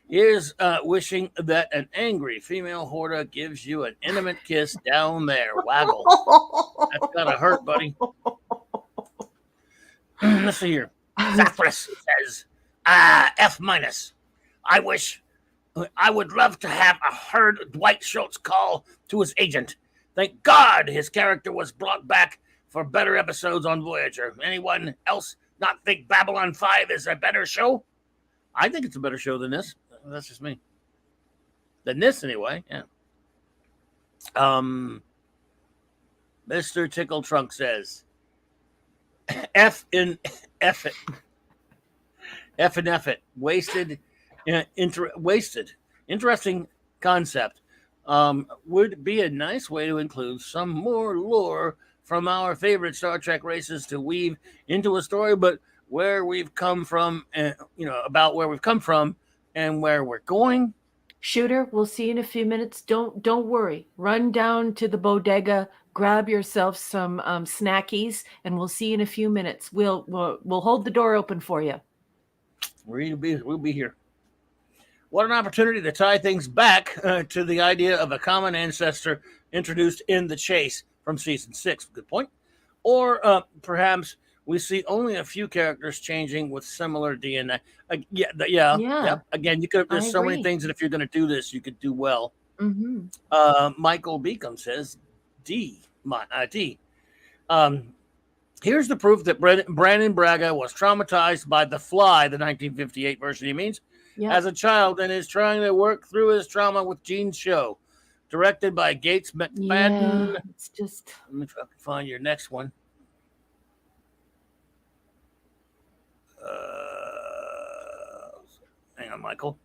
Here's wishing that an angry female Horta gives you an intimate kiss down there. Waggle. That's gotta hurt, buddy. Let's see here. Zathras says, F minus. I would love to have heard Dwight Schultz call to his agent. Thank God his character was brought back for better episodes on Voyager. Anyone else not think Babylon 5 is a better show? I think it's a better show than this. That's just me. Than this, anyway. Yeah. Mr. Tickle Trunk says, F it. Wasted. Wasted. Interesting concept. Would be a nice way to include some more lore from our favorite Star Trek races to weave into a story, but where we've come from, and about where we've come from and where we're going. Shooter, we'll see you in a few minutes. Don't worry. Run down to the bodega, grab yourself some snackies, and we'll see you in a few minutes. We'll hold the door open for you. We'll be here. What an opportunity to tie things back to the idea of a common ancestor introduced in The Chase from season 6. Good point. Or perhaps we see only a few characters changing with similar DNA. Yeah. Again, you could. There's so many things that if you're going to do this, you could do well. Mm-hmm. Michael Beacom says, D. Here's the proof that Brandon Braga was traumatized by The Fly, the 1958 version, he means, as a child, and is trying to work through his trauma with Gene's show. Directed by Gates McFadden. Yeah, it's just... Let me find your next one. Hang on, Michael.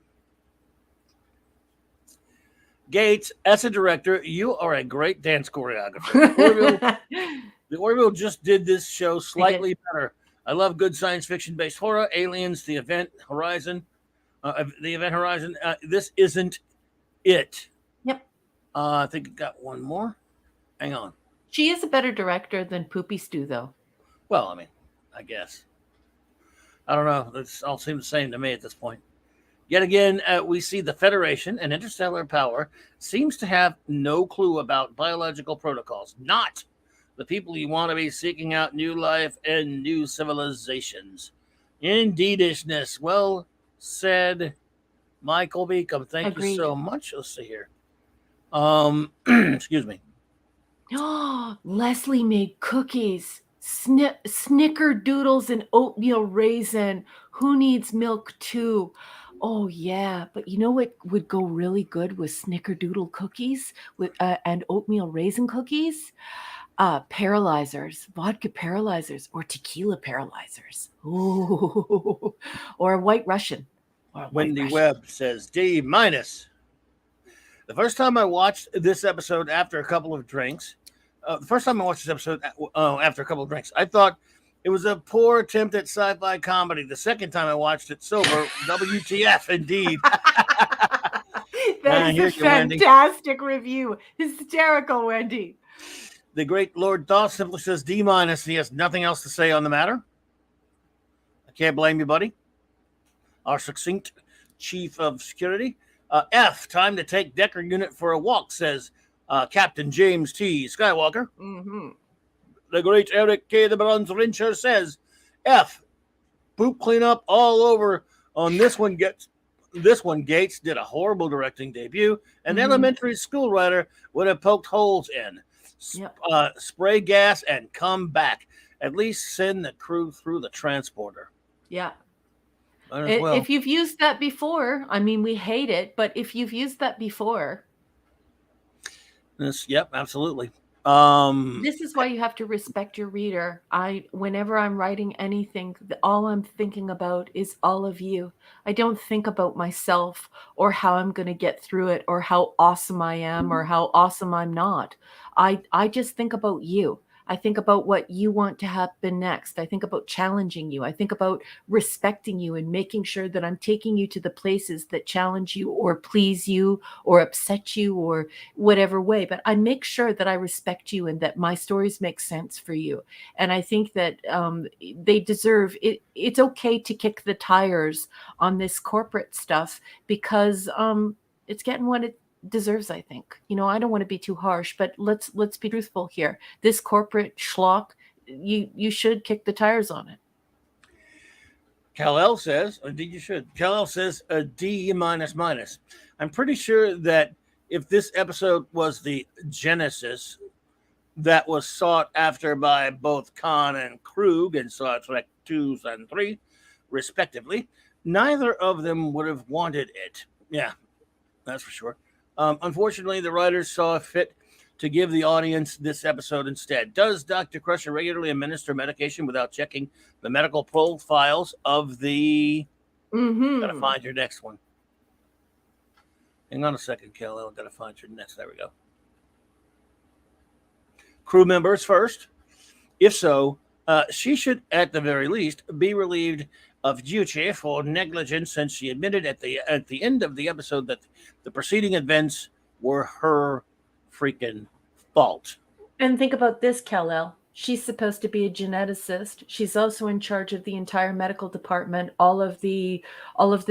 Gates, as a director, you are a great dance choreographer. The Orville just did this show slightly better. I love good science fiction-based horror, Aliens, The Event Horizon. This isn't it. Yep. I think I got one more. Hang on. She is a better director than Poopy Stew, though. Well, I mean, I guess. I don't know. It all seems the same to me at this point. Yet again, we see the Federation and interstellar power seems to have no clue about biological protocols. Not the people you want to be seeking out new life and new civilizations. Indeedishness. Well said, Michael Beacom. Thank you so much. Let's see here. Excuse me. Leslie made cookies. Snickerdoodles and oatmeal raisin. Who needs milk too? Oh yeah, but you know what would go really good with snickerdoodle cookies with and oatmeal raisin cookies? Paralyzers, vodka paralyzers, or tequila paralyzers. Ooh, or a White Russian. Wendy Webb says D-. The first time I watched this episode after a couple of drinks, I thought it was a poor attempt at sci-fi comedy. The second time I watched it sober, WTF, indeed. That is a fantastic review. Hysterical, Wendy. The great Lord Doss simply says D-. He has nothing else to say on the matter. I can't blame you, buddy. Our succinct chief of security. F, time to take Decker unit for a walk, says Captain James T. Skywalker. Mm-hmm. The great Eric K. the Bronze Rincher says, F, poop cleanup all over on this one. Gates did a horrible directing debut. An elementary school writer would have poked holes in. Spray gas and come back. At least send the crew through the transporter. Yeah. If you've used that before, I mean, we hate it, but if you've used that before. Yep, absolutely. This is why you have to respect your reader. Whenever I'm writing anything, all I'm thinking about is all of you. I don't think about myself or how I'm going to get through it or how awesome I am or how awesome I'm not. I just think about you. I think about what you want to happen next. I think about challenging you. I think about respecting you and making sure that I'm taking you to the places that challenge you or please you or upset you or whatever way. But I make sure that I respect you and that my stories make sense for you. And I think that they deserve it. It's okay to kick the tires on this corporate stuff because it's getting what it deserves, I think. I don't want to be too harsh, but let's be truthful here. This corporate schlock, you should kick the tires on it. Kal-El says, indeed you should. Kal-El says a D-. I'm pretty sure that if this episode was the genesis that was sought after by both Khan and Krug in Star Trek 2 and 3, respectively, neither of them would have wanted it. Yeah, that's for sure. Unfortunately, the writers saw fit to give the audience this episode instead. Does Dr. Crusher regularly administer medication without checking the medical profiles of the... Gotta find your next one. Hang on a second, Kal-El. Gotta find your next. There we go. Crew members first. If so, She should, at the very least, be relieved of duty for negligence, since she admitted at the end of the episode that the preceding events were her freaking fault. And think about this, Kal-El. She's supposed to be a geneticist. She's also in charge of the entire medical department, all of the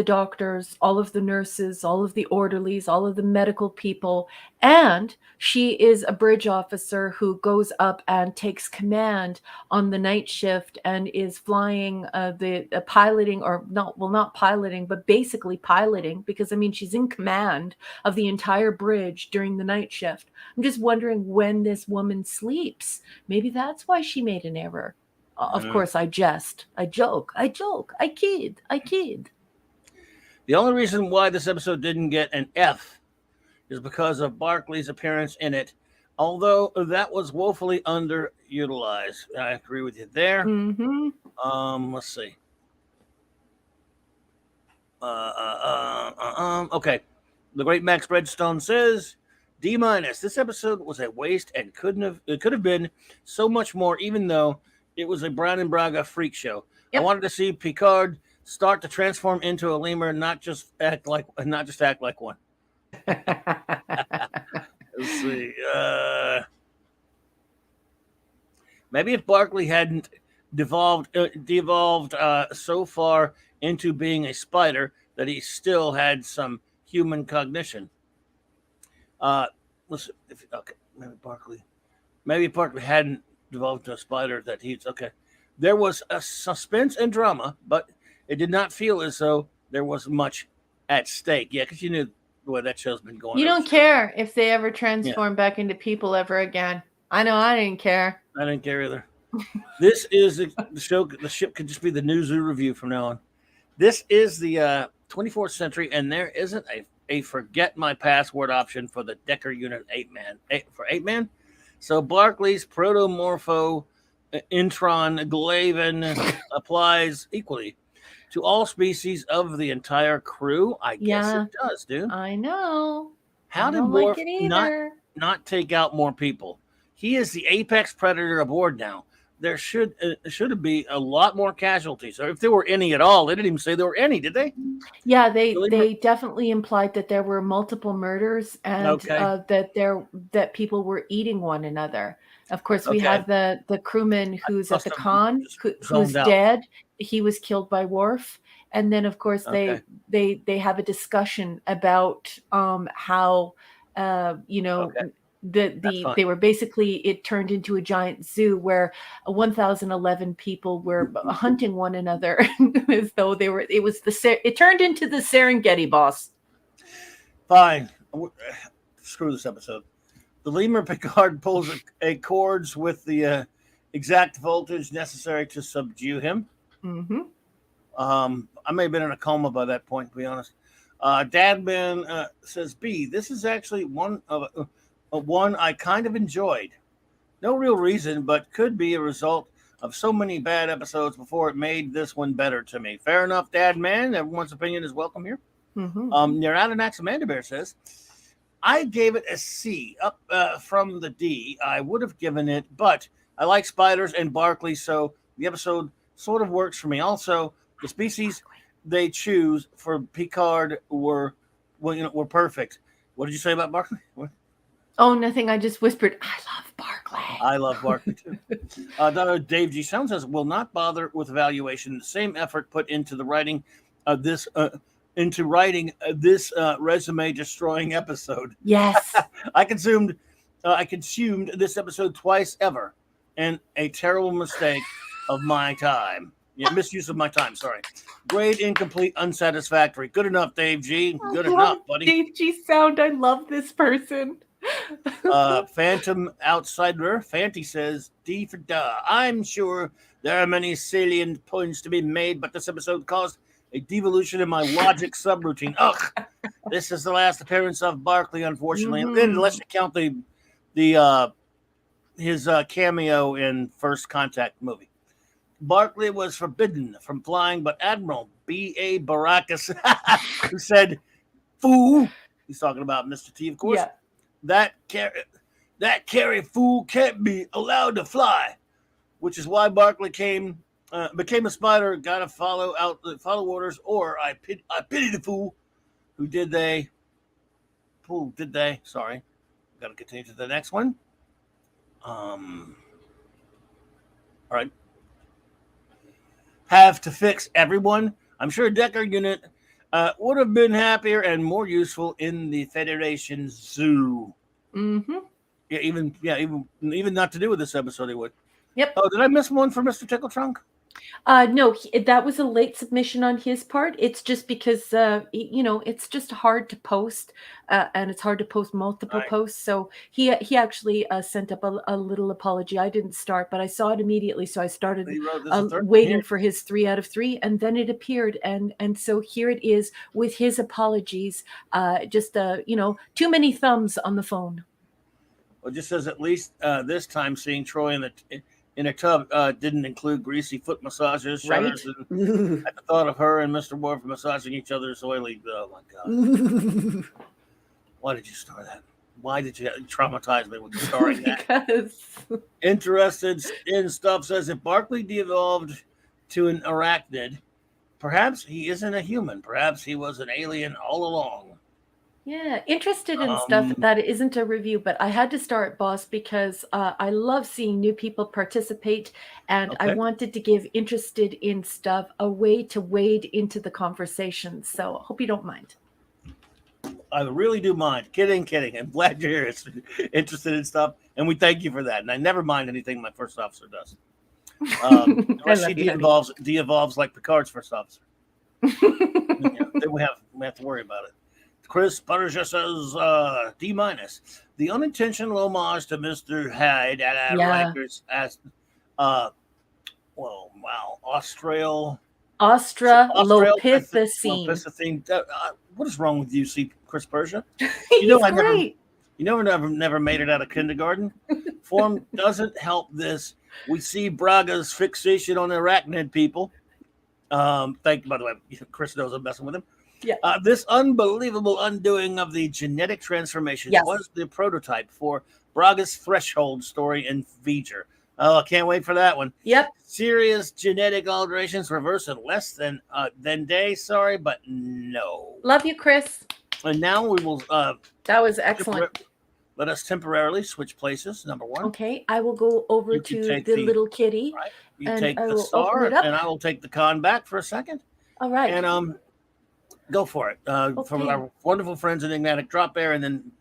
doctors, all of the nurses, all of the orderlies, all of the medical people, and she is a bridge officer who goes up and takes command on the night shift and is flying the piloting, or not piloting, but basically piloting, because I mean she's in command of the entire bridge during the night shift. I'm just wondering when this woman sleeps. Maybe that's why she made an error. Of course, I jest, I joke, I kid. The only reason why this episode didn't get an F is because of Barclay's appearance in it, although that was woefully underutilized. I agree with you there. Let's see. Okay. The great Max Redstone says, D-. This episode was a waste and it could have been so much more, even though it was a Brown and Braga freak show. Yep. I wanted to see Picard start to transform into a lemur, not just act like one. Let's see. Maybe if Barclay hadn't devolved so far into being a spider that he still had some human cognition. Listen, maybe Barclay hadn't devolved into a spider that he's okay. There was a suspense and drama, but it did not feel as though there was much at stake. Yeah, because you knew the way that show's been going. You don't care if they ever transform back into people ever again. I know I didn't care. I didn't care either. This is the show. The ship could just be the New Zoo review from now on. This is the 24th century, and there isn't a forget my password option for the Decker Unit 8-man. So Barclay's protomorpho intron Glaven applies equally to all species of the entire crew. I guess it does, dude. I know. How did Worf not take out more people? He is the apex predator aboard now. There should be a lot more casualties, or if there were any at all. They didn't even say there were any, did they? Yeah, they definitely implied that there were multiple murders and that people were eating one another. Of course, we have the crewman who's at the con, who's dead. He was killed by Worf, and then of course they have a discussion about how they were basically, it turned into a giant zoo where 1,011 people were hunting one another as though it turned into the Serengeti, boss. Fine. Screw this episode. The lemur Picard pulls a cords with the exact voltage necessary to subdue him. I may have been in a coma by that point, to be honest. Dadman says, B, this is actually one I kind of enjoyed. No real reason, but could be a result of so many bad episodes before it made this one better to me. Fair enough, Dadman. Everyone's opinion is welcome here. Neradanax Amanda Bear says, I gave it a C up from the D. I would have given it, but I like spiders and Barclay, so the episode sort of works for me. Also, the species they choose for Picard were perfect. What did you say about Barclay? What? Oh, nothing. I just whispered, I love Barclay. I love Barclay too. Dave G. Sound says, will not bother with evaluation. The same effort put into the writing of this resume destroying episode. Yes. I consumed this episode twice ever, and a terrible mistake of my time. Yeah, misuse of my time, sorry. Grade incomplete, unsatisfactory. Good enough, Dave G. Good enough, buddy. Dave G. Sound, I love this person. Phantom Outsider Fanty says, D for duh. I'm sure there are many salient points to be made, but this episode caused a devolution in my logic subroutine. Ugh, this is the last appearance of Barclay, unfortunately, unless you count his cameo in First Contact movie. Barclay was forbidden from flying, but Admiral B.A. Baracus, who said, "Fool," he's talking about Mr. T, of course. Yeah. That carry fool can't be allowed to fly. which is why Barkley became a spider, got to follow orders, or I pity the fool who did they. Who did they? Sorry, got to continue to the next one. All right, have to fix everyone. I'm sure Decker unit would have been happier and more useful in the Federation Zoo. Mm-hmm. Even not to do with this episode, he would. Yep. Oh, did I miss one for Mr. Tickle Trunk? No, that was a late submission on his part. It's just because, it's just hard to post, and it's hard to post multiple Right. posts. So he actually sent up a little apology. I didn't start, but I saw it immediately, so I started He wrote this a third one waiting here. for his 3 out of 3, and then it appeared, and so here it is with his apologies. Just too many thumbs on the phone. Well, it just says at least this time seeing Troy in a tub didn't include greasy foot massages, Right? shudders, and at the thought of her and Mr. Worf massaging each other's oily. Oh my God! Why did you star that? Why did you traumatize me with starring that? Because Interested in stuff says if Barkley de-evolved to an arachnid, perhaps he isn't a human. Perhaps he was an alien all along. yeah, interested in stuff that isn't a review, but I had to start, boss, because I love seeing new people participate, and I Okay. wanted to give interested in stuff a way to wade into the conversation. So I hope you don't mind. I really do mind. Kidding. I'm glad you're here. It's interested in stuff, and we thank you for that. And I never mind anything my first officer does. Unless he de-evolves like Picard's first officer. Then we have to worry about it. Chris Butterja says D-. The unintentional homage to Mr. Hyde at Riker's as Australopithecine. What is wrong with you, Chris Persia? He's great. Never made it out of kindergarten. Form doesn't help this. We see Braga's fixation on arachnid people. By the way, Chris knows I'm messing with him. Yeah. This unbelievable undoing of the genetic transformation was the prototype for Braga's threshold story in V'ger. Oh, I can't wait for that one. Yep. Serious genetic alterations reverse in less than days. Sorry, but no. Love you, Chris. And now we will. That was excellent. Let us temporarily switch places. Number one. Okay, I will go over to the little kitty. Right. You take the star, and I will take the con back for a second. All right. And go for it. From our wonderful friends Enigmatic Drop Bear and then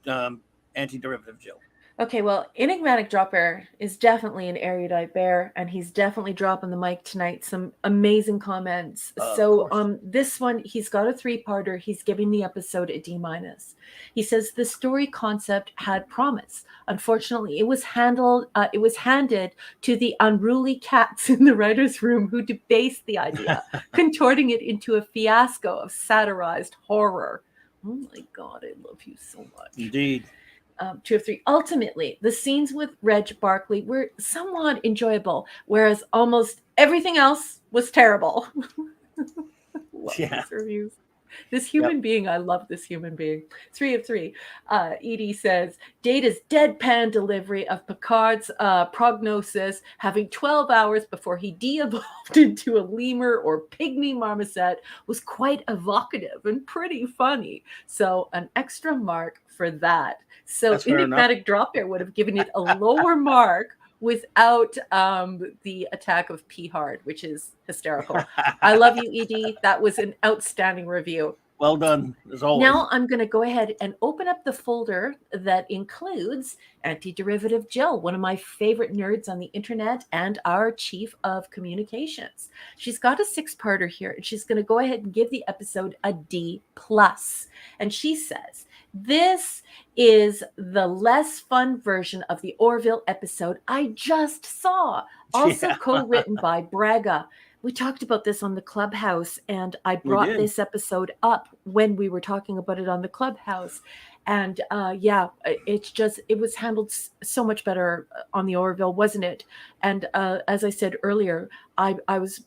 Anti-Derivative Jill. Okay, well, Enigmatic Drop Bear is definitely an erudite bear, and he's definitely dropping the mic tonight. Some amazing comments. This one, he's got a 3-parter. He's giving the episode a D-. He says the story concept had promise. Unfortunately, it was handed to the unruly cats in the writer's room who debased the idea, contorting it into a fiasco of satirized horror. Oh my God, I love you so much. Indeed. 2 of 3. Ultimately, the scenes with Reg Barkley were somewhat enjoyable, whereas almost everything else was terrible. Love these reviews. This human being, I love this human being. 3 of 3. Edie says, Data's deadpan delivery of Picard's prognosis, having 12 hours before he de-evolved into a lemur or pygmy marmoset, was quite evocative and pretty funny. So an extra mark for that. So Enigmatic Drop Bear would have given it a lower mark without the attack of P Hard, which is hysterical. I love you, Ed. That was an outstanding review. Well done, as always. Now I'm going to go ahead and open up the folder that includes Anti-Derivative Jill, one of my favorite nerds on the internet and our chief of communications. She's got a 6-parter here, and she's going to go ahead and give the episode a D+. And she says, this is the less fun version of the Orville episode I just saw, also co-written by Braga. We talked about this on the Clubhouse, and I brought this episode up when we were talking about it on the Clubhouse. And it was handled so much better on the Orville, wasn't it? And as I said earlier, I was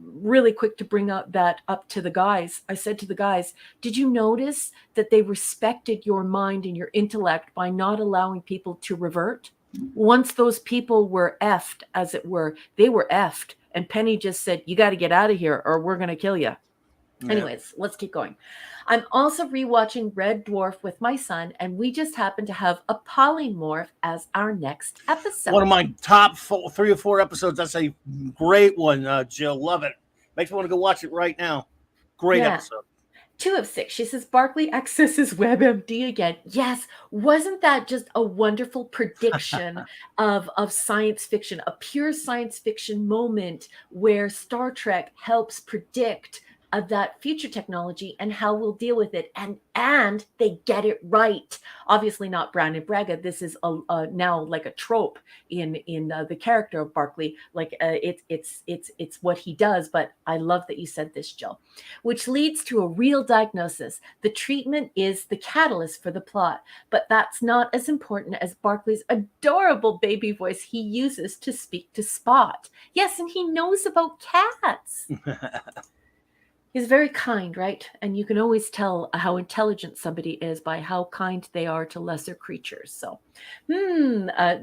really quick to bring that up to the guys. I said to the guys, did you notice that they respected your mind and your intellect by not allowing people to revert? once those people were effed, as it were, they were effed. And Penny just said, "You got to get out of here or we're going to kill you." Yeah. Anyways, let's keep going. I'm also rewatching Red Dwarf with my son, and we just happen to have a polymorph as our next episode. One of my top 3 or 4 episodes. That's a great one, Jill. Love it. Makes me want to go watch it right now. Great episode. 2 of 6. She says, Barkley accesses WebMD again. Yes, wasn't that just a wonderful prediction of science fiction, a pure science fiction moment where Star Trek helps predict that future technology and how we'll deal with it, and they get it right. Obviously not Brandon Braga. This is now like a trope in the character of Barkley. Like it's what he does. But I love that you said this, Jill, which leads to a real diagnosis. The treatment is the catalyst for the plot, but that's not as important as Barkley's adorable baby voice he uses to speak to Spot. Yes, and he knows about cats. He's very kind, right? And you can always tell how intelligent somebody is by how kind they are to lesser creatures. So,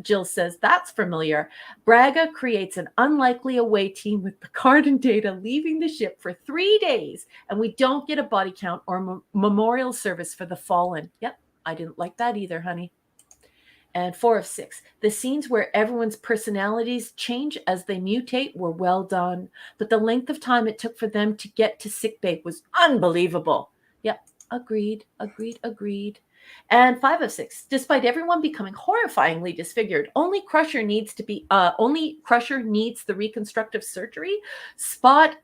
Jill says, that's familiar. Braga creates an unlikely away team with Picard and Data leaving the ship for 3 days, and we don't get a body count or memorial service for the fallen. Yep, I didn't like that either, honey. And 4 of 6. The scenes where everyone's personalities change as they mutate were well done, but the length of time it took for them to get to sickbay was unbelievable. Yep, agreed. And 5 of 6. Despite everyone becoming horrifyingly disfigured, only Crusher needs the reconstructive surgery. Spot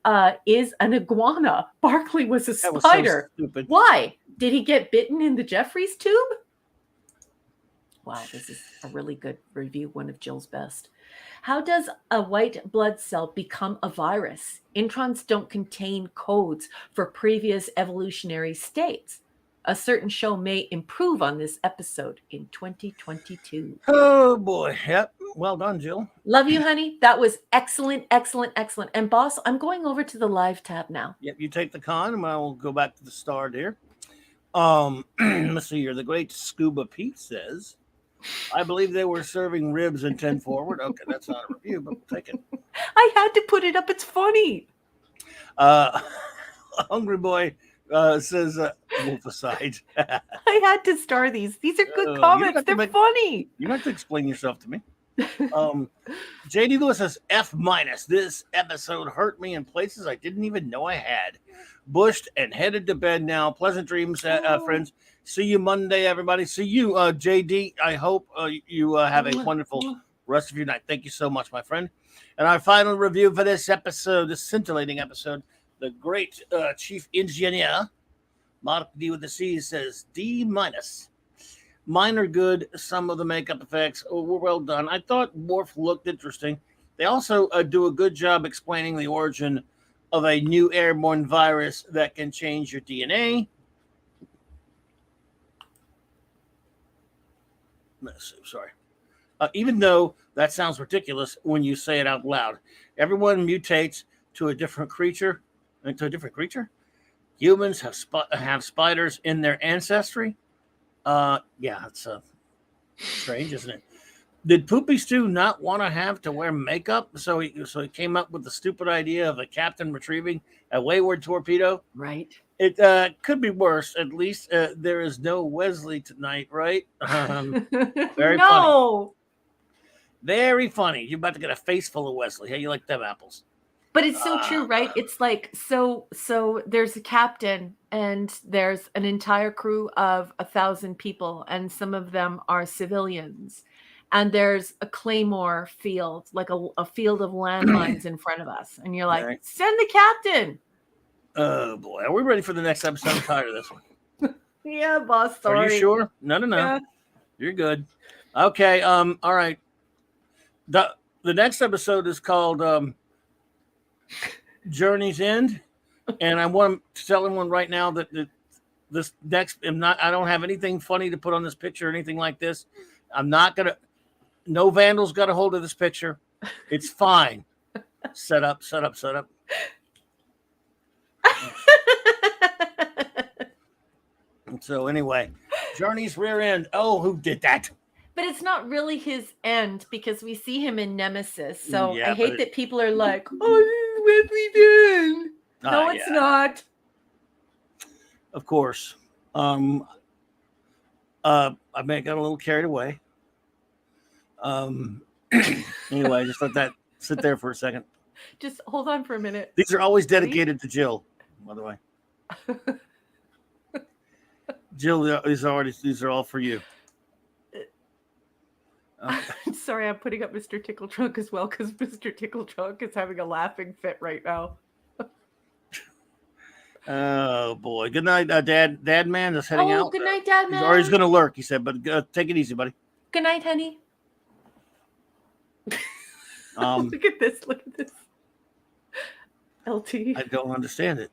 is an iguana. Barkley was a spider. So stupid. Why? Did he get bitten in the Jeffries tube? Wow, this is a really good review, one of Jill's best. How does a white blood cell become a virus? Introns don't contain codes for previous evolutionary states. A certain show may improve on this episode in 2022. Oh, boy. Yep. Well done, Jill. Love you, honey. That was excellent. And, boss, I'm going over to the live tab now. Yep, you take the con, and I will go back to the star there. Let's see here. The great Scuba Pete says, I believe they were serving ribs in 10 forward. Okay, that's not a review, but we'll take it. I had to put it up. It's funny. Hungry Boy says, wolf aside. I had to star these. These are good comments. They're funny. You have to explain yourself to me. JD Lewis says, F-. This episode hurt me in places I didn't even know I had. Bushed and headed to bed now. Pleasant dreams, friends. See you Monday, everybody. See you, JD. I hope you have a wonderful rest of your night. Thank you so much, my friend. And our final review for this episode, this scintillating episode, the great Chief Engineer, Mark D with the C, says D-. Minor good. Some of the makeup effects were well done. I thought Worf looked interesting. They also do a good job explaining the origin of a new airborne virus that can change your DNA. Sorry. Even though that sounds ridiculous when you say it out loud. Everyone mutates to a different creature. Humans have spiders in their ancestry. Yeah, it's strange, isn't it? Did Poopy Stew not want to have to wear makeup? So he came up with the stupid idea of a captain retrieving a wayward torpedo. Right. It could be worse. At least there is no Wesley tonight, right? Very funny. Very funny. You're about to get a face full of Wesley. How you like them apples? But it's so true, right? It's like, so there's a captain and there's an entire crew of 1,000 people, and some of them are civilians. And there's a claymore field, like a field of landmines in front of us. And you're like, right. Send the captain. Oh, boy. Are we ready for the next episode? I'm tired of this one. Yeah, boss. Sorry. Are you sure? No. Yeah. You're good. Okay. All right. The next episode is called Journey's End. And I want to tell everyone right now that this next, I don't have anything funny to put on this picture or anything like this. I'm not going to. No vandals got a hold of this picture. It's fine. Set up. So anyway, Journey's rear end. Oh, who did that? But it's not really his end because we see him in Nemesis. So Yeah, I but hate that people are like, "Oh, this is Wesley's end." No, it's yeah, not. of course. I may have got a little carried away. Um, anyway, just let that sit there for a second. Just hold on for a minute. These are always Ready? dedicated to Jill, by the way. Jill, these are all for you. Okay. Sorry, I'm putting up Mr. Tickle Trunk as well because Mr. Tickle Trunk is having a laughing fit right now. Oh boy. Good night, Dad. Dad, man, just heading Oh, out. good night, Dad, Or he's man. gonna lurk. He said, but take it easy, buddy. Good night, honey. Look at this. Look at this. LT. I don't understand it.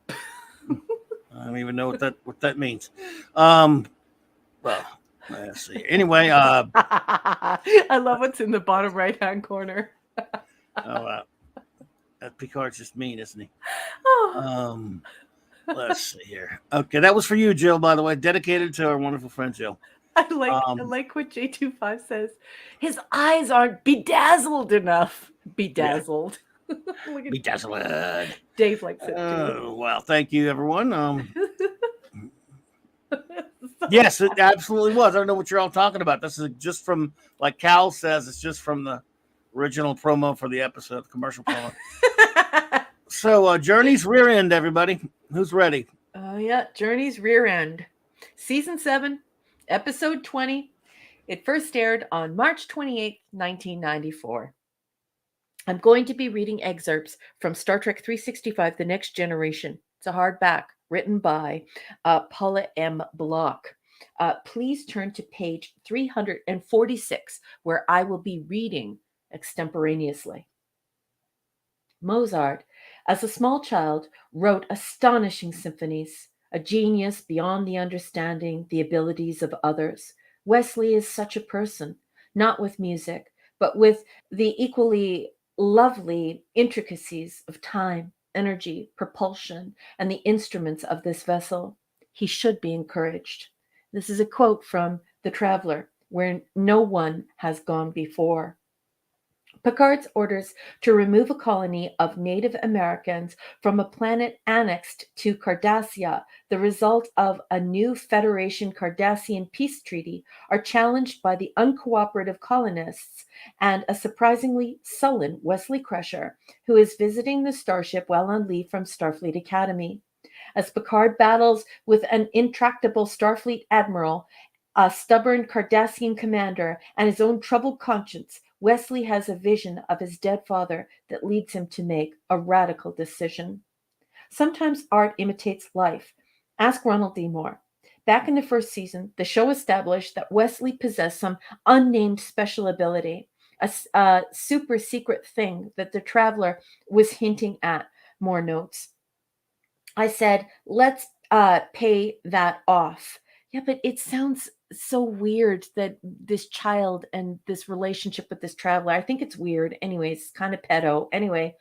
I don't even know what that means. Well, let's see. Anyway, I love what's in the bottom right-hand corner. Picard's just mean, isn't he? Oh. Let's see here. Okay, that was for you, Jill. By the way, dedicated to our wonderful friend Jill. I like what J25 says. His eyes aren't bedazzled enough. Bedazzled. Yeah. Bedazzled. Dave likes it too. Well, thank you, everyone. Yes, it absolutely was. I don't know what you're all talking about. This is just from, like Cal says, it's just from the original promo for the episode, the commercial promo. So, Journey's Rear End, everybody. Who's ready? Oh, yeah. Journey's Rear End. Season 7, Episode 20. It first aired on March 28th, 1994. I'm going to be reading excerpts from Star Trek 365, The Next Generation. It's a hardback written by Paula M. Block. Please turn to page 346, where I will be reading extemporaneously. Mozart, as a small child, wrote astonishing symphonies, a genius beyond the understanding, the abilities of others. Wesley is such a person, not with music, but with the equally lovely intricacies of time, energy, propulsion, and the instruments of this vessel. He should be encouraged. This is a quote from The Traveler, where no one has gone before. Picard's orders to remove a colony of Native Americans from a planet annexed to Cardassia, the result of a new Federation Cardassian peace treaty, are challenged by the uncooperative colonists and a surprisingly sullen Wesley Crusher, who is visiting the starship while on leave from Starfleet Academy. As Picard battles with an intractable Starfleet admiral, a stubborn Cardassian commander, and his own troubled conscience, Wesley has a vision of his dead father that leads him to make a radical decision. Sometimes art imitates life. Ask Ronald D. Moore. Back in the first season, the show established that Wesley possessed some unnamed special ability, a super secret thing that the Traveler was hinting at. Moore notes. I said, let's pay that off. Yeah, but it sounds so weird that this child and this relationship with this Traveler, I think it's weird. Anyways, kind of pedo. Anyway,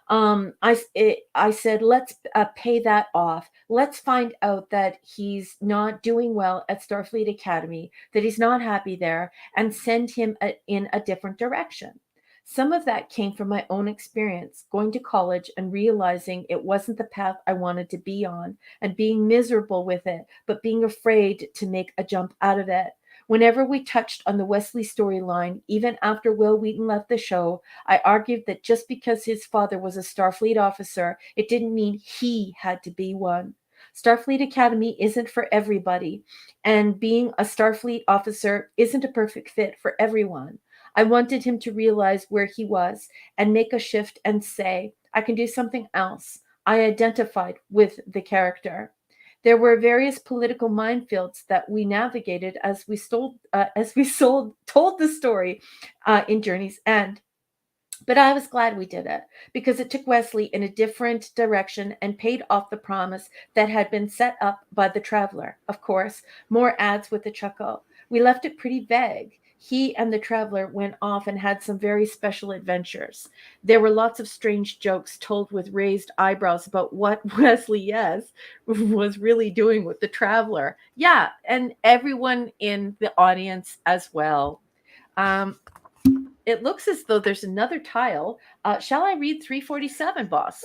I said, let's pay that off. Let's find out that he's not doing well at Starfleet Academy, that he's not happy there, and send him in a different direction. Some of that came from my own experience, going to college and realizing it wasn't the path I wanted to be on, and being miserable with it, but being afraid to make a jump out of it. Whenever we touched on the Wesley storyline, even after Will Wheaton left the show, I argued that just because his father was a Starfleet officer, it didn't mean he had to be one. Starfleet Academy isn't for everybody, and being a Starfleet officer isn't a perfect fit for everyone. I wanted him to realize where he was and make a shift and say, I can do something else. I identified with the character. There were various political minefields that we navigated as we told the story in Journey's End. But I was glad we did it because it took Wesley in a different direction and paid off the promise that had been set up by the Traveler. Of course, Moore adds with a chuckle. We left it pretty vague. he and the traveler went off and had some very special adventures. There were lots of strange jokes told with raised eyebrows about what Wesley Yes was really doing with the traveler. Yeah, and everyone in the audience as well. Um, it looks as though there's another tile. Shall I read 347, boss?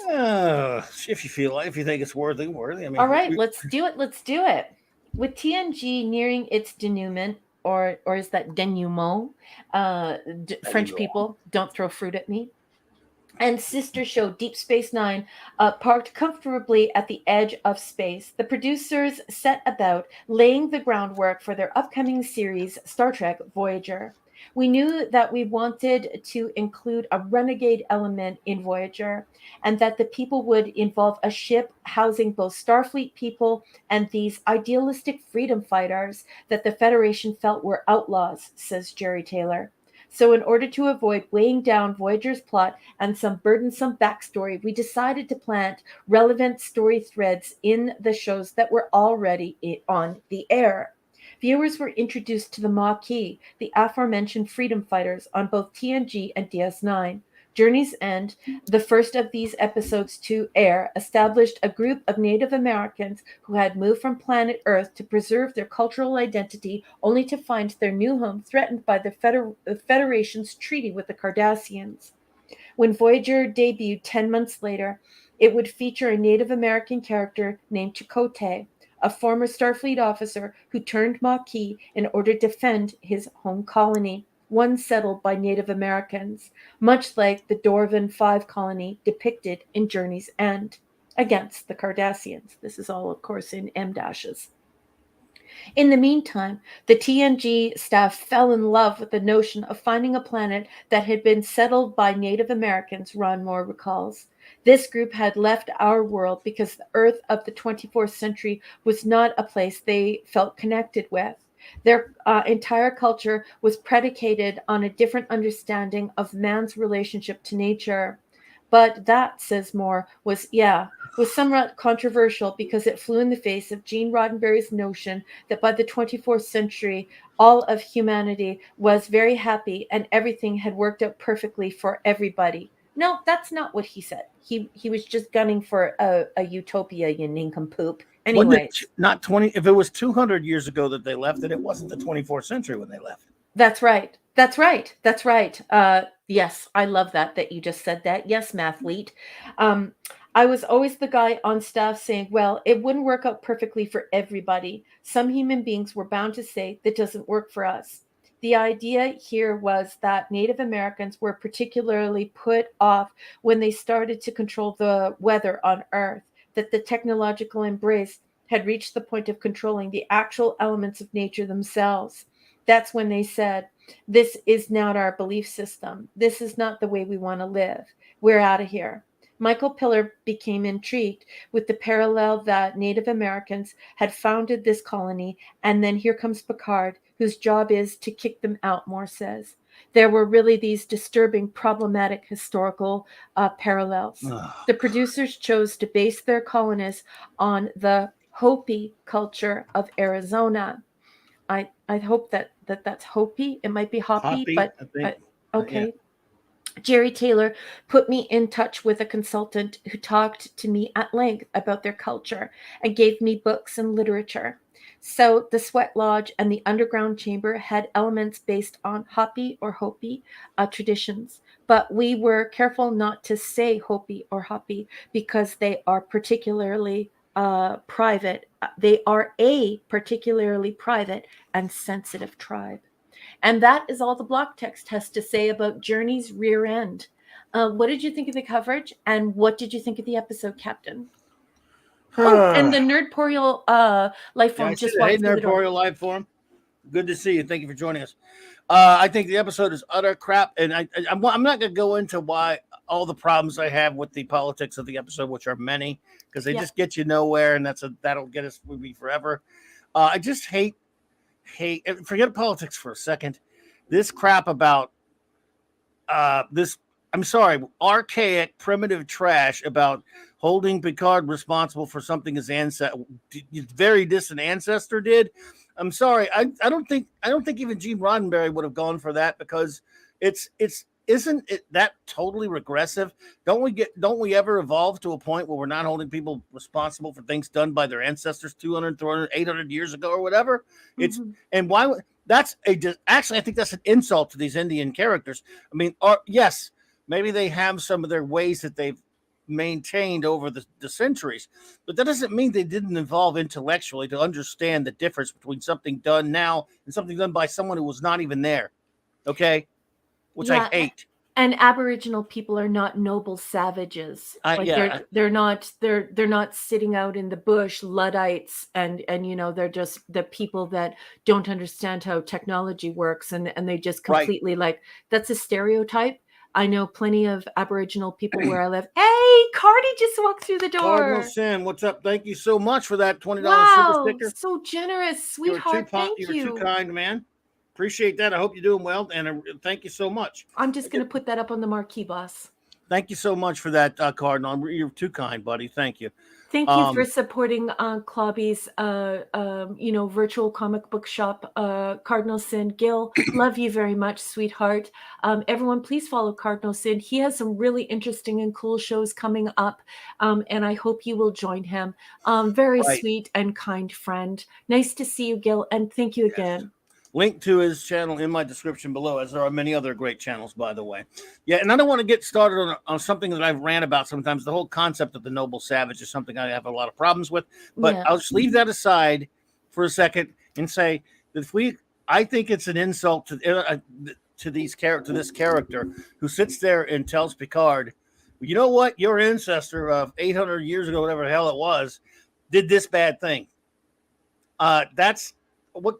If you feel like, if you think it's worthy. I mean, All right, let's do it. Let's do it. With TNG nearing its denouement, or is that denouement? French people, don't throw fruit at me. And sister show Deep Space Nine parked comfortably at the edge of space. The producers set about laying the groundwork for their upcoming series, Star Trek Voyager. We knew that we wanted to include a renegade element in Voyager, and that the people would involve a ship housing both Starfleet people and these idealistic freedom fighters that the Federation felt were outlaws, says Jerry Taylor. So, in order to avoid weighing down Voyager's plot and some burdensome backstory, we decided to plant relevant story threads in the shows that were already on the air. Viewers were introduced to the Maquis, the aforementioned freedom fighters on both TNG and DS9. Journey's End, the first of these episodes to air, established a group of Native Americans who had moved from planet Earth to preserve their cultural identity, only to find their new home threatened by the Federation's treaty with the Cardassians. When Voyager debuted 10 months later, it would feature a Native American character named Chakotay, a former Starfleet officer who turned Maquis in order to defend his home colony, one settled by Native Americans, much like the Dorvan 5 colony depicted in Journey's End, against the Cardassians. This is all, of course, in M dashes. In the meantime, the TNG staff fell in love with the notion of finding a planet that had been settled by Native Americans, Ron Moore recalls. This group had left our world because the Earth of the 24th century was not a place they felt connected with. Their entire culture was predicated on a different understanding of man's relationship to nature. But that, says Moore, was somewhat controversial because it flew in the face of Gene Roddenberry's notion that by the 24th century, all of humanity was very happy and everything had worked out perfectly for everybody. No, that's not what he said. He was just gunning for a utopia, you nincompoop. Anyway, not 20. If it was 200 years ago that they left, it wasn't the 24th century when they left. That's right. That's right. That's right. Yes, I love that you just said that. Yes, Mathleet. I was always the guy on staff saying, well, it wouldn't work out perfectly for everybody. Some human beings were bound to say that doesn't work for us. The idea here was that Native Americans were particularly put off when they started to control the weather on Earth, that the technological embrace had reached the point of controlling the actual elements of nature themselves. That's when they said, this is not our belief system. This is not the way we want to live. We're out of here. Michael Piller became intrigued with the parallel that Native Americans had founded this colony, and then here comes Picard, whose job is to kick them out, Moore says. There were really these disturbing, problematic historical parallels. The producers chose to base their colonists on the Hopi culture of Arizona. I hope that's Hopi. It might be Hoppy, but I think. okay. Yeah. Jerry Taylor put me in touch with a consultant who talked to me at length about their culture and gave me books and literature. So the Sweat Lodge and the Underground Chamber had elements based on Hopi or Hopi traditions, but we were careful not to say Hopi or Hopi because they are particularly private. They are a particularly private and sensitive tribe. And that is all the block text has to say about Journey's rear end. What did you think of the coverage, and what did you think of the episode, Captain? Oh, and the Nerdporial life form just walked through the door. Nerdporial life form. Good to see you. Thank you for joining us. I think the episode is utter crap, and I'm not going to go into why all the problems I have with the politics of the episode, which are many, because they just get you nowhere, and that'll get us movie forever. I just hate forget politics for a second. This crap about this. I'm sorry, archaic, primitive trash about holding Picard responsible for something his very distant ancestor did. I'm sorry. I don't think even Gene Roddenberry would have gone for that, because it's isn't it that totally regressive? Don't we ever evolve to a point where we're not holding people responsible for things done by their ancestors 200, 300, 800 years ago or whatever? It's Mhm. and why that's actually, I think that's an insult to these Indian characters. I mean, yes, maybe they have some of their ways that they've maintained over the centuries, but that doesn't mean they didn't evolve intellectually to understand the difference between something done now and something done by someone who was not even there. Okay, which I Yeah, hate. and Aboriginal people are not noble savages. Like Yeah, they're not sitting out in the bush Luddites, and they're just the people that don't understand how technology works, and they just right. completely like that's a stereotype. I know plenty of Aboriginal people where I live. Hey, Cardi just walked through the Cardinal door. Sin, what's up? Thank you so much for that $20 super Wow, sticker. so generous, You were sweetheart. you Thank were too you. kind, man. Appreciate that. I hope you're doing well, and thank you so much. I'm just gonna put that up on the marquee, boss. Thank you so much for that, Cardinal. You're too kind, buddy. Thank you. Thank you for supporting Clobby's virtual comic book shop, Cardinal Sin. Gil, love you very much, sweetheart. Everyone, please follow Cardinal Sin. He has some really interesting and cool shows coming up, and I hope you will join him. Very Right. sweet and kind friend. Nice to see you, Gil, and thank you again. Link to his channel in my description below, as there are many other great channels, by the way. Yeah, and I don't want to get started on something that I've ran about sometimes. The whole concept of the noble savage is something I have a lot of problems with, but Yeah. I'll just leave that aside for a second and say that I think it's an insult to this character who sits there and tells Picard, you know what, your ancestor of 800 years ago, whatever the hell it was, did this bad thing. That's what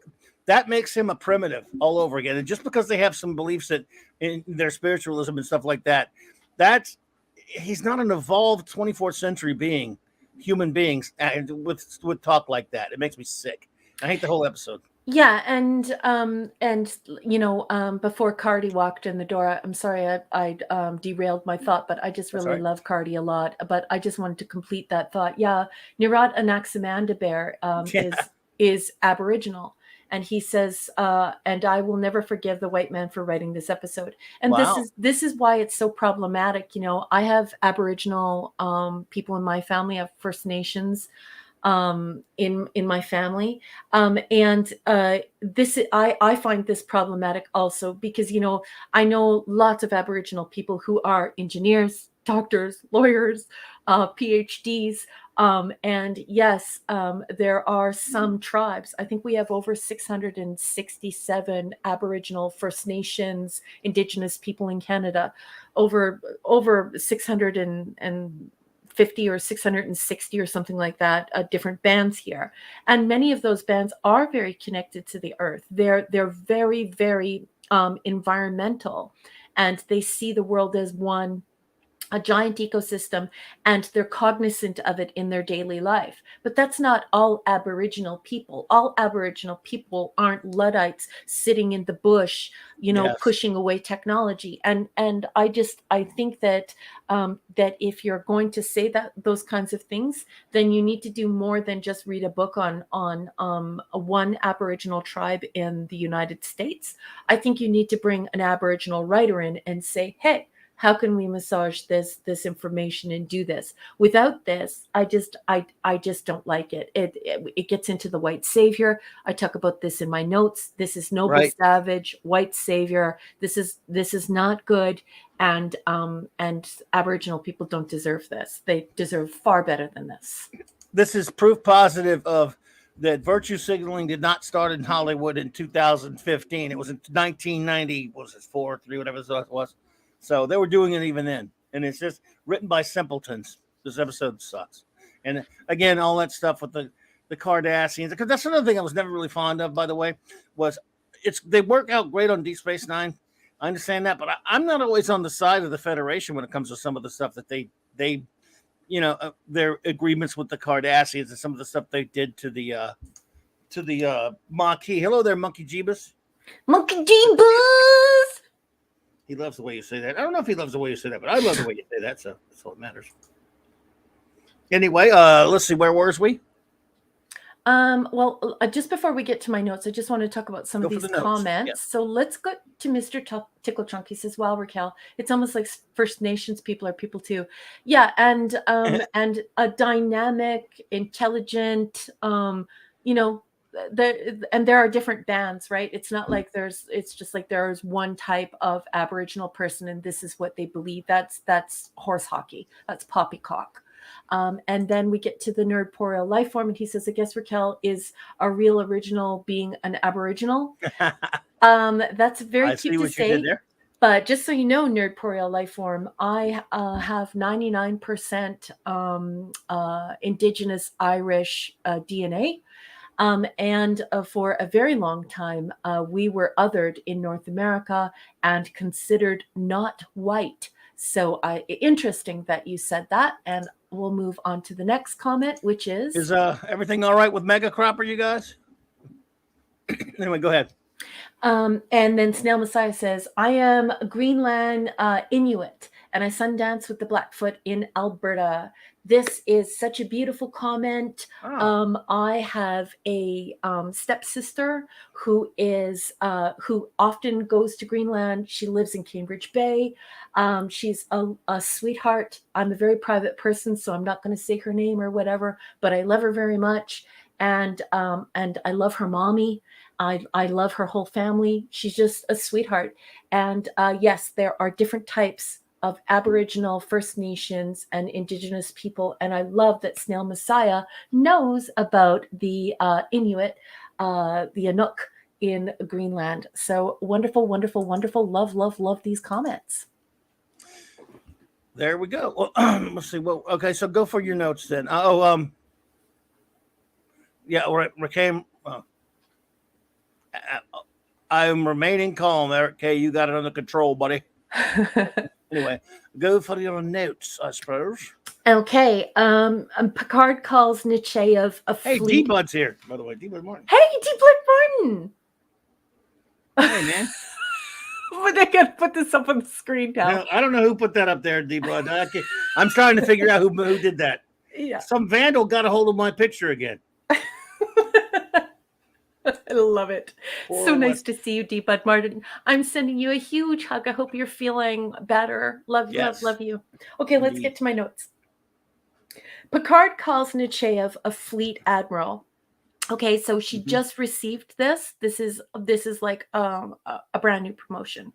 that makes him a primitive all over again. And just because they have some beliefs that in their spiritualism and stuff like that, that's he's not an evolved 24th century being, human beings, and with talk like that. It makes me sick. I hate the whole episode. Yeah, and before Cardi walked in the door, I'm sorry I derailed my thought, but I just That's really right. love Cardi a lot. But I just wanted to complete that thought. Yeah, Nirat Anaximander Yeah. is Aboriginal, and he says, "And I will never forgive the white man for writing this episode." And Wow. this is why it's so problematic. I have Aboriginal people in my family, I have First Nations in my family, and this I find this problematic also because I know lots of Aboriginal people who are engineers, doctors, lawyers, PhDs, and yes, there are some tribes. I think we have over 667 Aboriginal, First Nations, Indigenous people in Canada, over 650 or 660 or something like that, different bands here, and many of those bands are very connected to the earth. They're very, very environmental, and they see the world as a giant ecosystem, and they're cognizant of it in their daily life. But that's not all Aboriginal people. All Aboriginal people aren't Luddites sitting in the bush, Yes. pushing away technology. And I think that that if you're going to say those kinds of things, then you need to do more than just read a book on one Aboriginal tribe in the United States. I think you need to bring an Aboriginal writer in and say, hey, how can we massage this information and do this? Without this, I just don't like it. It gets into the white savior. I talk about this in my notes. This is noble Right. savage, white savior. This is not good, and Aboriginal people don't deserve this. They deserve far better than this. This is proof positive of that virtue signaling did not start in Hollywood in 2015. It was in 1990. What was it, 4, 3, whatever it was? So they were doing it even then. And it's just written by simpletons. This episode sucks. And again, all that stuff with the Kardashians, because that's another thing I was never really fond of, by the way, was they work out great on Deep Space Nine. I understand that, but I'm not always on the side of the Federation when it comes to some of the stuff that they their agreements with the Kardashians and some of the stuff they did to the Maquis. Hello there, Monkey Jeebus. Monkey Jeebus. He loves the way you say that. I don't know if he loves the way you say that, but I love the way you say that, so that's all that matters. Anyway, let's see, where were we? Well, just before we get to my notes, I just want to talk about some Go of for these the notes. Yeah. comments. So let's go to Mr. Tickle Chunk. He says, "Well, Raquel, it's almost like First Nations people are people too." Yeah, and a dynamic, intelligent, you know, there are different bands, right? It's not like it's just like there's one type of Aboriginal person and this is what they believe. That's horse hockey. That's poppycock. And then we get to the nerdporeal life form, and he says, I guess Raquel is a real original being an Aboriginal. That's very I cute see to what you did say. there. But just so you know, nerdporeal life form, I have 99% Indigenous Irish DNA. And for a very long time, we were othered in North America and considered not white. So interesting that you said that. And we'll move on to the next comment, which Is everything all right with Mega Cropper, you guys? Anyway, go ahead. And then Snail Messiah says, I am Greenland Inuit and I sundance with the Blackfoot in Alberta. This is such a beautiful comment. Oh. I have a stepsister who often goes to Greenland. She lives in Cambridge Bay. She's a sweetheart. I'm a very private person, so I'm not going to say her name or whatever, but I love her very much. And I love her mommy. I love her whole family. She's just a sweetheart. And yes, there are different types of Aboriginal, First Nations, and Indigenous people. And I love that Snail Messiah knows about the Inuit, the Inuk in Greenland. So wonderful, wonderful, wonderful. Love, love, love these comments. There we go. Well, let's see. Well, okay, so go for your notes then. Yeah, Raquel. I'm remaining calm, Eric K. You got it under control, buddy. Anyway, go for your notes, I suppose. Okay. Picard calls Nechayev a Hey, fleet. D-Bud's here, by the way. D-Bud Martin. Hey, D-Bud Martin. Hey, man. But I gotta put this up on the screen now. No, I don't know who put that up there, D-Bud. I'm trying to figure out who did that. Yeah. Some vandal got a hold of my picture again. I love it. Poor so nice to see you, D-Bud Martin. I'm sending you a huge hug. I hope you're feeling better. Love, Yes. love, love you. Okay, let's get to my notes. Picard calls Nechayev a fleet admiral. Okay, so she just received this. This is like a brand new promotion.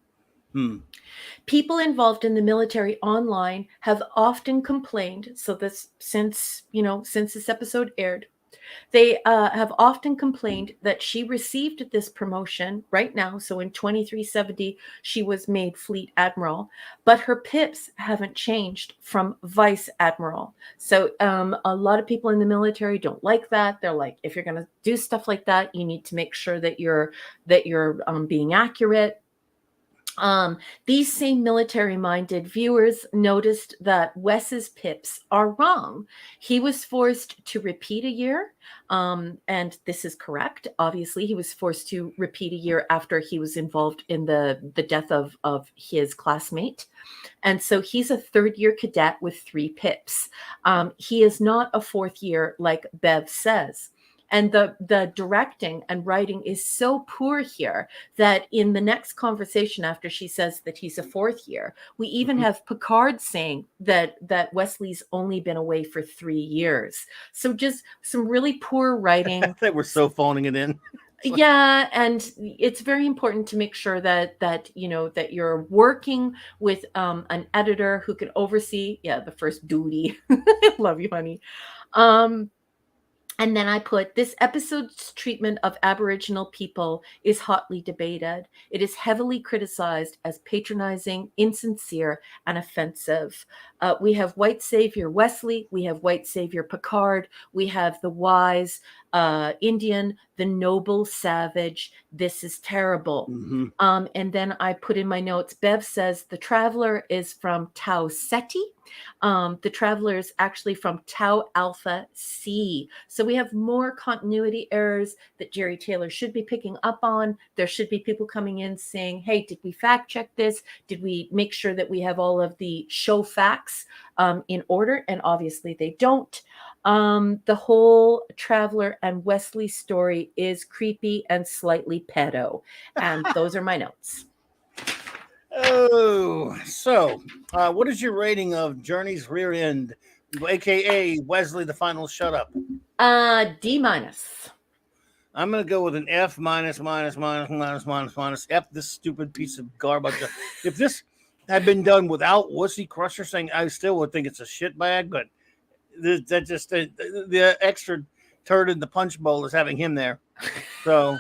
People involved in the military online have often complained. So this since this episode aired, they have often complained that she received this promotion right now. So in 2370, she was made Fleet Admiral, but her pips haven't changed from Vice Admiral. So a lot of people in the military don't like that. They're like, if you're going to do stuff like that, you need to make sure that you're being accurate. These same military-minded viewers noticed that Wes's pips are wrong. He was forced to repeat a year, and this is correct. Obviously, he was forced to repeat a year after he was involved in the death of his classmate. And so he's a third-year cadet with 3 pips. He is not a fourth year like Bev says. And the directing and writing is so poor here that in the next conversation after she says that he's a fourth year, we even have Picard saying that Wesley's only been away for 3 years. So just some really poor writing. They were so phoning it in. Yeah, and it's very important to make sure that you're working with an editor who can oversee the first duty. Love you, honey. And then I put, this episode's treatment of Aboriginal people is hotly debated. It is heavily criticized as patronizing, insincere, and offensive. We have white savior Wesley. We have white savior Picard. We have the wise Indian, the noble savage. This is terrible. And then I put in my notes, Bev says the traveler is from Tau Ceti. The traveler is actually from Tau Alpha C. So we have more continuity errors that Jerry Taylor should be picking up on. There should be people coming in saying, hey, did we fact check this? Did we make sure that we have all of the show facts in order, and obviously they don't. The whole Traveler and Wesley story is creepy and slightly pedo. And those are my notes. Oh, so what is your rating of Journey's Rear End, aka Wesley the Final Shut Up? D minus. I'm gonna go with an F minus. F this stupid piece of garbage. If this had been done without Wussy Crusher saying, I still would think it's a shit bag, but that just the extra turd in the punch bowl is having him there. So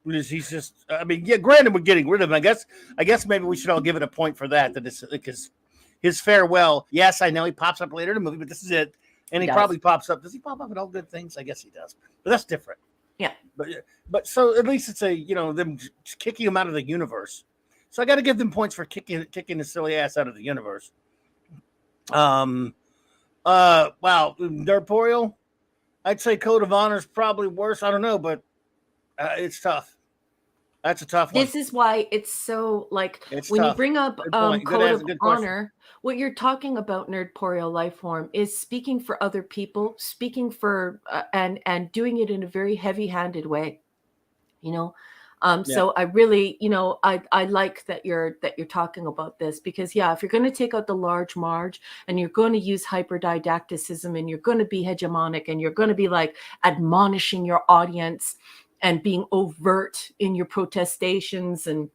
he's just, I mean, yeah, granted we're getting rid of him. I guess maybe we should all give it a point for that it's because his farewell, yes, I know he pops up later in the movie, but this is it. And he probably pops up. Does he pop up in all good things? I guess he does. But that's different. Yeah. But so at least it's them kicking him out of the universe. So I got to give them points for kicking the silly ass out of the universe. Wow, Nerdporial, I'd say Code of Honor is probably worse. I don't know, but it's tough. That's a tough one. This is why it's so like it's when tough. you bring up Code of Honor, what you're talking about, Nerdporial Lifeform, is speaking for other people, speaking for and doing it in a very heavy-handed way. So I really, I like that you're talking about this because if you're going to take out the large Marge and you're going to use hyperdidacticism and you're going to be hegemonic and you're going to be like admonishing your audience and being overt in your protestations and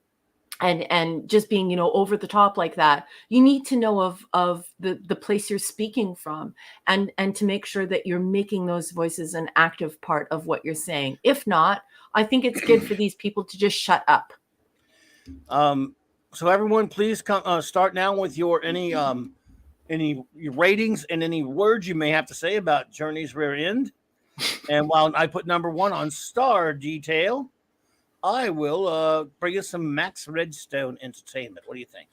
just being, over the top like that, you need to know of the place you're speaking from and to make sure that you're making those voices an active part of what you're saying. If not, I think it's good for these people to just shut up. So everyone, please come start now with your any ratings and any words you may have to say about Journey's Rear End. And while I put number 1 on Star Detail, I will bring us some Max Redstone entertainment. What do you think?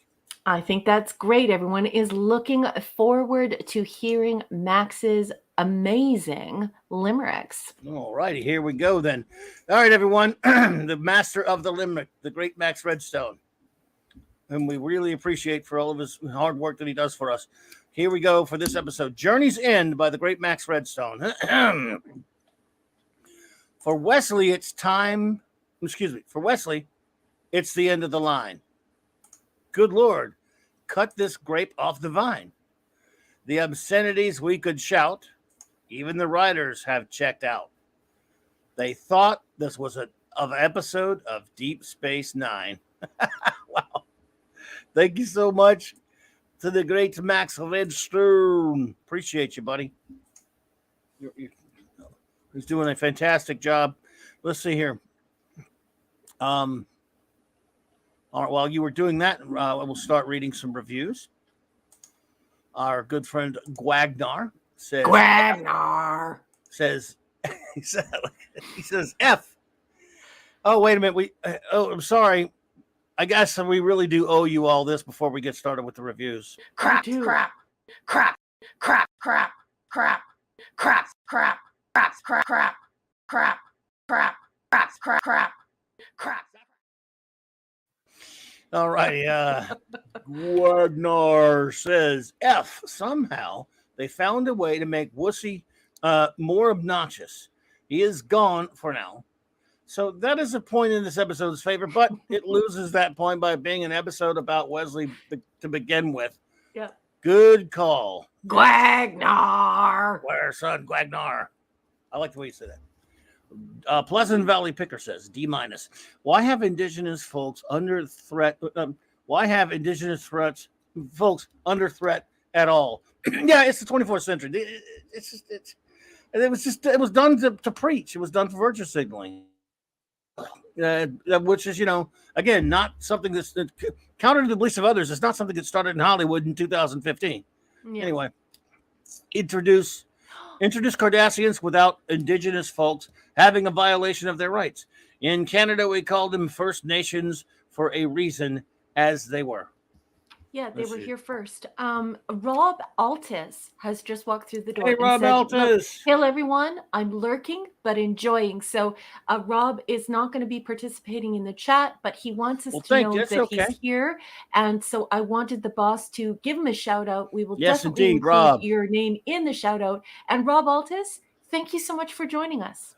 I think that's great. Everyone is looking forward to hearing Max's amazing limericks. All righty, here we go then. All right, everyone. The master of the limerick, the great Max Redstone, whom we really appreciate for all of his hard work that he does for us. Here we go for this episode. Journey's End by the great Max Redstone. For Wesley, it's time. For Wesley, it's the end of the line. Good Lord, cut this grape off the vine. The obscenities we could shout, even the writers have checked out. They thought this was an episode of Deep Space Nine. Wow. Thank you so much to the great Max Redstone. Appreciate you, buddy. He's doing a fantastic job. Let's see here. All right, while you were doing that, I will start reading some reviews. Our good friend Gwagnar says. He says F. Oh, wait a minute. I'm sorry. I guess we really do owe you all this before we get started with the reviews. Crap. All right. Wagner says F. Somehow they found a way to make Wussy more obnoxious. He is gone for now. So that is a point in this episode's favor, but it loses that point by being an episode about Wesley to begin with. Yeah. Good call. Gwagnar. Where, son? Gwagnar. I like the way you say that. Pleasant Valley Picker says D-. Why have indigenous folks under threat? Why have indigenous folks under threat at all? Yeah, it's the 24th century. It was done to preach. It was done for virtue signaling, which is again not something that's counter to the beliefs of others. It's not something that started in Hollywood in 2015. Yeah. Anyway, introduce Cardassians without indigenous folks having a violation of their rights. In Canada, we called them First Nations for a reason, as they were. Yeah, they Let's were see. here first. Rob Altis has just walked through the door Hey, and Rob said, "Look, Altis. hail everyone. I'm lurking but enjoying." So Rob is not going to be participating in the chat, but he wants us Well, to thank you. know That's that okay. he's here. And so I wanted the boss to give him a shout out. We will Yes, definitely indeed, include Rob. your name in the shout out. And Rob Altis, thank you so much for joining us.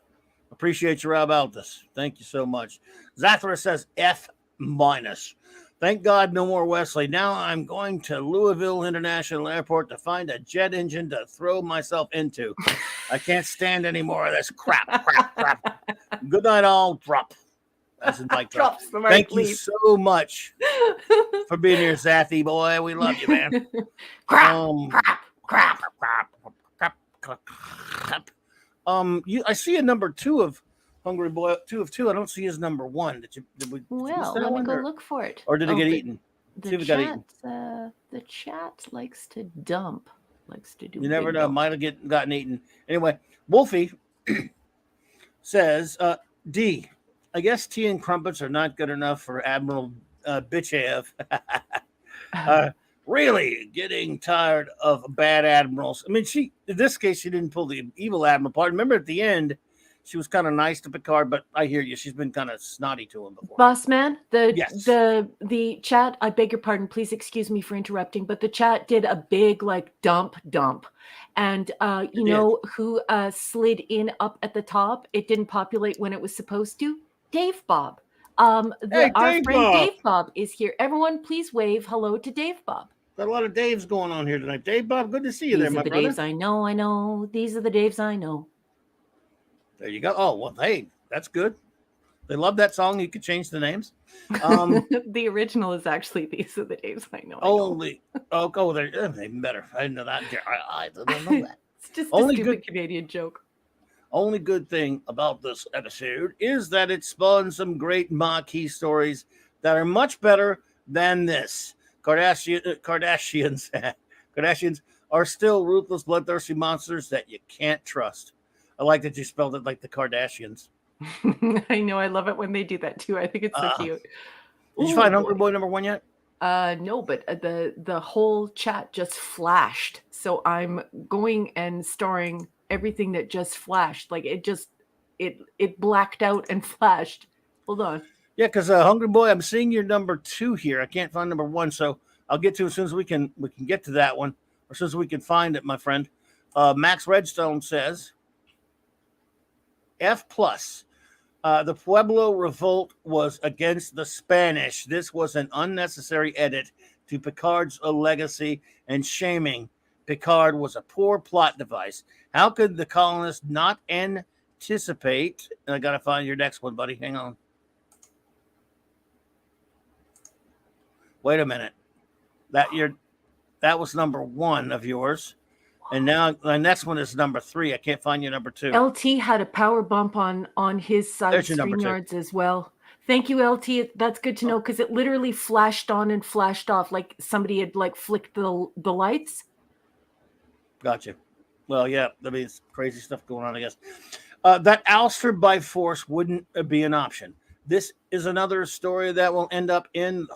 Appreciate you, Rob Altis. Thank you so much. Zathra says F minus. Thank God no more Wesley. Now I'm going to Louisville International Airport to find a jet engine to throw myself into. I can't stand any more of this crap. Good night, all. Drop. As in mic drop. Drops the mic, Thank you leave. so much for being here, Zathy boy. We love you, man. Crap. I see a number 2 of Hungry Boy, 2 of 2. I don't see his number 1. Did we miss that Let me one, go look for it. or did it get eaten? See if it got eaten. The chat likes to dump, likes to do. You never know. Dump. Might have gotten eaten. Anyway, Wolfie says, D, I guess tea and crumpets are not good enough for Admiral Bitchev. Really getting tired of bad admirals. I mean, in this case, she didn't pull the evil admiral part. Remember at the end, she was kind of nice to Picard, but I hear you. She's been kind of snotty to him before. Boss man, Yes. the chat, I beg your pardon, please excuse me for interrupting, but the chat did a big like dump. And you know who slid in up at the top? It didn't populate when it was supposed to. Dave Bob. Our friend Dave Bob is here. Everyone, please wave hello to Dave Bob. Got a lot of Daves going on here tonight. Dave Bob, good to see you. These there, are my the brother. Daves I know. These are the Daves I know. There you go. Oh, well, hey, that's good. They love that song. You could change the names. The original is actually These Are the Daves I Know. They're even better. I didn't know that. I didn't know that. It's just a stupid Canadian joke. Only good thing about this episode is that it spawned some great marquee stories that are much better than this. Kardashians are still ruthless, bloodthirsty monsters that you can't trust. I like that you spelled it like the Kardashians. I know. I love it when they do that too. I think it's so cute. Did you find Hungry Boy number 1 yet? No, but the whole chat just flashed. So I'm going and storing everything that just flashed. Like it blacked out and flashed. Hold on. Yeah, because Hungry Boy, I'm seeing your number 2 here. I can't find number 1, so I'll get to it as soon as we can get to that one, or as soon as we can find it, my friend. Max Redstone says F+. The Pueblo Revolt was against the Spanish. This was an unnecessary edit to Picard's legacy and shaming Picard was a poor plot device. How could the colonists not anticipate? And I got to find your next one, buddy. Hang on. Wait a minute. That was number 1 of yours. And now the next one is number 3. I can't find your number 2. LT had a power bump on his side of StreamYards as well. Thank you, LT. That's good to know because it literally flashed on and flashed off like somebody had like flicked the lights. Gotcha. Well, yeah, I mean, it's crazy stuff going on, I guess. That ouster by force wouldn't be an option. This is another story that will end up in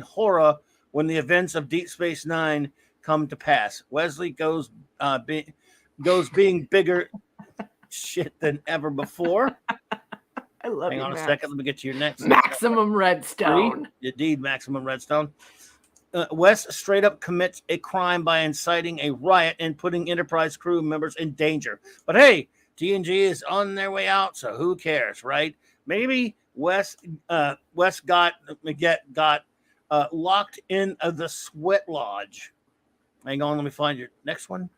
horror when the events of Deep Space Nine come to pass. Wesley goes being bigger shit than ever before. I love Hang on Max. a second. Let me get to your next. Maximum Redstone. Indeed, Maximum Redstone. Wes straight up commits a crime by inciting a riot and putting Enterprise crew members in danger. But hey, TNG is on their way out, so who cares, right? Maybe Wes got locked in the sweat lodge. Hang on, let me find your next one.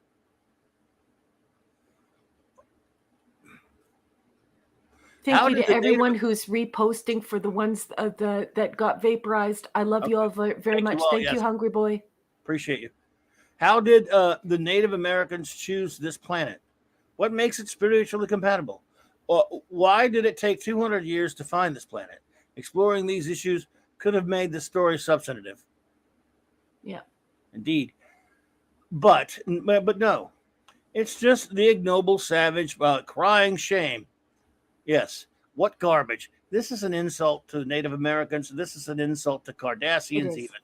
Thank you to everyone who's reposting for the ones that got vaporized. I love you all very much. Thank you, Hungry Boy. Appreciate you. How did the Native Americans choose this planet? What makes it spiritually compatible? Why did it take 200 years to find this planet? Exploring these issues could have made the story substantive. Yeah. Indeed. But no. It's just the ignoble savage crying shame. Yes. What garbage. This is an insult to Native Americans. This is an insult to Cardassians even.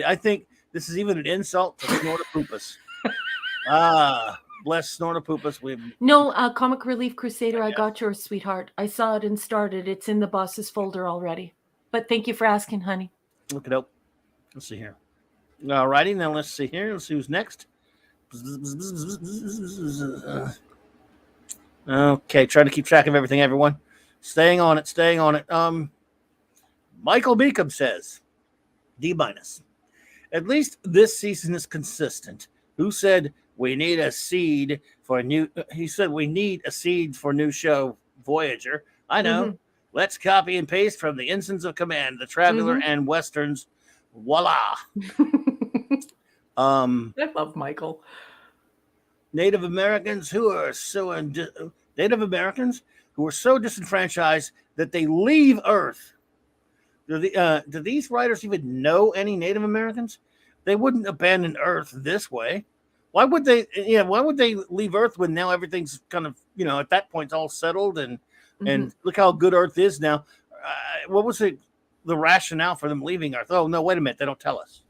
I think this is even an insult to Snortopoopus. Ah, bless Snortopoopus. No, Comic Relief Crusader, I got yours, sweetheart. I saw it and started. It's in the boss's folder already. But thank you for asking, honey. Look it up. Let's see here. All righty, now let's see here. Let's see who's next. Okay, trying to keep track of everything, everyone. Staying on it, staying on it. Michael Beacom says, D-. At least this season is consistent. Who said we need a seed for a new... He said we need a seed for new show, Voyager. I know. Mm-hmm. Let's copy and paste from the Ensigns of Command, the Traveler, and Westerns. Voila. I love Michael. Native Americans who are so disenfranchised that they leave Earth. Do these writers even know any Native Americans? They wouldn't abandon Earth this way. Why would they? Why would they leave Earth when now everything's kind of at that point all settled and look how good Earth is now. What was the rationale for them leaving Earth? Oh no, wait a minute, they don't tell us.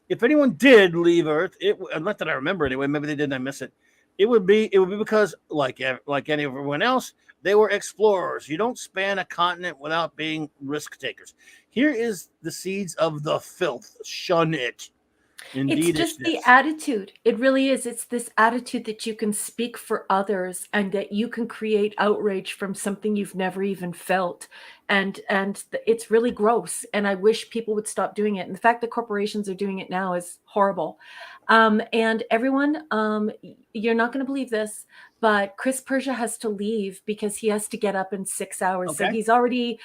If anyone did leave Earth, not that I remember anyway, maybe they didn't, I miss it. It would be because like everyone else, they were explorers. You don't span a continent without being risk takers. Here is the seeds of the filth. Shun it. Indeed, it's just the attitude. It really is. It's this attitude that you can speak for others and that you can create outrage from something you've never even felt. And it's really gross. And I wish people would stop doing it. And the fact that corporations are doing it now is horrible. And everyone, you're not going to believe this, but Chris Persia has to leave because he has to get up in 6 hours. Okay. So he's already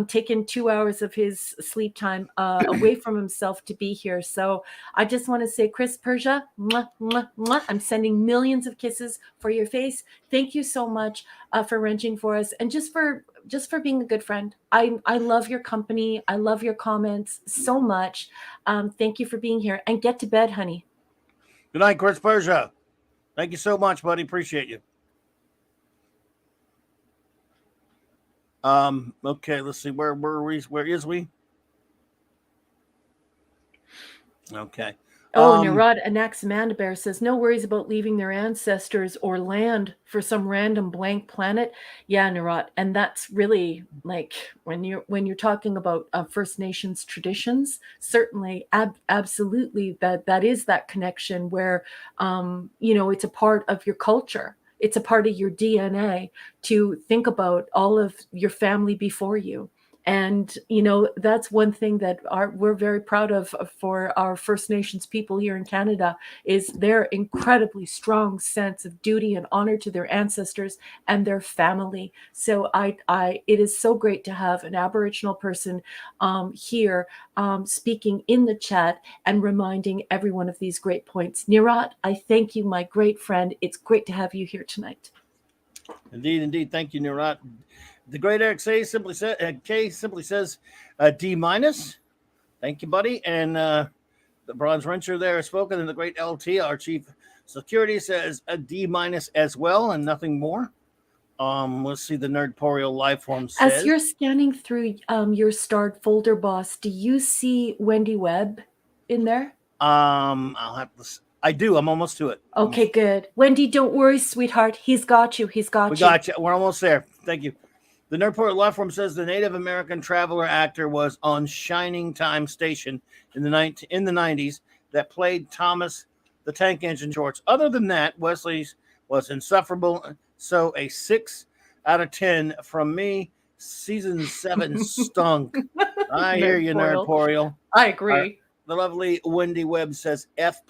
taken 2 hours of his sleep time away from himself to be here. So I just want to say, Chris Persia, mwah, mwah, mwah. I'm sending millions of kisses for your face. Thank you so much for wrenching for us and just for being a good friend. I love your company. I love your comments so much. Thank you for being here and get to bed, honey. Good night, Chris Persia. Thank you so much, buddy. Appreciate you. Okay, let's see. Where is we? Okay. Narod Anaximandabear says, no worries about leaving their ancestors or land for some random blank planet. Yeah, Narod. And that's really like when you're talking about First Nations traditions, certainly, absolutely that is that connection where, it's a part of your culture. It's a part of your DNA to think about all of your family before you. And, that's one thing that we're very proud of for our First Nations people here in Canada is their incredibly strong sense of duty and honor to their ancestors and their family. So it is so great to have an Aboriginal person here speaking in the chat and reminding everyone of these great points. Nirat, I thank you, my great friend. It's great to have you here tonight. Indeed. Thank you, Nirat. The great Eric K simply says D-. Thank you, buddy. And the Bronze Wrencher there has spoken. And the great LT, our chief security, says a D- as well and nothing more. Let's see. The Nerdporial Lifeform says. As you're scanning through your starred folder, boss, do you see Wendy Webb in there? I'll have to. I do. I'm almost to it. Okay, good. Wendy, don't worry, sweetheart. He's got you. We got you. We're almost there. Thank you. The Nerdport Lifeform says the Native American Traveler actor was on Shining Time Station in the 90s that played Thomas the Tank Engine shorts. Other than that, Wesley's was insufferable. So a 6 out of 10 from me. Season 7 stunk. I hear you, Nerdporial. I agree. The lovely Wendy Webb says F+.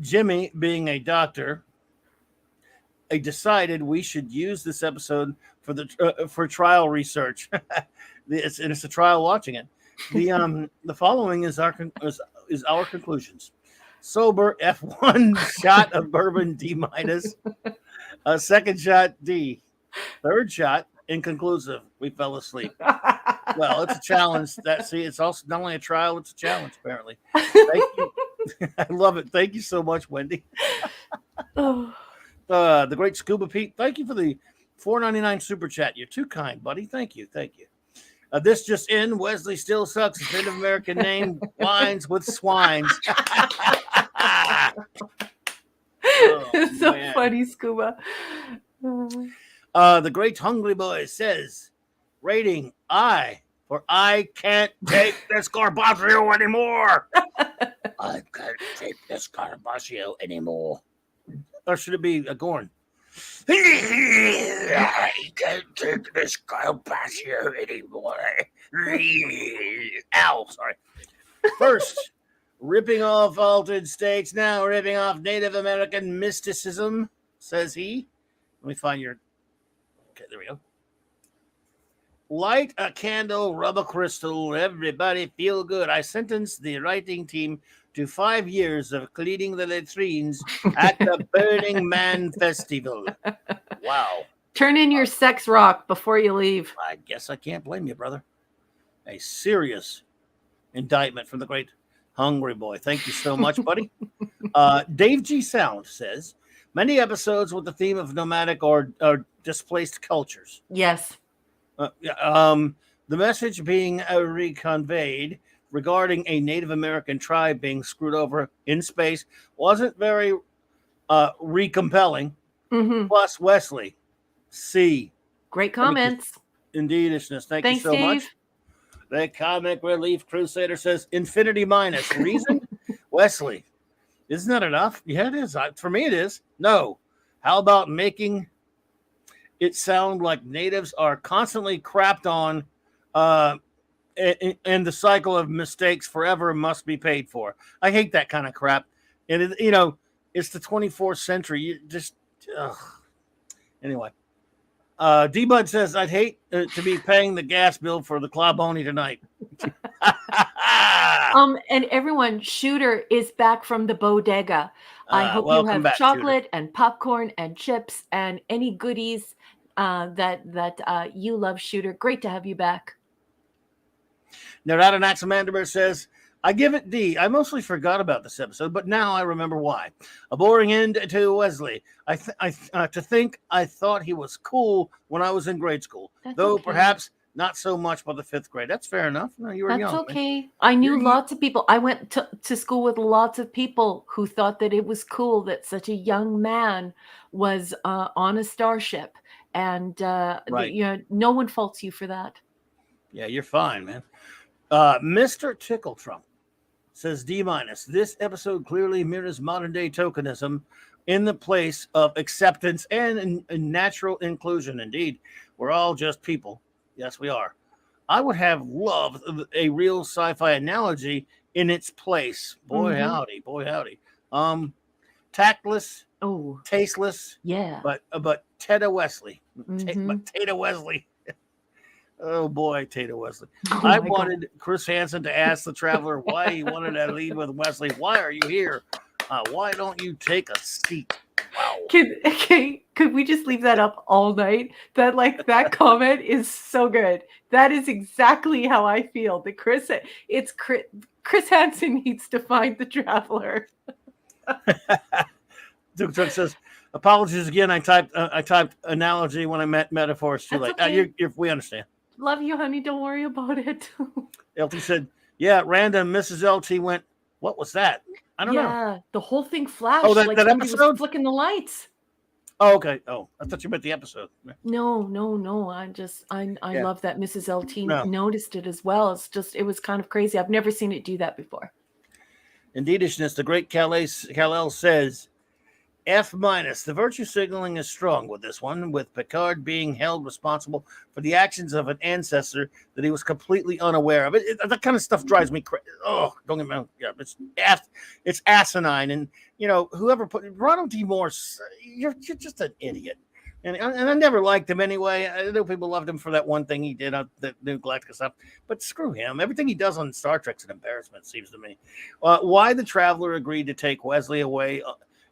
Jimmy, being a doctor, I decided we should use this episode for trial research. It's a trial watching it. The following is our conclusions. Sober F1 shot of bourbon D-. Second shot D. Third shot inconclusive. We fell asleep. Well, it's a challenge. It's also not only a trial, it's a challenge, apparently. Thank you. I love it. Thank you so much, Wendy. The great Scuba Pete, thank you for the $4.99 super chat. You're too kind, buddy. Thank you. This just in: Wesley still sucks. His Native American name wines with swines. Oh, It's so man. funny, Scuba. The Great Hungry Boy says, rating I, for I can't take this Garbaggio anymore. I can't take this Garbaggio anymore. Or should it be a Gorn? I can't take this Garbaggio anymore. Ow, sorry. First, ripping off altered states, now ripping off Native American mysticism, says he. Let me find your... Okay, there we go. Light a candle, rub a crystal, everybody feel good. I sentenced the writing team to 5 years of cleaning the latrines at the Burning Man Festival. Wow. Turn in your sex rock before you leave. I guess I can't blame you, brother. A serious indictment from the Great Hungry Boy. Thank you so much, buddy. Dave G. Sound says, many episodes with the theme of nomadic or displaced cultures. Yes. The message being reconveyed regarding a Native American tribe being screwed over in space wasn't very recompelling. Mm-hmm. Plus, Wesley, C. Great comments. Indeedishness. Thank Thanks, you so Dave. much. The Comic Relief Crusader says, Infinity Minus. Reason? Wesley, isn't that enough? Yeah, it is. For me, it is. No. How about making it sound like natives are constantly crapped on and the cycle of mistakes forever must be paid for? I hate that kind of crap. And, it's the 24th century. You just, anyway. D-Bud says, I'd hate to be paying the gas bill for the Claboni tonight. And everyone, Shooter is back from the bodega. I hope you have back, chocolate Shooter. and popcorn and chips and any goodies that you love, Shooter. Great to have you back. Narada Naxamandaber says, I give it D. I mostly forgot about this episode, but now I remember why. A boring end to Wesley. To think I thought he was cool when I was in grade school, though okay. Perhaps not so much by the 5th grade. That's fair enough. No, you were That's young. That's okay. Man. I knew lots of people. I went to school with lots of people who thought that it was cool that such a young man was on a starship. And right. No one faults you for that. Yeah, you're fine, man. Mr. Tickle Trump says D-. This episode clearly mirrors modern day tokenism in the place of acceptance and natural inclusion. Indeed, we're all just people. Yes, we are. I would have loved a real sci-fi analogy in its place. Boy, howdy. Tactless, tasteless. Yeah. But Teta Wesley. But Tata Wesley. Oh boy, Tata Wesley. I wanted Chris Hansen to ask the traveler why he wanted to leave with Wesley. Why are you here? Why don't you take a seat? Wow. Could we just leave that up all night? That comment is so good. That is exactly how I feel. Chris Hansen needs to find the traveler. Duke Truck says, apologies again. I typed analogy when I meant metaphors too late. Okay. We understand. Love you, honey. Don't worry about it. LT said, yeah, random Mrs. LT went, what was that? I don't know. Yeah, the whole thing flashed. Oh, that episode? Was flicking the lights. Oh, okay. Oh, I thought you meant the episode. No. I love that Mrs. LT noticed it as well. It was kind of crazy. I've never seen it do that before. Indeedishness, the great Kal-El says, F-. The virtue signaling is strong with this one, with Picard being held responsible for the actions of an ancestor that he was completely unaware of. That kind of stuff drives me crazy. Oh, don't get me wrong. Yeah, it's asinine. And, whoever put Ronald D. Morse, you're just an idiot. And I never liked him anyway. I know people loved him for that one thing he did on the New Galactica stuff, but screw him. Everything he does on Star Trek's an embarrassment, it seems to me. Why the Traveler agreed to take Wesley away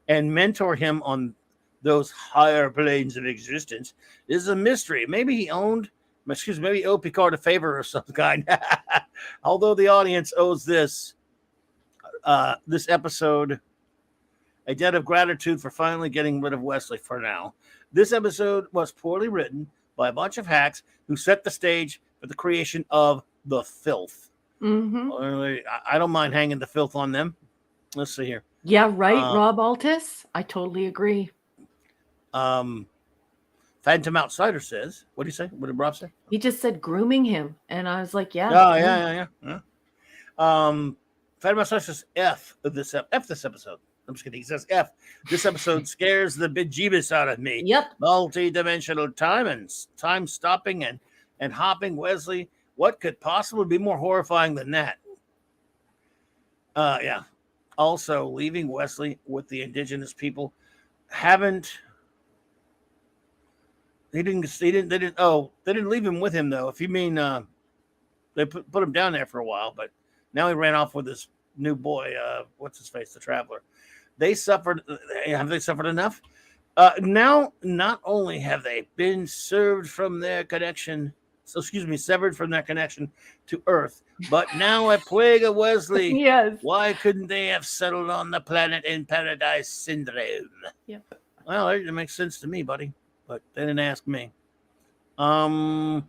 and mentor him on those higher planes of existence is a mystery. Maybe he owed Picard a favor of some kind. Although the audience owes this episode a debt of gratitude for finally getting rid of Wesley for now. This episode was poorly written by a bunch of hacks who set the stage for the creation of the filth. Mm-hmm. I don't mind hanging the filth on them. Let's see here. Yeah, right, Rob Altus. I totally agree. Phantom Outsider says, what do you say? What did Rob say? He just said grooming him, and I was like, yeah. Oh, yeah. Phantom Outsider says F this episode. I'm just kidding. He says F. This episode scares the bejeebus out of me. Yep. Multi-dimensional time and time stopping and hopping. Wesley, what could possibly be more horrifying than that? Yeah. Also, leaving Wesley with the indigenous people. They didn't leave him with him though. If you mean they put him down there for a while, but now he ran off with his new boy, what's his face, the Traveler. Have they suffered enough? Now, not only have they been severed from their connection to Earth, but now a plague of Wesley. Yes. Why couldn't they have settled on the planet in paradise syndrome? Yep. Well, it makes sense to me, buddy, but they didn't ask me. Well,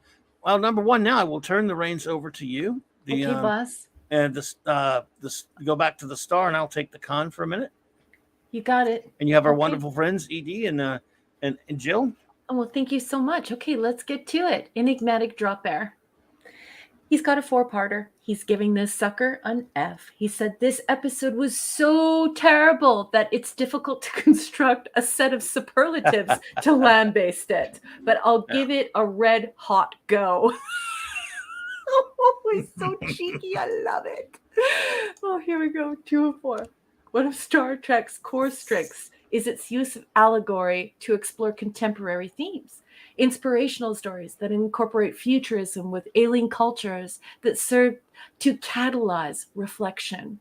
number one, now I will turn the reins over to you. Okay, boss. And this go back to the star, and I'll take the con for a minute. You got it. And you have our wonderful friends, Ed and Jill. Oh, well, thank you so much. Okay, let's get to it. Enigmatic Drop Bear. He's got a 4-parter. He's giving this sucker an F. He said this episode was so terrible that it's difficult to construct a set of superlatives to lambaste it. But I'll give it a red hot go. Oh, he's so cheeky. I love it. Oh, here we go. 2 of 4. One of Star Trek's core strengths is its use of allegory to explore contemporary themes. Inspirational stories that incorporate futurism with alien cultures that serve to catalyze reflection.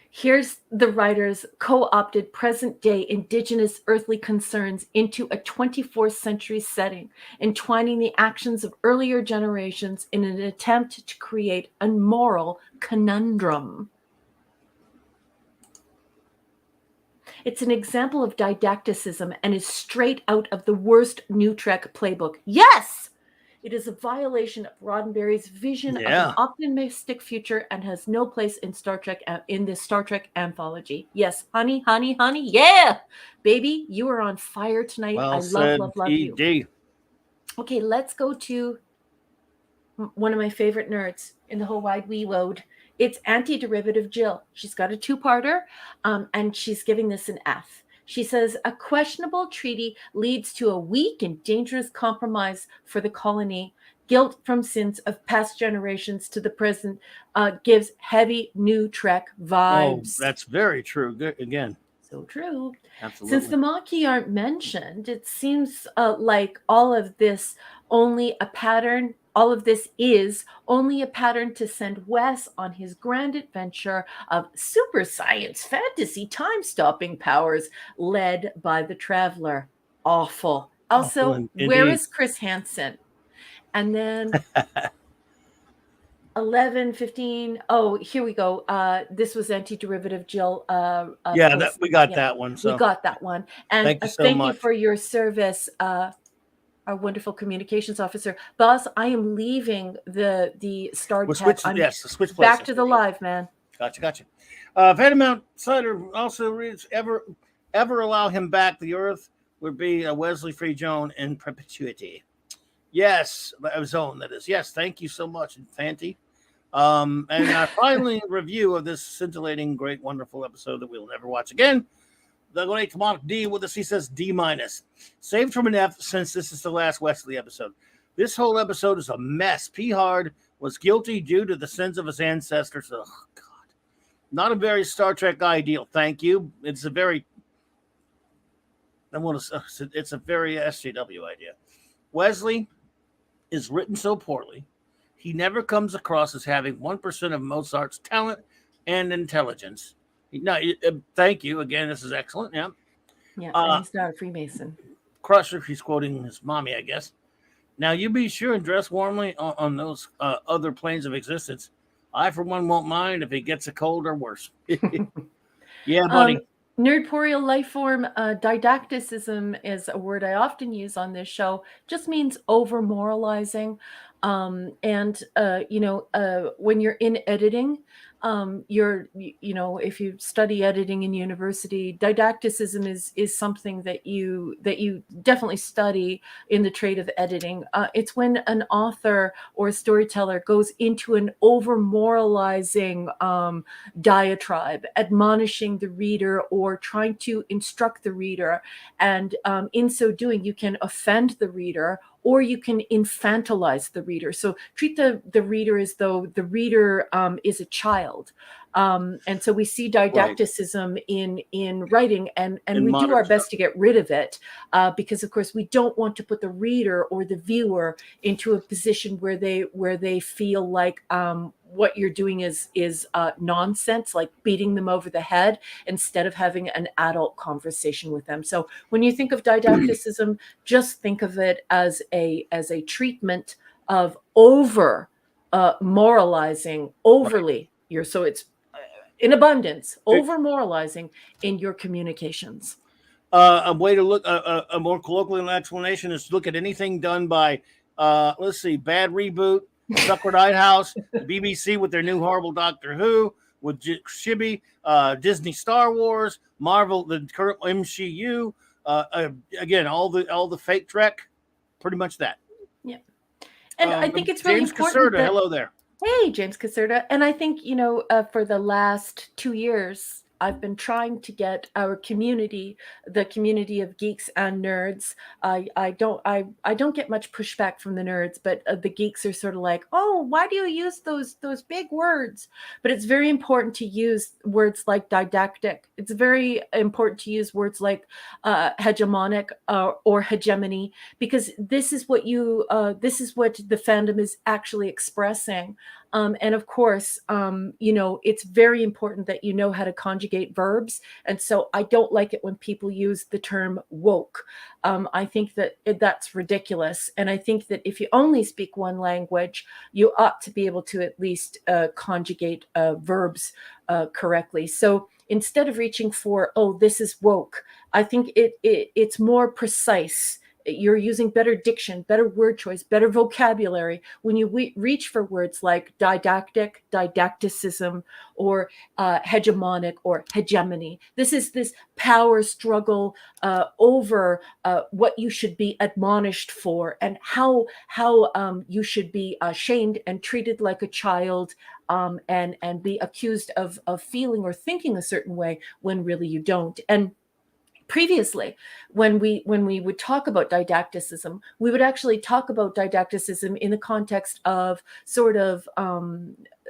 Here's the writers co-opted present-day indigenous earthly concerns into a 24th century setting, entwining the actions of earlier generations in an attempt to create a moral conundrum. It's an example of didacticism and is straight out of the worst New Trek playbook. Yes! It is a violation of Roddenberry's vision of an optimistic future and has no place in Star Trek in this Star Trek anthology. Yes, honey, honey, honey. Yeah! Baby, you are on fire tonight. Well I said, love you. Okay, let's go to one of my favorite nerds in the whole wide wee world. It's Anti-Derivative Jill. She's got a 2-parter, and she's giving this an F. She says, a questionable treaty leads to a weak and dangerous compromise for the colony. Guilt from sins of past generations to the present gives heavy New Trek vibes. Oh, that's very true. Good, again. So true. Absolutely. Since the Maquis aren't mentioned, it seems like all of this is only a pattern to send Wes on his grand adventure of super science fantasy time-stopping powers led by the Traveler. Awful. Also, where is Chris Hansen? And then 11, 15. Oh, here we go. This was Anti-Derivative Jill. We got that one. So. We got that one. And thank you so much. You for your service, our wonderful communications officer. Boss, I am leaving the start tab. The switch place. Back to the live, man. Gotcha. Phantom Outsider also reads, ever allow him back, the Earth would be a Wesley Free Zone in perpetuity. Yes, a zone, that is. Yes, thank you so much, Fanty. And finally, a review of this scintillating, great, wonderful episode that we'll never watch again. The great Mark D with us, he says D-. Saved from an F since this is the last Wesley episode. This whole episode is a mess. P. Hard was guilty due to the sins of his ancestors. Oh, God. Not a very Star Trek ideal. Thank you. It's a very SJW idea. Wesley is written so poorly. He never comes across as having 1% of Mozart's talent and intelligence. No, thank you. Again, this is excellent. Yeah. Yeah, and he's not a Freemason. Crusher, he's quoting his mommy, I guess. Now, you be sure and dress warmly on those other planes of existence. I, for one, won't mind if he gets a cold or worse. Yeah, buddy. Nerdporeal life form, didacticism is a word I often use on this show. Just means over moralizing. When you're in editing, if you study editing in university, didacticism is something that you definitely study in the trade of editing. It's when an author or a storyteller goes into an over moralizing diatribe, admonishing the reader or trying to instruct the reader. And in so doing, you can offend the reader or you can infantilize the reader. So treat the reader as though the reader is a child. And so we see didacticism in writing, and In we do our modern best to get rid of it because, of course, we don't want to put the reader or the viewer into a position where they feel like what you're doing is nonsense, like beating them over the head instead of having an adult conversation with them. So when you think of didacticism, just think of it as a treatment of over moralizing overly. So it's in abundance, over moralizing in your communications. A way to look, a more colloquial explanation is to look at anything done by, let's see, Bad Reboot, Sucker Night House, the BBC with their new horrible Doctor Who, with Shibby, Disney Star Wars, Marvel, the current MCU, again, all the fake Trek, pretty much that. Yeah. And I think it's really James important Caserta, that, hello there. hey, James Caserta. And I think, for the last 2 years, I've been trying to get our community, the community of geeks and nerds. I don't get much pushback from the nerds, but the geeks are sort of like, oh, why do you use those big words? But it's very important to use words like didactic. It's very important to use words like hegemonic or hegemony, because this is what the fandom is actually expressing. And of course, it's very important that you know how to conjugate verbs. And so I don't like it when people use the term woke. I think that's ridiculous. And I think that if you only speak one language, you ought to be able to at least conjugate verbs correctly. So instead of reaching for, oh, this is woke, I think it's more precise. You're using better diction, better word choice, better vocabulary when you reach for words like didactic, didacticism, or hegemonic or hegemony. This is this power struggle over what you should be admonished for and how you should be shamed and treated like a child, and be accused of feeling or thinking a certain way when really you don't. And previously, when we would talk about didacticism, we would actually talk about didacticism in the context of sort of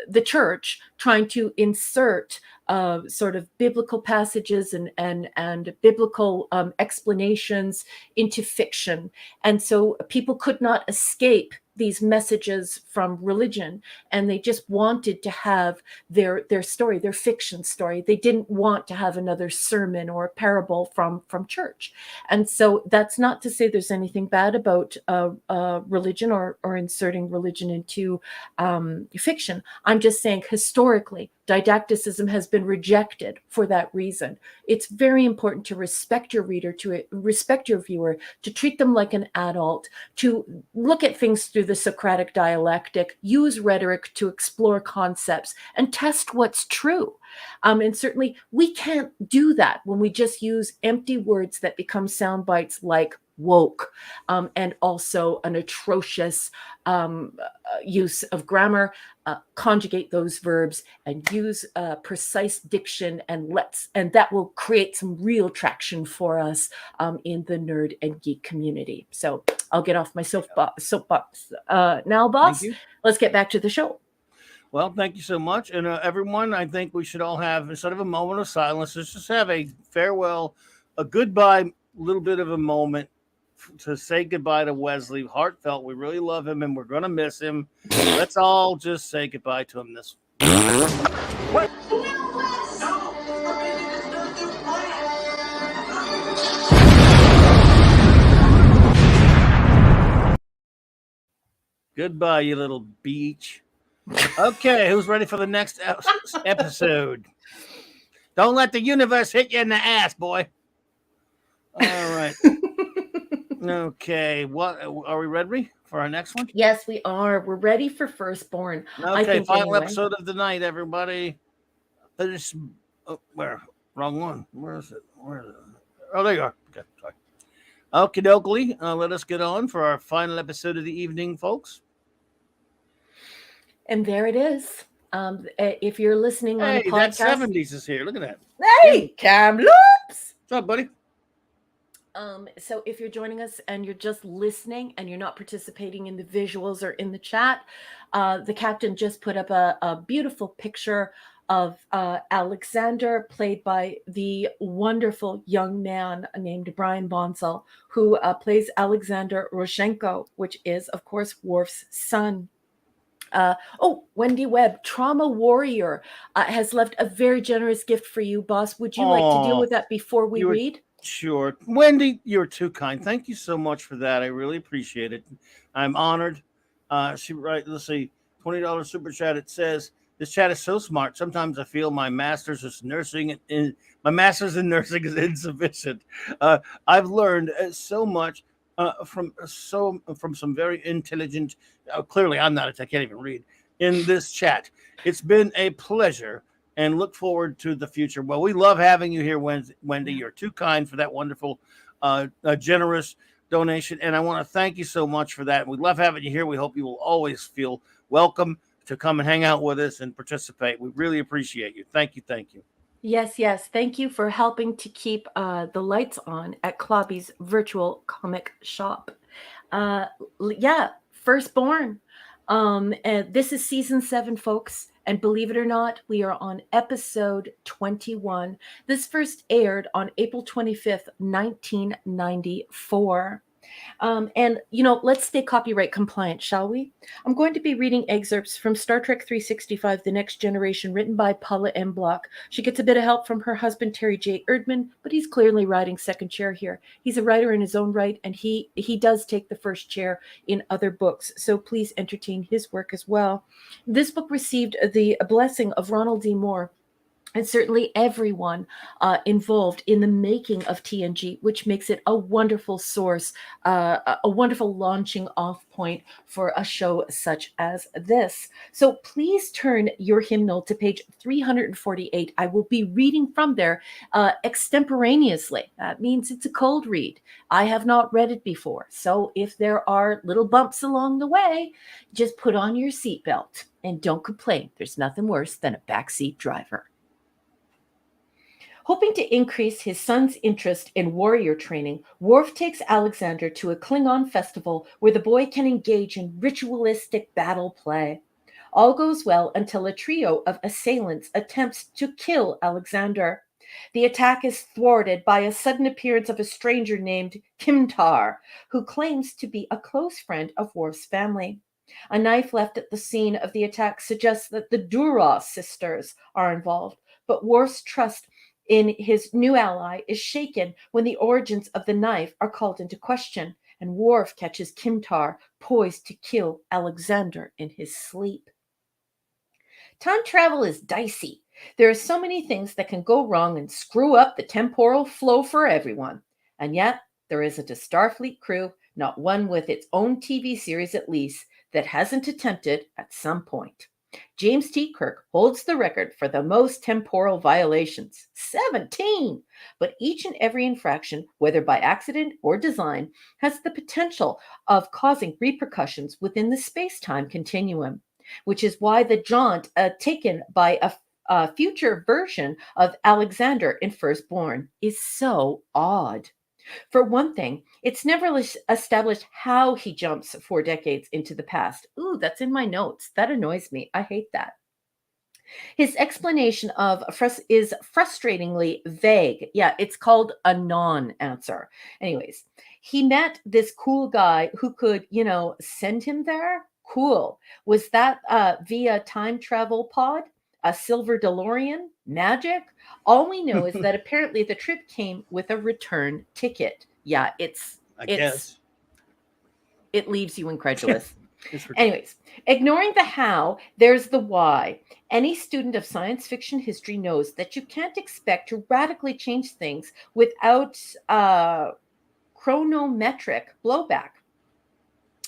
the church trying to insert sort of biblical passages and biblical explanations into fiction. And so people could not escape these messages from religion, and they just wanted to have their story, their fiction story. They didn't want to have another sermon or a parable from church. And so that's not to say there's anything bad about religion or inserting religion into fiction. I'm just saying historically, didacticism has been rejected for that reason. It's very important to respect your reader, to respect your viewer, to treat them like an adult, to look at things through the Socratic dialectic, use rhetoric to explore concepts, and test what's true. And certainly we can't do that when we just use empty words that become sound bites like woke, and also an atrocious use of grammar. Conjugate those verbs and use precise diction, and that will create some real traction for us in the nerd and geek community. So I'll get off my soapbox now, boss. Let's get back to the show. Well, thank you so much. And everyone, I think we should all have, instead of a moment of silence, let's just have a farewell, a goodbye, little bit of a moment to say goodbye to Wesley. Heartfelt. We really love him and we're going to miss him. Let's all just say goodbye to him this. What? Goodbye, you little beach. Okay, who's ready for the next episode? Don't let the universe hit you in the ass, boy. All right. Okay. What are we ready for our next one? Yes, we are. We're ready for Firstborn. I Okay, think final anyway. episode of the night, everybody. This, oh, where? Wrong one. Where is it? Where is it? Oh, there you are. Okay, sorry. Okie dokie. Let us get on for our final episode of the evening, folks. And there it is. If you're listening on a Hey, that podcast, 70s is here. Look at that. hey, Kamloops! What's up, buddy? So if you're joining us and you're just listening and you're not participating in the visuals or in the chat, the captain just put up a beautiful picture of Alexander, played by the wonderful young man named Brian Bonsall, who plays Alexander Roshenko, which is, of course, Worf's son. Wendy Webb, Trauma Warrior, has left a very generous gift for you, boss. Would you like to deal with that before we read? Sure. Wendy, you're too kind. Thank you so much for that. I really appreciate it. I'm honored. Let's see, $20 super chat. It says, this chat is so smart. Sometimes I feel my master's in nursing is insufficient. I've learned so much from some very intelligent. Clearly, I'm not. I can't even read in this chat. It's been a pleasure, and look forward to the future. Well, we love having you here, Wendy. You're too kind for that wonderful, generous donation, and I want to thank you so much for that. We love having you here. We hope you will always feel welcome to come and hang out with us and participate. We really appreciate you. Thank you. Thank you. Yes, yes. Thank you for helping to keep the lights on at Clobby's virtual comic shop. Yeah, Firstborn. And this is season 7, folks. And believe it or not, we are on episode 21. This first aired on April 25th, 1994. And, let's stay copyright compliant, shall we? I'm going to be reading excerpts from Star Trek 365, The Next Generation, written by Paula M. Block. She gets a bit of help from her husband, Terry J. Erdman, but he's clearly riding second chair here. He's a writer in his own right, and he does take the first chair in other books, so please entertain his work as well. This book received the blessing of Ronald D. Moore, and certainly everyone involved in the making of TNG, which makes it a wonderful source, a wonderful launching off point for a show such as this. So please turn your hymnal to page 348. I will be reading from there extemporaneously. That means it's a cold read. I have not read it before. So if there are little bumps along the way, just put on your seatbelt and don't complain. There's nothing worse than a backseat driver. Hoping to increase his son's interest in warrior training, Worf takes Alexander to a Klingon festival where the boy can engage in ritualistic battle play. All goes well until a trio of assailants attempts to kill Alexander. The attack is thwarted by a sudden appearance of a stranger named Kimtar, who claims to be a close friend of Worf's family. A knife left at the scene of the attack suggests that the Duras sisters are involved, but Worf's trust in his new ally is shaken when the origins of the knife are called into question, and Worf catches Kimtar poised to kill Alexander in his sleep. Time travel is dicey. There are so many things that can go wrong and screw up the temporal flow for everyone. And yet, there isn't a Starfleet crew, not one with its own TV series at least, that hasn't attempted at some point. James T. Kirk holds the record for the most temporal violations, 17. But each and every infraction, whether by accident or design, has the potential of causing repercussions within the space-time continuum, which is why the jaunt taken by a future version of Alexander in Firstborn is so odd. For one thing, it's never established how he jumps 4 decades into the past. Ooh, that's in my notes. That annoys me. I hate that. His explanation is frustratingly vague. Yeah, it's called a non-answer. Anyways, he met this cool guy who could, send him there. Cool. Was that via time travel pod? A silver DeLorean? Magic? All we know is that apparently the trip came with a return ticket. Yeah, I guess it leaves you incredulous. It's ridiculous. Anyways, ignoring the how, there's the why. Any student of science fiction history knows that you can't expect to radically change things without chronometric blowback.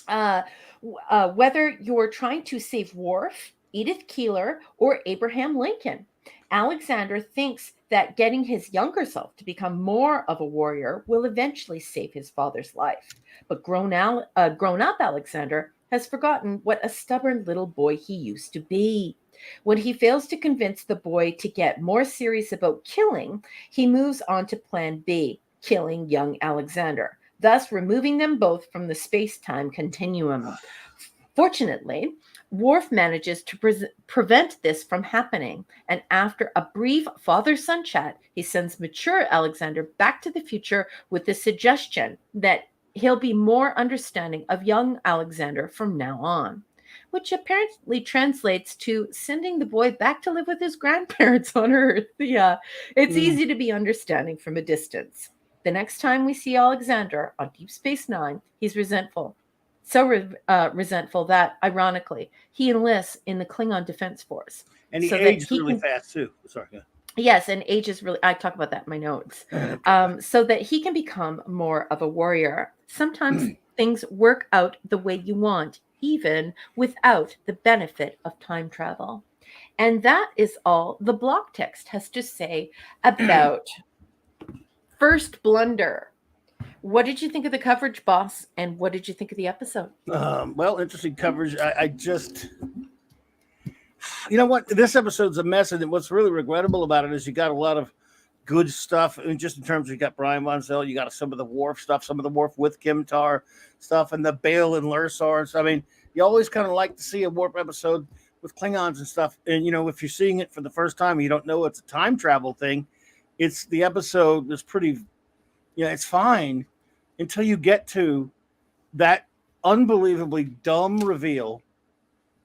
Uh, whether you're trying to save Worf, Edith Keeler, or Abraham Lincoln, Alexander thinks that getting his younger self to become more of a warrior will eventually save his father's life. But grown up Alexander has forgotten what a stubborn little boy he used to be. When he fails to convince the boy to get more serious about killing, he moves on to Plan B, killing young Alexander, thus removing them both from the space-time continuum. Fortunately, Worf manages to prevent this from happening, and after a brief father-son chat, he sends mature Alexander back to the future with the suggestion that he'll be more understanding of young Alexander from now on, which apparently translates to sending the boy back to live with his grandparents on Earth. Yeah, it's easy to be understanding from a distance. The next time we see Alexander on Deep Space Nine, he's resentful. So resentful that, ironically, he enlists in the Klingon Defense Force. And he ages really fast, too. Sorry. Yeah. Yes, and ages really, I talk about that in my notes. So that he can become more of a warrior. Sometimes things work out the way you want, even without the benefit of time travel. And that is all the block text has to say about First Blunder. What did you think of the coverage, boss? And what did you think of the episode? Well, interesting coverage. I just, you know what? This episode's a mess. And what's really regrettable about it is you got a lot of good stuff. And just in terms of, you got Brian Von Zell, you got some of the Worf stuff, some of the Worf with Kimtar stuff, and the Bale and Lursar and stuff. I mean, you always kind of like to see a Warp episode with Klingons and stuff. And, you know, if you're seeing it for the first time and you don't know it's a time travel thing, it's the episode is pretty, it's fine until you get to that unbelievably dumb reveal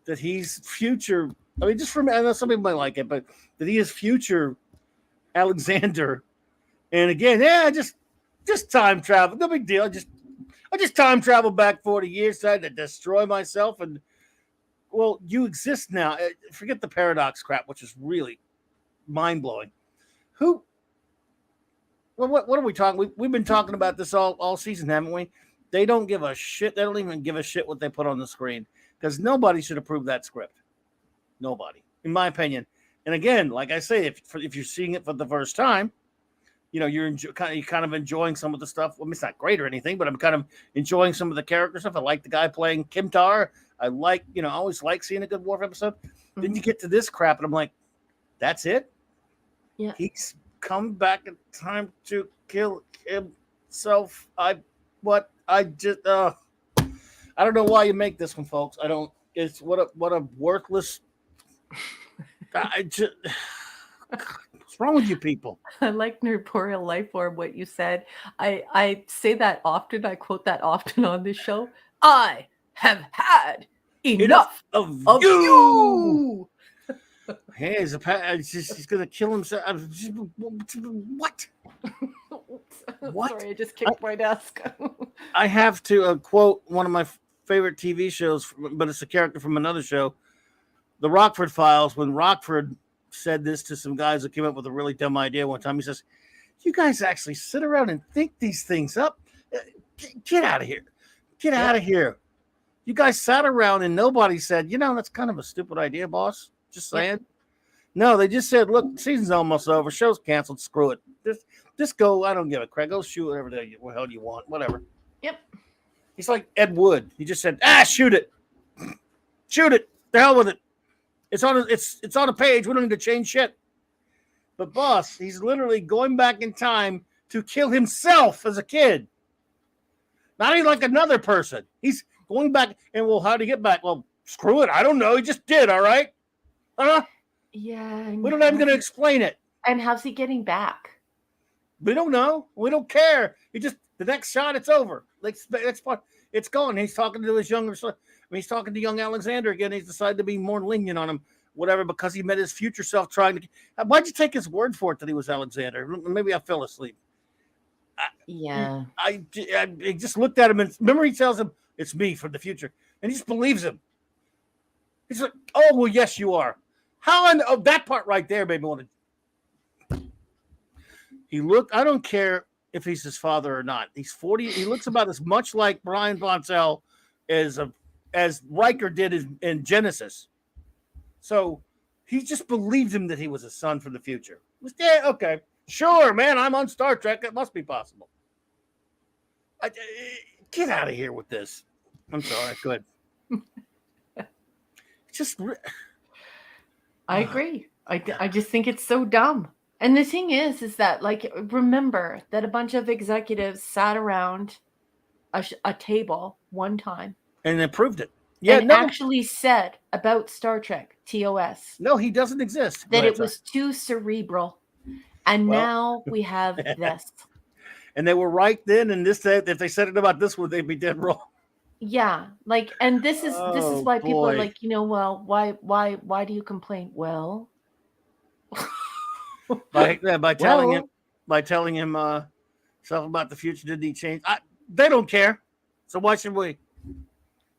that he's future. I mean, just from, I know some people might like it, but that he is future Alexander. And again, just time travel, no big deal. I just time travel back 40 years, tried to destroy myself, and well, you exist now. Forget the paradox crap, which is really mind blowing. Well, what are we talking? We've been talking about this all season, haven't we? They don't give a shit. They don't even give a shit what they put on the screen, because nobody should approve that script. Nobody, in my opinion. And again, like I say, if you're seeing it for the first time, you're kind of enjoying some of the stuff. Well, it's not great or anything, but I'm kind of enjoying some of the character stuff. I like the guy playing Kimtar. I like, I always like seeing a good Worf episode. Mm-hmm. Then you get to this crap, and I'm like, that's it? Yeah. He's come back in time to kill himself. I don't know why you make this one, folks. I don't. It's what a worthless. What's wrong with you people? I like Nerdporial Lifeform, what you said. I say that often. I quote that often on this show. I have had enough of you. Hey, he's gonna kill himself. What? What? Sorry, I just kicked my desk. I have to quote one of my favorite TV shows, but it's a character from another show, The Rockford Files. When Rockford said this to some guys that came up with a really dumb idea one time, he says, "You guys actually sit around and think these things up? Get out of here! Get out of here! You guys sat around and nobody said, that's kind of a stupid idea, boss. Just saying." Yep. No, they just said, "Look, season's almost over. Show's canceled. Screw it. Just go. I don't give a crap. Go shoot whatever the hell you want. Whatever." Yep. He's like Ed Wood. He just said, shoot it. Shoot it. The hell with it. It's on a page. We don't need to change shit." But boss, he's literally going back in time to kill himself as a kid. Not even like another person. He's going back, and well, how do you get back? Well, screw it. I don't know. He just did, all right? Yeah. We're not even going to explain it. And how's he getting back? We don't know. We don't care. The next shot, it's over. It's gone. He's talking to his younger son. He's talking to young Alexander again. He's decided to be more lenient on him, whatever, because he met his future self trying to. Why'd you take his word for it that he was Alexander? Maybe I fell asleep. Yeah. I just looked at him, and remember he tells him, "It's me from the future." and he just believes him. He's like, oh well, yes, you are. How? Oh, that part right there made me want to. He looked. I don't care if he's his father or not. He's 40. He looks about as much like Brian Bonsell as Riker did in Genesis. So he just believed him that he was a son from the future. Yeah, okay, sure, man. I'm on Star Trek. It must be possible. Get out of here with this. I'm sorry. Good. Just. I agree. I just think it's so dumb. And the thing is that, like, remember that a bunch of executives sat around a table one time And then proved it. Yeah, and actually said about Star Trek TOS. No, he doesn't exist. That it was too cerebral. And now we have this. And they were right then, and this if they said it about this one, they'd be dead wrong. Yeah, like, and this is why people are like, well, why do you complain? Well, by telling him stuff about the future, didn't he change? They don't care, so why should we?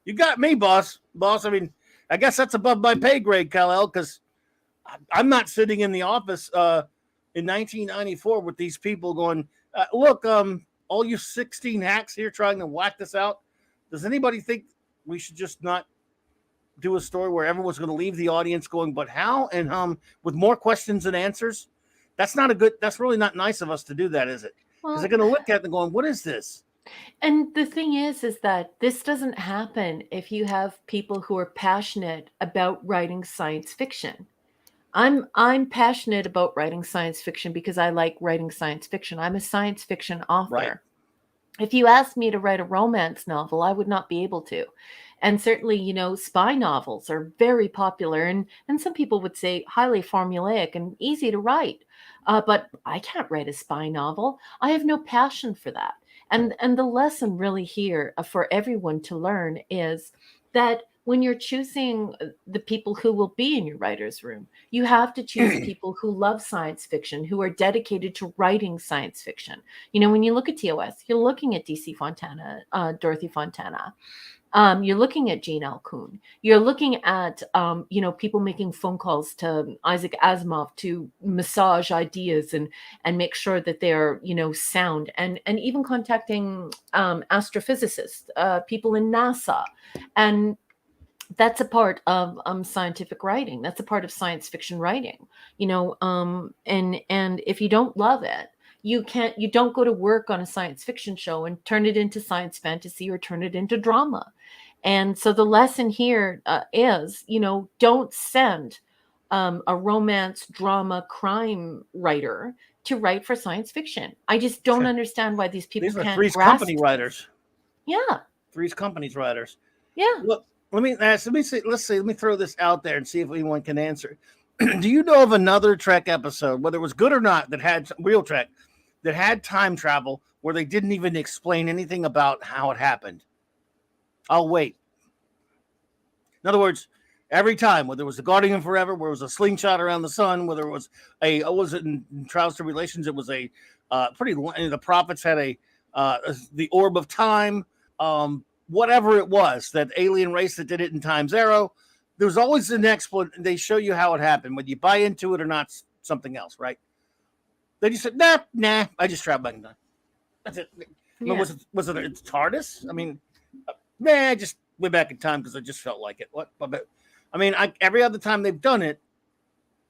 You got me, boss. I mean, I guess that's above my pay grade, Kal-El, because I'm not sitting in the office in 1994 with these people going, look, all you 16 hacks here trying to whack this out. Does anybody think we should just not do a story where everyone's going to leave the audience going, but how? And with more questions than answers? That's really not nice of us to do that, is it? Because they're going to look at it and going, what is this? And the thing is that this doesn't happen if you have people who are passionate about writing science fiction. I'm passionate about writing science fiction because I like writing science fiction. I'm a science fiction author. Right. If you asked me to write a romance novel, I would not be able to. And certainly, spy novels are very popular, and some people would say highly formulaic and easy to write. But I can't write a spy novel. I have no passion for that. And the lesson really here for everyone to learn is that when you're choosing the people who will be in your writer's room, you have to choose people who love science fiction, who are dedicated to writing science fiction. When you look at TOS, you're looking at DC Fontana, Dorothy Fontana. You're looking at Gene L. Kuhn. You're looking at, people making phone calls to Isaac Asimov to massage ideas and make sure that they're, sound, and even contacting astrophysicists, people in NASA. And that's a part of scientific writing. That's a part of science fiction writing, and if you don't love it, you don't go to work on a science fiction show and turn it into science fantasy or turn it into drama. And so the lesson here is, don't send a romance, drama, crime writer to write for science fiction. I just don't understand why these people can't Three's grasp Company writers. Yeah. Three's Company's writers. Yeah. Look, let me throw this out there and see if anyone can answer. Do you know of another Trek episode, whether it was good or not, that had real Trek, that had time travel where they didn't even explain anything about how it happened? I'll wait. In other words, every time, whether it was the Guardian Forever, where it was a slingshot around the sun, whether it was in Trials and Tribulations, it was the prophets had the orb of time, whatever it was, that alien race that did it in Time Zero. There was always an explanation. They show you how it happened. Whether you buy into it or not, something else, right? They just said, nah, I just traveled back in time. That's it. Yeah. I mean, was it a TARDIS? I mean, I just went back in time because I just felt like it. What? But I mean, every other time they've done it,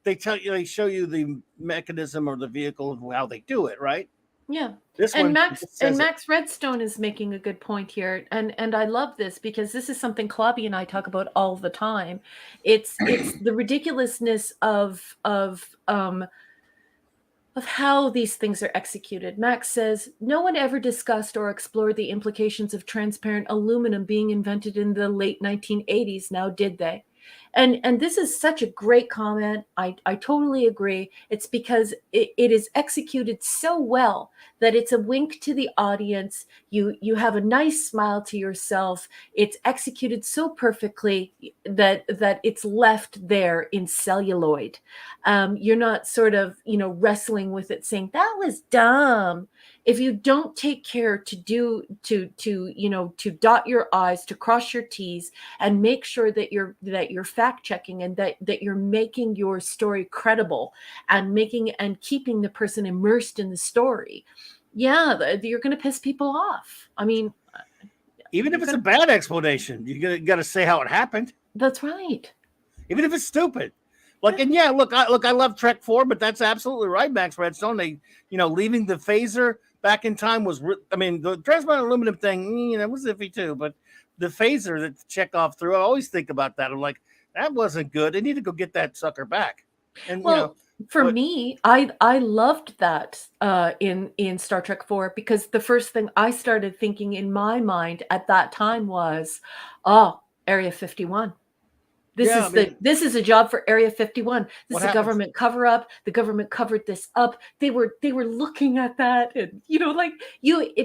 they show you the mechanism or the vehicle of how they do it, right? Yeah. Max Redstone is making a good point here. And I love this because this is something Clobby and I talk about all the time. It's the ridiculousness of how these things are executed. Max says, no one ever discussed or explored the implications of transparent aluminum being invented in the late 1980s, now did they? And this is such a great comment. I totally agree. It's because it is executed so well that it's a wink to the audience. You have a nice smile to yourself. It's executed so perfectly that it's left there in celluloid. You're not sort of, wrestling with it saying, that was dumb. if you don't take care to to dot your I's, to cross your T's, and make sure that you're fact checking, and that you're making your story credible, and keeping the person immersed in the story, yeah, you're going to piss people off. I mean, even if it's a bad explanation, you got to say how it happened. That's right. Even if it's stupid. Like, and yeah, look, I love Trek 4, but that's absolutely right, Max Redstone. They, leaving the phaser back in time was, I mean, the transparent aluminum thing, was iffy too, but the phaser that Chekhov threw, I always think about that. I'm like, that wasn't good. They need to go get that sucker back. And, for me, I loved that in Star Trek 4, because the first thing I started thinking in my mind at that time was, oh, Area 51. This is a job for Area 51. This is a government cover up. The government covered this up. They were looking at that, and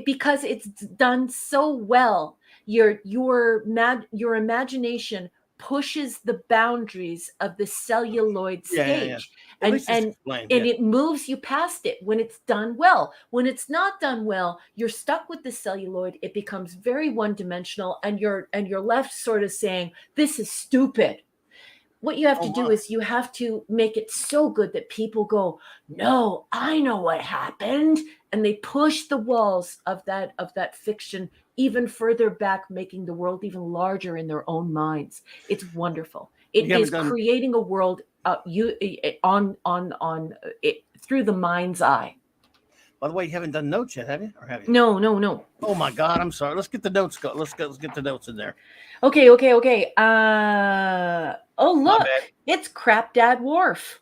because it's done so well, your imagination pushes the boundaries of the celluloid stage. And it moves you past it when it's done well. When it's not done well, you're stuck with the celluloid. It becomes very one-dimensional, and you're left sort of saying, this is stupid. What you have to do is you have to make it so good that people go, no, I know what happened. And they push the walls of that fiction even further back, making the world even larger in their own minds. It's wonderful. It is creating a world through the mind's eye. By the way, you haven't done notes yet, have you? Or have you? No. Oh my God, I'm sorry. Let's get the notes. Let's get the notes in there. Okay. Oh, look, it's Crap Dad Worf.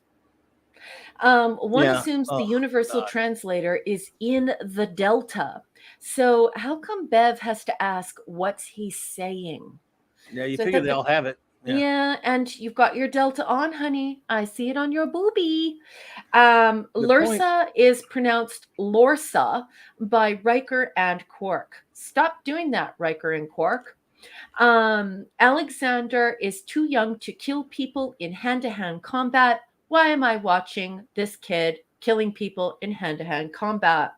One assumes the universal translator is in the Delta. So how come Bev has to ask what's he saying? Yeah, you figure they'll have it. Yeah, and you've got your Delta on, honey. I see it on your boobie. Lursa is pronounced Lorsa by Riker and Quark. Stop doing that, Riker and Quark. Alexander is too young to kill people in hand-to-hand combat. Why am I watching this kid killing people in hand-to-hand combat?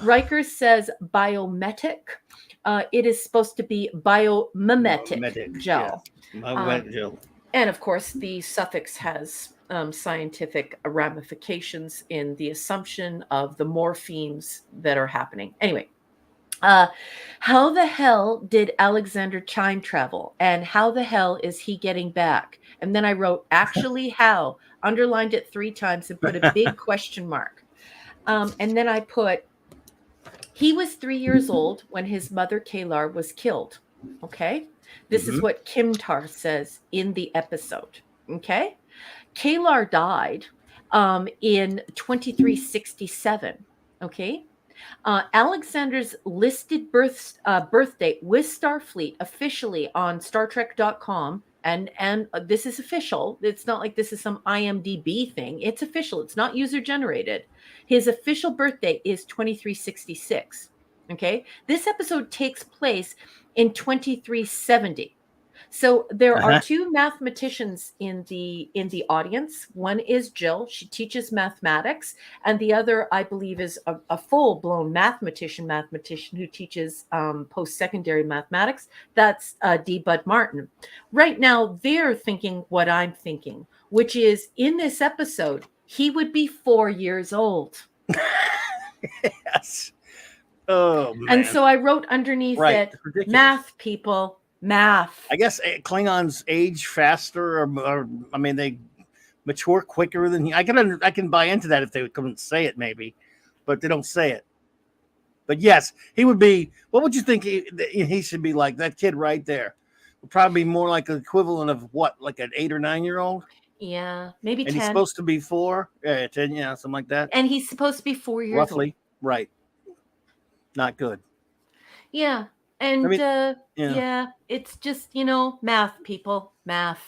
Riker says biometic. It is supposed to be biomimetic gel. Gel. And of course, the suffix has scientific ramifications in the assumption of the morphemes that are happening. Anyway, how the hell did Alexander time travel? And how the hell is he getting back? And then I wrote, actually, how? Underlined it 3 times and put a big question mark. And then I put, he was 3 years old when his mother, Kalar, was killed. Okay? This is what Kimtar says in the episode. Okay? Kalar died in 2367. Okay? Alexander's listed birth date with Starfleet officially on StarTrek.com, and this is official. It's not like this is some IMDb thing. It's official. It's not user generated. His official birth date is 2366. Okay, this episode takes place in 2370. So there are 2 mathematicians in the audience. One is Jill. She teaches mathematics. And the other, I believe, is a full-blown mathematician who teaches post-secondary mathematics. That's D. Bud Martin. Right now, they're thinking what I'm thinking, which is, in this episode, he would be 4 years old. Yes. Oh, man. And so I wrote underneath it, math, people. Math. I guess Klingons age faster, or I mean, they mature quicker than I can buy into that if they couldn't say it, maybe, but they don't say it. But yes, he would be. What would you think he should be like? That kid right there would probably be more like an equivalent of what, like an 8 or 9 year old. Yeah, maybe 10. And he's supposed to be 4, 10, something like that. And he's supposed to be 4 years roughly, old. Right? Not good. Yeah. And Yeah. Yeah, it's just, math, people, math.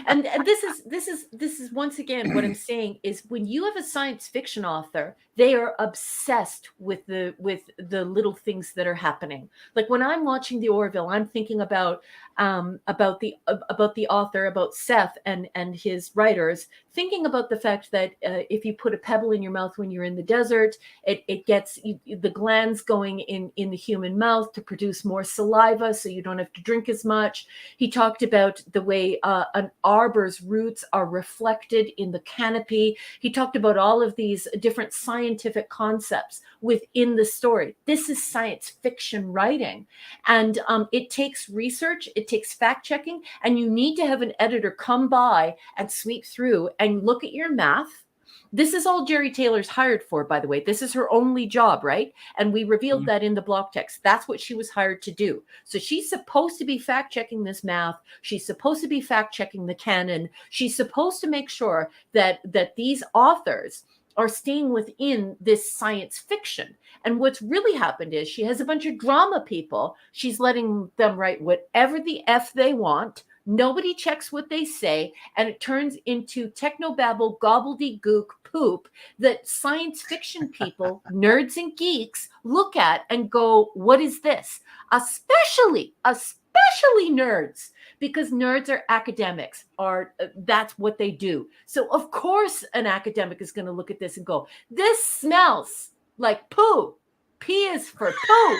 And this is once again what I'm saying is when you have a science fiction author, they are obsessed with the little things that are happening. Like when I'm watching the Orville, I'm thinking about the author, about Seth and his writers, thinking about the fact that if you put a pebble in your mouth when you're in the desert, it gets the glands going in the human mouth to produce more saliva, so you don't have to drink as much. He talked about the way an arbor's roots are reflected in the canopy. He talked about all of these different scientific concepts within the story. This is science fiction writing, and it takes research, it takes fact checking, and you need to have an editor come by and sweep through and look at your math. This is all Jerry Taylor's hired for, by the way. This is her only job, right? And we revealed that in the block text. That's what she was hired to do. So she's supposed to be fact checking this math. She's supposed to be fact checking the canon. She's supposed to make sure that these authors are staying within this science fiction. And what's really happened is she has a bunch of drama people. She's letting them write whatever the F they want. Nobody checks what they say, and it turns into technobabble, gobbledygook poop that science fiction people, nerds and geeks, look at and go, what is this? Especially nerds, because nerds are academics, or that's what they do. So of course an academic is going to look at this and go, this smells like poo. P is for poo.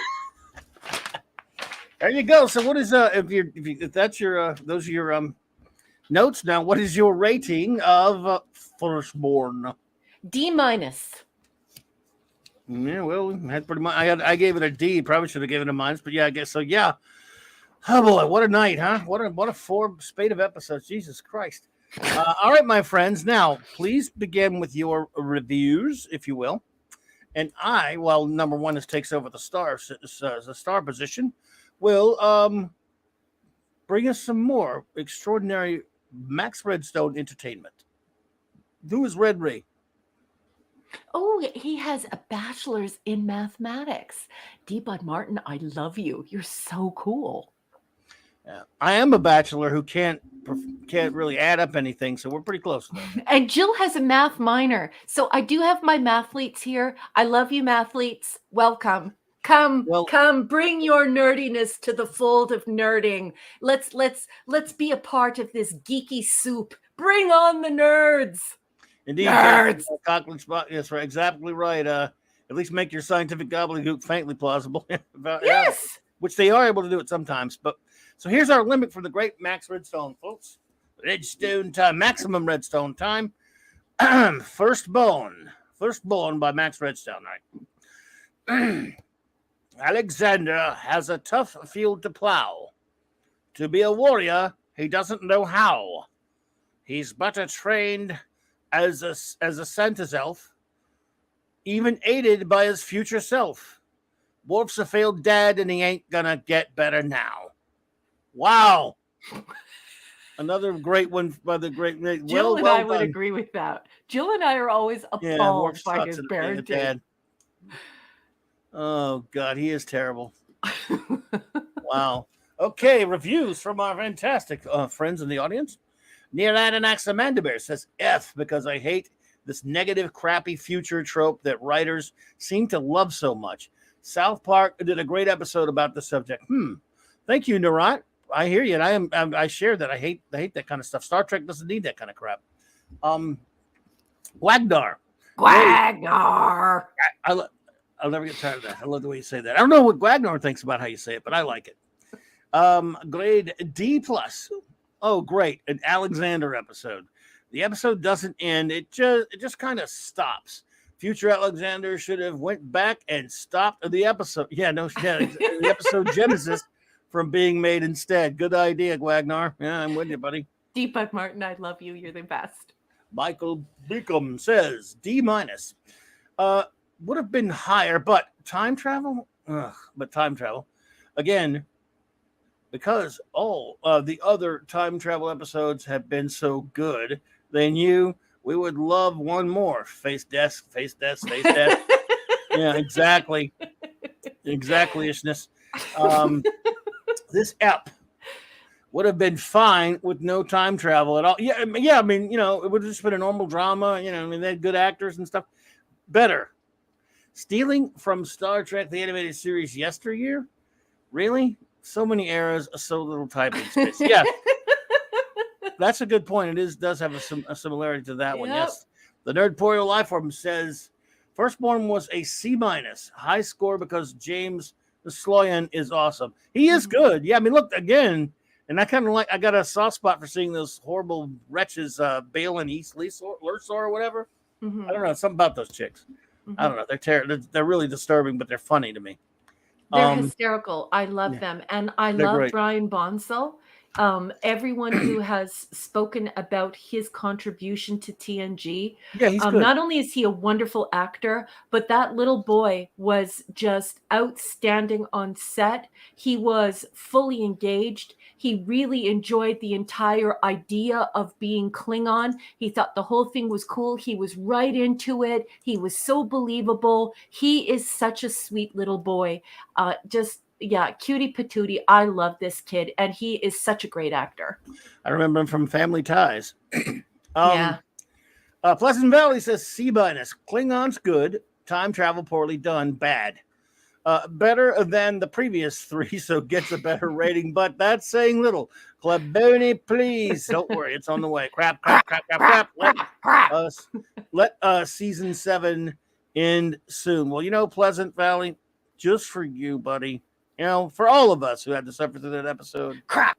There you go. So what is if that's your those are your notes now, what is your rating of Firstborn? D-. Yeah, well, had pretty much. I gave it a D. Probably should have given it a minus, but yeah, I guess so. Yeah. Oh boy, what a night, huh? What a spate of episodes. Jesus Christ. All right, my friends. Now, please begin with your reviews, if you will. And I, while number one takes over the star position, will bring us some more extraordinary Max Redstone entertainment. Who is Red Ray? Oh, he has a bachelor's in mathematics. D. Bud Martin, I love you. You're so cool. Yeah, I am a bachelor who can't really add up anything, so we're pretty close. And Jill has a math minor. So I do have my mathletes here. I love you, mathletes. Welcome. Come, bring your nerdiness to the fold of nerding. Let's be a part of this geeky soup. Bring on the nerds. Indeed, nerds. Cochran Spot. Yes, right, exactly right. At least make your scientific gobbledygook faintly plausible. Yes, which they are able to do it sometimes. But so here's our limit for the great Max Redstone, folks. Redstone time, maximum Redstone time. Firstborn by Max Redstone. Right. Alexander has a tough field to plow. To be a warrior, he doesn't know how. He's but trained as a Santa's elf, even aided by his future self. Worf's a failed dad, and he ain't gonna get better now. Wow. Another great one by the great Jill and I would agree with that. Jill and I are always appalled by his parenting. Oh, God, he is terrible. Wow. Okay, reviews from our fantastic friends in the audience. Near Adanax Amandabear says F because I hate this negative, crappy future trope that writers seem to love so much. South Park did a great episode about the subject. Thank you, Narat. I hear you, and I share that. I hate that kind of stuff. Star Trek doesn't need that kind of crap. Gwagnar. I'll never get tired of that. I love the way you say that. I don't know what Gwagnar thinks about how you say it, but I like it. Grade D+. Oh, great. An Alexander episode. The episode doesn't end. It just kind of stops. Future Alexander should have went back and stopped the episode. The episode Genesis from being made instead. Good idea, Gwagnar. Yeah, I'm with you, buddy. D. Bud Martin, I love you. You're the best. Michael Beacom says D-. Would have been higher, but time travel? Again, because all of the other time travel episodes have been so good, they knew we would love one more. Face death. Yeah, exactly. Exactly-ishness. This ep would have been fine with no time travel at all. Yeah, I mean, it would have just been a normal drama. I mean, they had good actors and stuff. Better. Stealing from Star Trek, the animated series yesteryear? Really? So many eras, so little typing space. Yeah, that's a good point. It does have a similarity to that one. Yep. Yes. The Nerdporeal Lifeform says Firstborn was a C-, high score because James Sloyan is awesome. He is good. Yeah, I mean, look again, and I got a soft spot for seeing those horrible wretches, Bale and East Lursor or whatever. I don't know, something about those chicks. I don't know. They're really disturbing, but they're funny to me. They're hysterical. I love them. And I love great. Brian Bonsall. Everyone who has spoken about his contribution to TNG. Yeah, he's good. Not only is he a wonderful actor, but that little boy was just outstanding on set. He was fully engaged. He really enjoyed the entire idea of being Klingon. He thought the whole thing was cool. He was right into it. He was so believable. He is such a sweet little boy. Cutie patootie. I love this kid, and he is such a great actor. I remember him from Family Ties. Yeah. Pleasant Valley says C-. Klingon's good. Time travel poorly done. Bad. Better than the previous 3, so gets a better rating, but that's saying little. Clubboni, please. Don't worry, it's on the way. Crap. Let season 7 end soon. Well, Pleasant Valley, just for you, buddy. For all of us who had to suffer through that episode. Crap.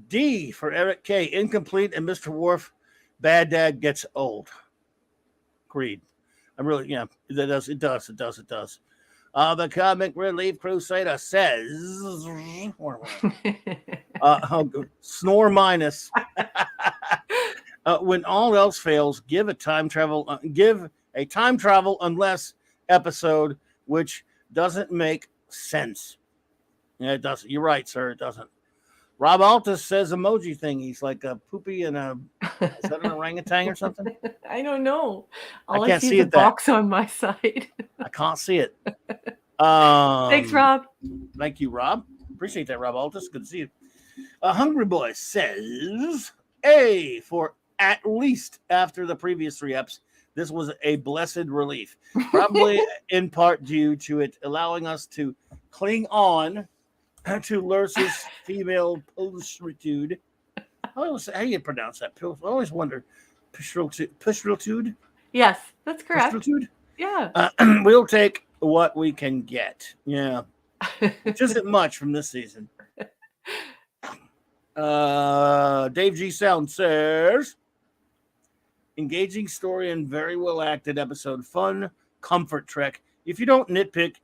D for Eric K. Incomplete and Mr. Worf. Bad Dad gets old. Agreed. It does. The Comic Relief Crusader says, snore minus. When all else fails, give a time travel unless episode, which doesn't make sense. Yeah, it doesn't. You're right, sir. It doesn't. Rob Altus says emoji thing. He's like a poopy and is that an orangutan or something? I don't know. I can't see the box on my side. I can't see it. Thanks, Rob. Thank you, Rob. Appreciate that, Rob Altus. Good to see you. Hungry Boy says A for at least after the previous 3 eps. This was a blessed relief, probably in part due to it allowing us to cling on to Lursa's female pushitude. How do you pronounce that? I always wonder. Pushitude? Yes, that's correct. Pushitude? Yeah. We'll take what we can get. Yeah. Which isn't much from this season. Dave G. Sound says, engaging story and very well acted episode. Fun comfort trek. If you don't nitpick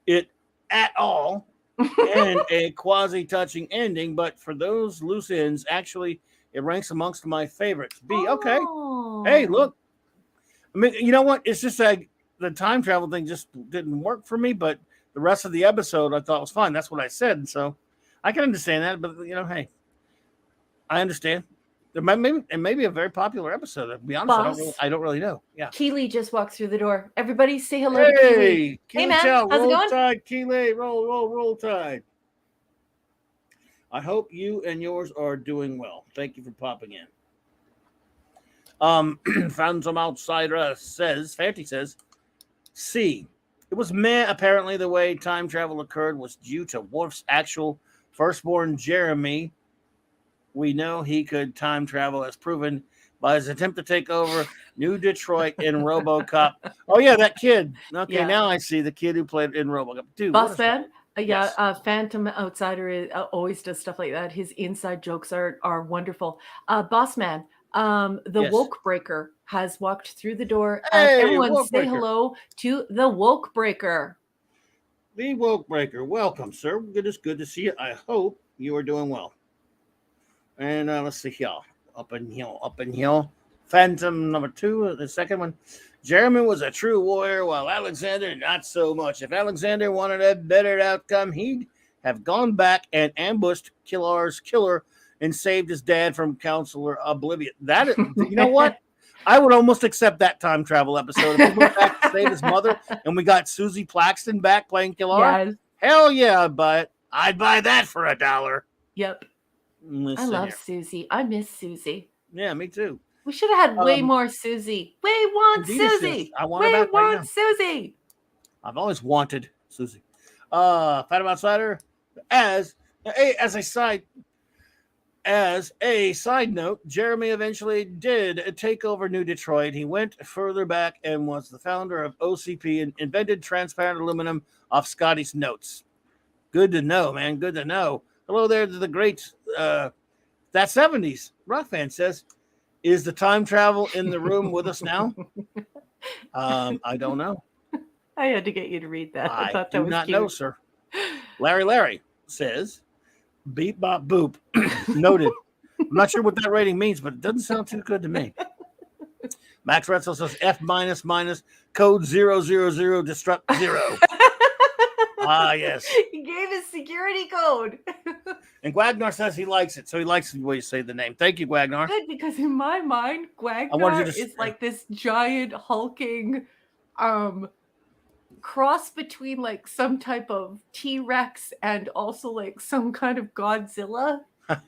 it at all, and a quasi-touching ending, but for those loose ends, actually, it ranks amongst my favorites. B, okay. Hey, look. I mean, you know what? It's just like the time travel thing just didn't work for me, but the rest of the episode I thought was fine. That's what I said. So I can understand that, but hey, I understand. It may be a very popular episode. To be honest, I don't really know. Yeah. Keely just walked through the door. Everybody say hello to Keely. Hey, man. How's it going? Roll Tide, Keely. Roll Tide. I hope you and yours are doing well. Thank you for popping in. Phantom Outsider says, Fanty says, C. It was meh. Apparently, the way time travel occurred was due to Worf's actual firstborn, Jeremy. We know he could time travel, as proven by his attempt to take over New Detroit in RoboCop. Oh, yeah, that kid. Okay, yeah. Now I see the kid who played in RoboCop. Dude, Boss Man? Yes. Phantom Outsider always does stuff like that. His inside jokes are wonderful. Boss Man, the Woke Breaker has walked through the door. Everyone say hello to the Woke Breaker. The Woke Breaker. Welcome, sir. It is good to see you. I hope you are doing well. And let's see here. Up in here. Phantom number 2, the second one. Jeremy was a true warrior, while Alexander not so much. If Alexander wanted a better outcome, he'd have gone back and ambushed Killar's killer and saved his dad from Counselor Oblivion. That is, you know what? I would almost accept that time travel episode. If he went back to save his mother and we got Susie Plaxton back playing Kilara, Yes. hell yeah, I'd buy it. I'd buy that for $1. Yep. I love Susie. I miss Susie. Yeah, me too. We should have had way more Susie. We want Susie. I want we her back want right now. Susie. I've always wanted Susie. Phantom Outsider, as a side note, Jeremy eventually did take over New Detroit. He went further back and was the founder of OCP and invented transparent aluminum off Scotty's notes. Good to know, man. Good to know. Hello there to the great that 70s rock fan says, is the time travel in the room with us now? I don't know. I had to get you to read that. I thought that was not cute. know, sir. Larry says, beep bop boop. Noted. I'm not sure what that rating means, but it doesn't sound too good to me. Max Retzel says F minus code 000 destruct 0. Yes. He gave his security code. And Gwagnar says he likes it, so he likes the way you say the name. Thank you, Gwagnar. Good, because in my mind, Gwagnar is like this giant hulking cross between like some type of T-Rex and also like some kind of Godzilla.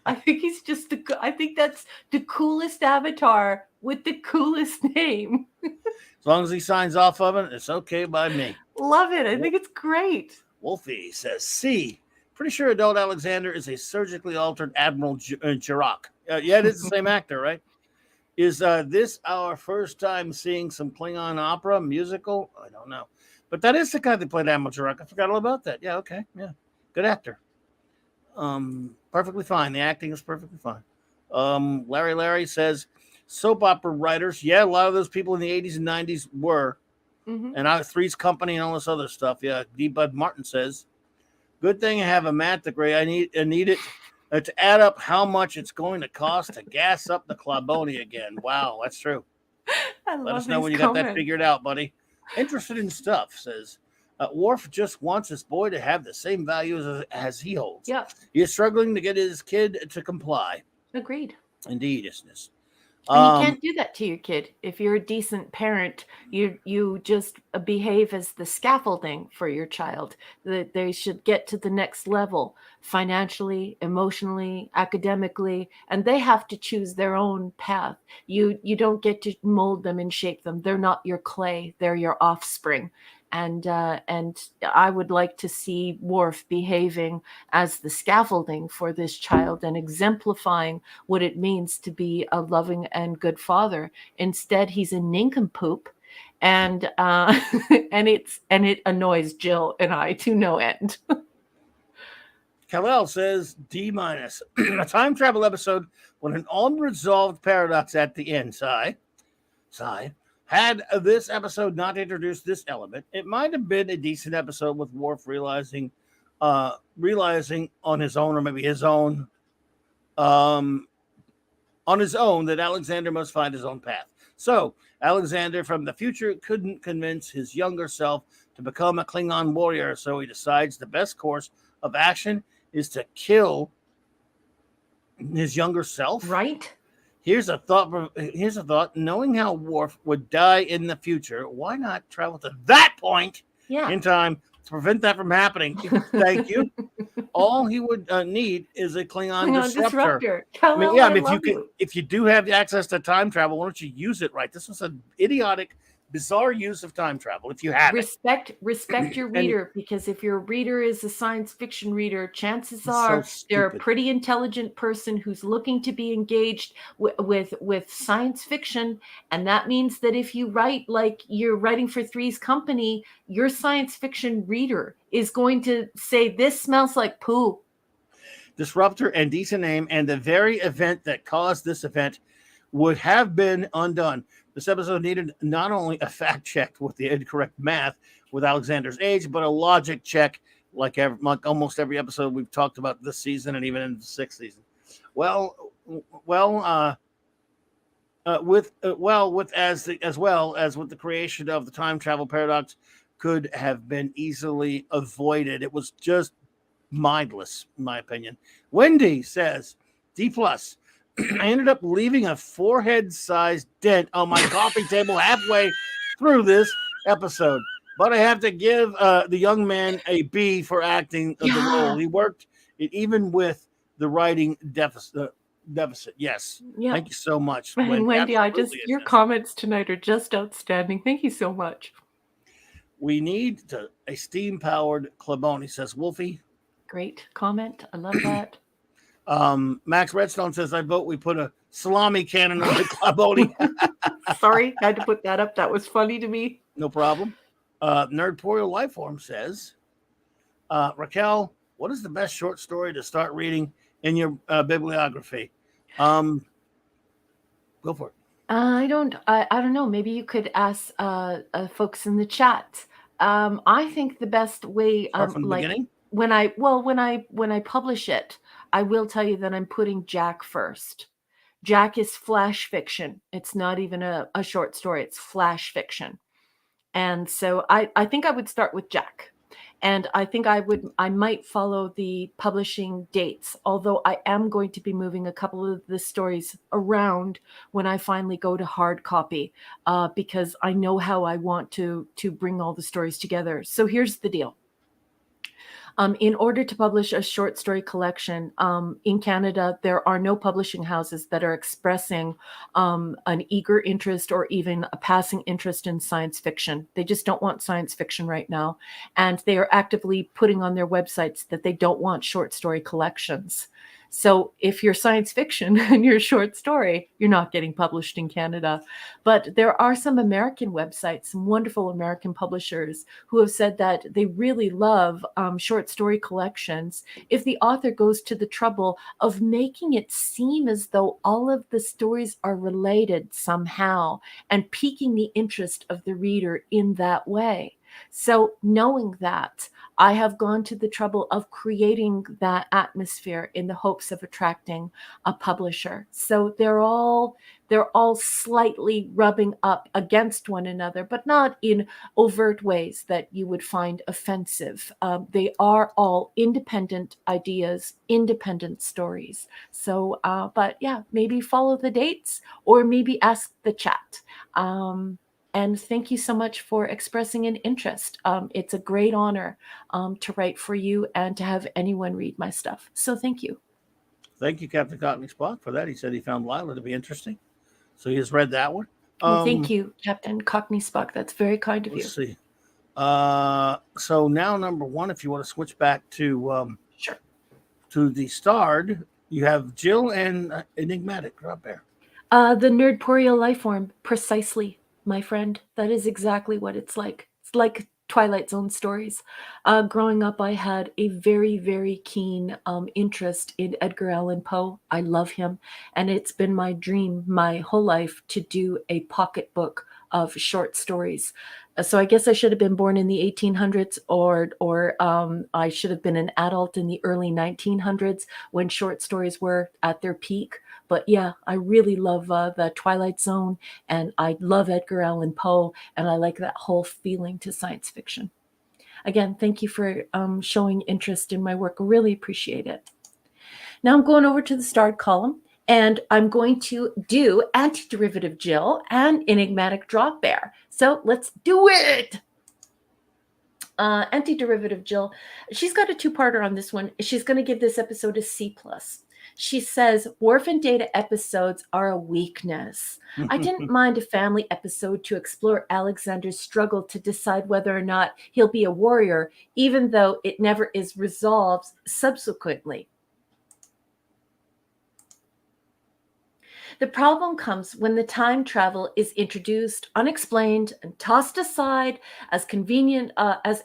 I think he's just I think that's the coolest avatar with the coolest name. As long as he signs off of it, it's okay by me. Love it. I think it's great. Wolfie says C. Pretty sure adult Alexander is a surgically altered Admiral Jirok. Yeah, it is the same actor, right? Is this our first time seeing some Klingon opera musical? I don't know. But that is the guy that played Admiral Jirok. I forgot all about that. Yeah, okay. Yeah. Good actor. Perfectly fine. The acting is perfectly fine. Larry says soap opera writers. Yeah, a lot of those people in the 80s and 90s were. Mm-hmm. And Three's Company and all this other stuff. Yeah. D. Bud Martin says, good thing I have a math degree. I need it to add up how much it's going to cost to gas up the Claboni again. Wow, that's true. Let us know when you got that figured out, buddy. Interested in stuff, says Worf just wants his boy to have the same values as he holds. Yeah. He is struggling to get his kid to comply. Agreed. Indeed, isness. And you can't do that to your kid. If you're a decent parent, you just behave as the scaffolding for your child. That they should get to the next level financially, emotionally, academically, and they have to choose their own path. You don't get to mold them and shape them. They're not your clay. They're your offspring. And I would like to see Worf behaving as the scaffolding for this child and exemplifying what it means to be a loving and good father. Instead, he's a nincompoop, and it annoys Jill and I to no end. Kal-El says D-. A time travel episode with an unresolved paradox at the end. Sigh. Had this episode not introduced this element, it might have been a decent episode with Worf realizing on his own, or maybe his own, on his own, that Alexander must find his own path. So Alexander from the future couldn't convince his younger self to become a Klingon warrior, so he decides the best course of action is to kill his younger self. Right. Here's a thought. Knowing how Worf would die in the future, why not travel to that point in time to prevent that from happening? Thank you. All he would need is a Klingon disruptor. If you do have access to time travel, why don't you use it right? This was an idiotic, bizarre use of time travel. If you have respect your reader, because if your reader is a science fiction reader, chances are they're a pretty intelligent person who's looking to be engaged with science fiction, and that means that if you write like you're writing for Three's Company, your science fiction reader is going to say, "This smells like poo." Disruptor and decent name, and the very event that caused this event would have been undone. This episode needed not only a fact check with the incorrect math with Alexander's age, but a logic check, like almost every episode we've talked about this season and even in the 6th season. As well as with the creation of the time travel paradox, could have been easily avoided. It was just mindless, in my opinion. Wendy says, D plus. I ended up leaving a forehead-sized dent on my coffee table halfway through this episode, but I have to give the young man a B for acting the role. Yeah. He worked it even with the writing deficit. Yes, Yeah. thank you so much, And Wendy. Wendy, Absolutely your essential. comments tonight are just outstanding. Thank you so much. We need a steam-powered Claboni, says Wolfie. Great comment. I love that. Max Redstone says, I vote we put a salami cannon on the Claboni. Sorry, had to put that up. That was funny to me. No problem. Nerdporial Lifeform says, Raquel, what is the best short story to start reading in your bibliography? Go for it. I don't know. Maybe you could ask folks in the chat. I think the best way, Start from the beginning. when I publish it, I will tell you that I'm putting Jack first. Jack is flash fiction. It's not even a short story. It's flash fiction. And so I think I would start with Jack. And I think I might follow the publishing dates, although I am going to be moving a couple of the stories around when I finally go to hard copy, because I know how I want to bring all the stories together. So here's the deal. In order to publish a short story collection in Canada, there are no publishing houses that are expressing an eager interest or even a passing interest in science fiction. They just don't want science fiction right now. And they are actively putting on their websites that they don't want short story collections. So if you're science fiction and you're a short story, you're not getting published in Canada. But there are some American websites, some wonderful American publishers who have said that they really love short story collections if the author goes to the trouble of making it seem as though all of the stories are related somehow and piquing the interest of the reader in that way. So knowing that, I have gone to the trouble of creating that atmosphere in the hopes of attracting a publisher. So they're all slightly rubbing up against one another, but not in overt ways that you would find offensive. They are all independent ideas, independent stories. So, but yeah, maybe follow the dates or maybe ask the chat. And thank you so much for expressing an interest. It's a great honor to write for you and to have anyone read my stuff. So thank you. Thank you, Captain Cockney Spock, for that. He said he found Lila to be interesting. So he has read that one. Well, thank you, Captain Cockney Spock. That's very kind of you. Let's see. So now, number one, if you want to switch back to Sure. to the starred, you have Jill and Enigmatic up there. The Nerdporial Lifeform, precisely, my friend. That is exactly what it's like. It's like Twilight Zone stories. Growing up, I had a very, very keen interest in Edgar Allan Poe. I love him. And it's been my dream my whole life to do a pocketbook of short stories. So I guess I should have been born in the 1800s, or I should have been an adult in the early 1900s when short stories were at their peak. But yeah, I really love the Twilight Zone, and I love Edgar Allan Poe, and I like that whole feeling to science fiction. Again, thank you for showing interest in my work. I really appreciate it. Now I'm going over to the starred column, and I'm going to do Antiderivative Jill and Enigmatic Drop Bear. So let's do it! Antiderivative Jill, she's got a two-parter on this one. She's going to give this episode a C+. She says, Worf and Data episodes are a weakness. I didn't mind a family episode to explore Alexander's struggle to decide whether or not he'll be a warrior, even though it never is resolved subsequently. The problem comes when the time travel is introduced, unexplained, and tossed aside as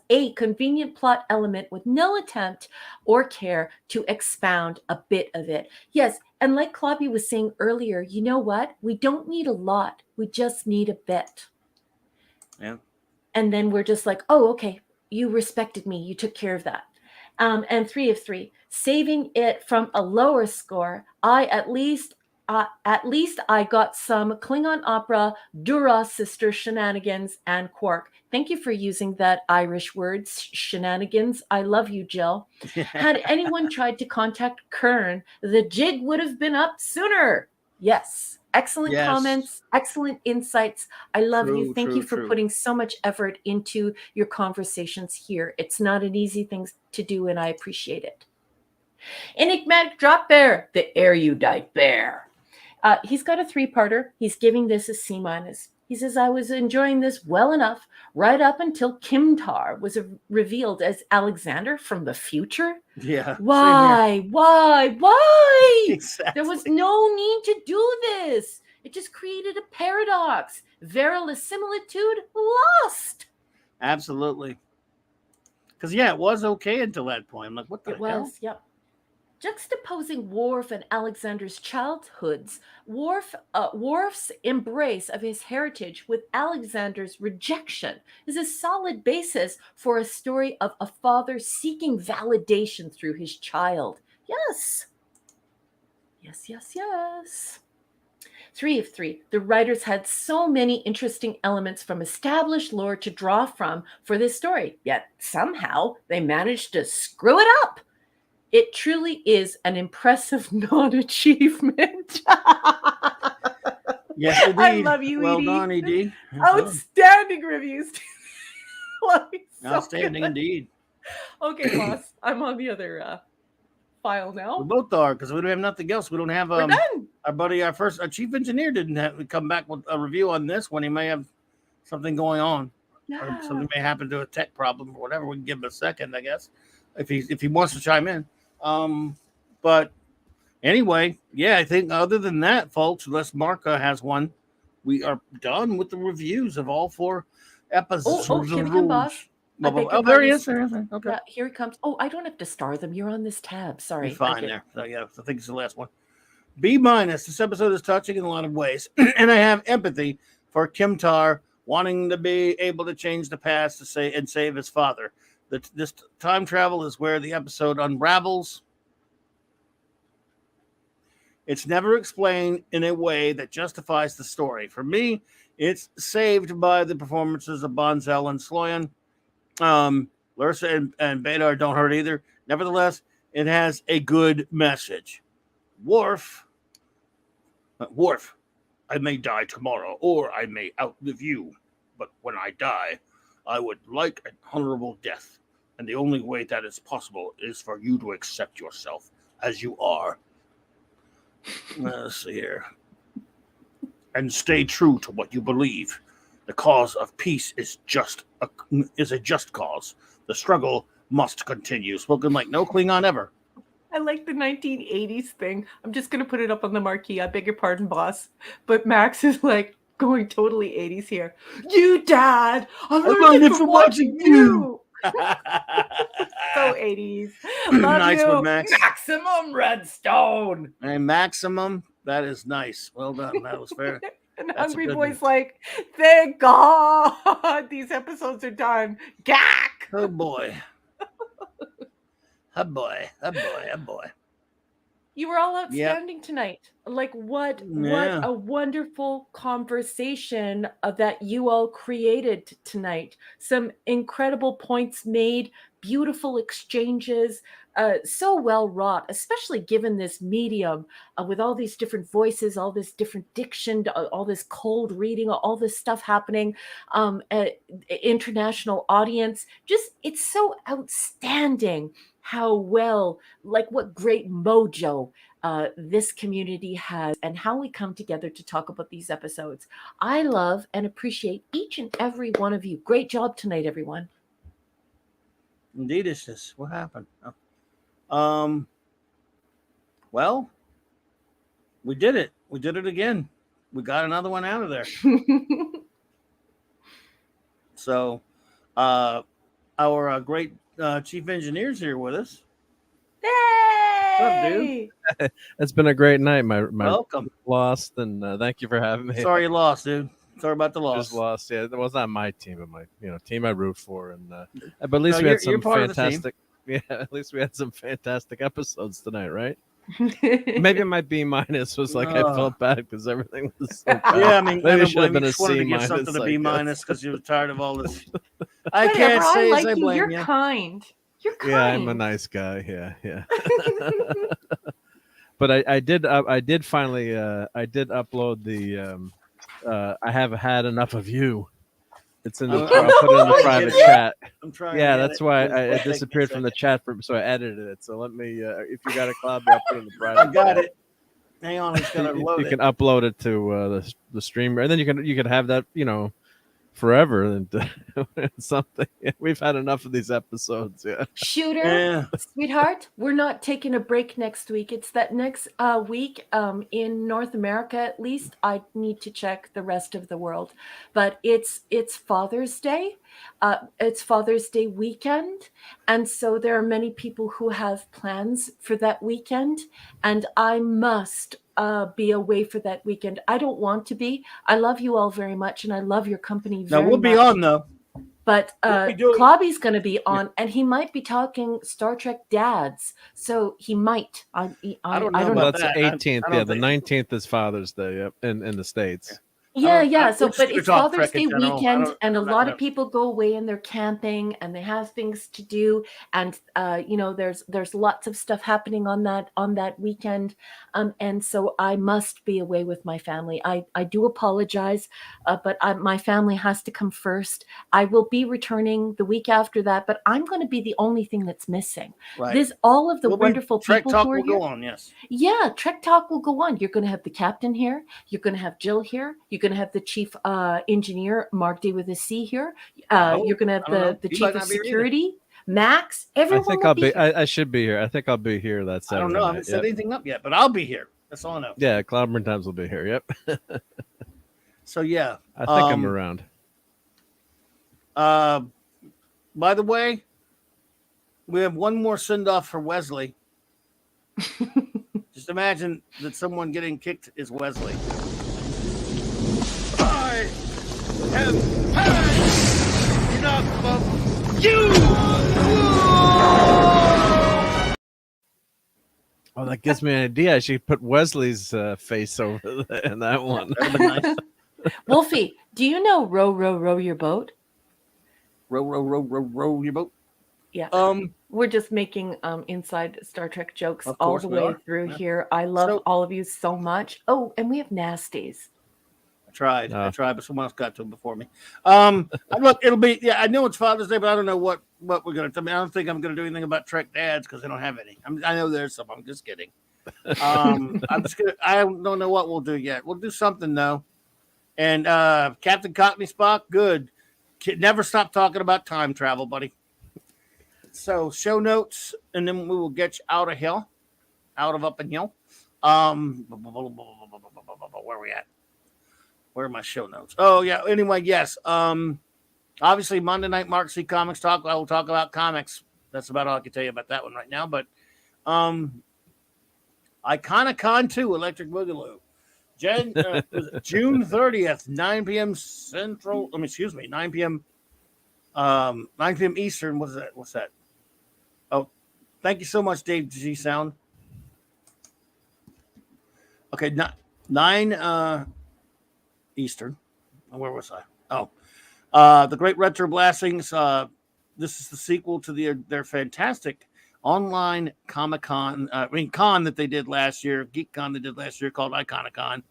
a convenient plot element with no attempt or care to expound a bit of it. Yes, and like Clobby was saying earlier, you know what? We don't need a lot. We just need a bit. Yeah. And then we're just like, oh, okay, you respected me. You took care of that. And 3 of 3, saving it from a lower score, I at least At least I got some Klingon opera, Dura sister shenanigans, and quark. Thank you for using that Irish word, shenanigans. I love you, Jill. Had anyone tried to contact Kern, the jig would have been up sooner. Yes. Excellent Yes. comments, excellent insights. I love you. True, Thank you true, for true. putting so much effort into your conversations here. It's not an easy thing to do, and I appreciate it. Enigmatic Drop Bear, the erudite bear. He's got a 3-parter. He's giving this a C-. He says, I was enjoying this well enough right up until Kimtar was revealed as Alexander from the future. Yeah. Why? Exactly. There was no need to do this. It just created a paradox. Verisimilitude lost. Absolutely. Because, yeah, it was okay until that point. I'm like, what the hell? Yep. Juxtaposing Worf and Alexander's childhoods, Worf's embrace of his heritage with Alexander's rejection is a solid basis for a story of a father seeking validation through his child. Yes. 3 of 3. The writers had so many interesting elements from established lore to draw from for this story, yet somehow they managed to screw it up. It truly is an impressive non-achievement. Yes, indeed. I love you, well Edie. done, Edie. Outstanding reviews. Outstanding indeed. Okay, boss. I'm on the other file now. We both are, because we don't have nothing else. We don't have We're done. our chief engineer didn't have to come back with a review on this one. He may have something going on. Yeah. Or something may happen to a tech problem or whatever. We can give him a second, I guess, if he wants to chime in. But anyway, yeah, I think other than that, folks, unless Marka has one, we are done with the reviews of all 4 episodes. Oh, here we come, boss. There he is. Okay. Yeah, here he comes. Oh, I don't have to star them. You're on this tab. Sorry. You're fine there. So, yeah, I think it's the last one. B-. This episode is touching in a lot of ways, and I have empathy for Kimtar wanting to be able to change the past to save his father. This time travel is where the episode unravels. It's never explained in a way that justifies the story. For me, it's saved by the performances of Bonzel and Sloyan. Lursa and Bedar don't hurt either. Nevertheless, it has a good message. Worf, I may die tomorrow, or I may outlive you. But when I die, I would like an honorable death. And the only way that is possible is for you to accept yourself as you are. Let's see here. And stay true to what you believe. The cause of peace is a just cause. The struggle must continue. Spoken like no Klingon ever. I like the 1980s thing. I'm just going to put it up on the marquee. I beg your pardon, boss. But Max is like going totally 80s here. You, Dad! I learned it from watching you! So 80s. Love Nice you. one, Max. Maximum Redstone. A maximum. That is nice. Well done. That was fair. And That's a Hungry good Boy's one. like, thank God these episodes are done. Gack! Oh boy. Oh boy. Oh boy. Oh boy. You were all outstanding tonight. Like what a wonderful conversation that you all created tonight. Some incredible points made, beautiful exchanges, so well wrought, especially given this medium with all these different voices, all this different diction, all this cold reading, all this stuff happening, international audience. Just, it's so outstanding how well, like what great mojo this community has and how we come together to talk about these episodes. I love and appreciate each and every one of you. Great job tonight, everyone. Indeed, it's this. What happened? Well, we did it. We did it again. We got another one out of there. So, our great chief engineer's here with us. Hey! What's up, dude? It's been a great night. My Welcome. Lost, and thank you for having me. Sorry you lost, dude. Sorry about the loss. Just lost. Yeah, it was not my team, but my team I root for, and but at least we had some fantastic. Yeah, at least we had some fantastic episodes tonight, right? Maybe my B- was like I felt bad because everything was so bad. Yeah, I mean, maybe I it should have been a just wanted to C-, get something to I B- guess. because you were tired of all this. I Whatever, can't say I as like I you. blame You're you. kind. You're kind. Yeah, I'm a nice guy. Yeah. But I did finally I did upload the I have had enough of you. It's in the I'll put it in the private chat. I'm trying. Yeah, to get that's it. why Please, I take me a disappeared from the second. chat so I edited it. So let me if you got a cloud, I'll put it in the private. I got chat. it. Hang on, it's gonna you load can it. upload it to the streamer, and then you can have that forever and something. We've had enough of these episodes. Yeah. Shooter, Yeah. sweetheart, we're not taking a break next week. It's that next week in North America, at least. I need to check the rest of the world, but it's Father's Day. It's Father's Day weekend, and so there are many people who have plans for that weekend, and I must be away for that weekend. I don't want to be. I love you all very much, and I love your company very Now we'll much. be on though. But We'll be doing- Clobby's going to be on, and he might be talking Star Trek dads. So he might. I don't know. Well, about that's that. the 18th. I don't Yeah, the think- 19th is Father's Day. Yep, in the States. Yeah. So, we're just but gonna it's talk Father's Trek in Day general. weekend, and a I'm not lot gonna- of people go away and they're camping and they have things to do, and there's lots of stuff happening on that weekend, and so I must be away with my family. I do apologize, but my family has to come first. I will be returning the week after that, but I'm going to be the only thing that's missing. Right. There's all of the wonderful Trek people Talk who are will here. go on. Yes. Yeah, Trek Talk will go on. You're going to have the captain here. You're going to have Jill here. You're going to have the chief engineer, Mark D with a C here. You're going to have the He chief might of not be here either. security, Max. Everyone I think will I'll be be. here. I should be here. I think I'll be here that I Saturday. don't know. I haven't set anything up yet, but I'll be here. That's all I know. Yeah, Clobberin Times will be here. Yep. So yeah, I think I'm around. By the way, we have one more send off for Wesley. Just imagine that someone getting kicked is Wesley. I have had enough of you. Oh, that gives me an idea. I should put Wesley's face over in that one. That'd be nice. Wolfie, do you know row, row, row your boat? Row, row, row, row, row your boat. Yeah. Um, We're just making inside Star Trek jokes Of all course the we way are. through Yeah. here. I love So- all of you so much. Oh, and we have nasties. I tried, Oh. but someone else got to him before me. Look, it'll be. Yeah, I know it's Father's Day, but I don't know what we're gonna. I mean, I don't think I'm gonna do anything about Trek dads because they don't have any. I know there's some. I'm just kidding. I'm just gonna. I don't know what we'll do yet. We'll do something though. And Captain Cockney Spock, good. Never stop talking about time travel, buddy. So show notes, and then we will get you out of hell, out of up in hell. Where are we at? Where are my show notes? Oh yeah. Anyway, yes. Obviously Monday night Mark C Comics Talk. I will talk about comics. That's about all I can tell you about that one right now. But Iconicon 2, Electric Boogaloo. June 30th, 9 p.m. Central. 9 p.m. 9 p.m. Eastern. What's that? Oh, thank you so much, Dave G Sound. Okay, 9 Eastern. Where was I? Oh, the Great Retro Blastings. This is the sequel to their fantastic online con that they did last year, GeekCon they did last year, called Iconicon.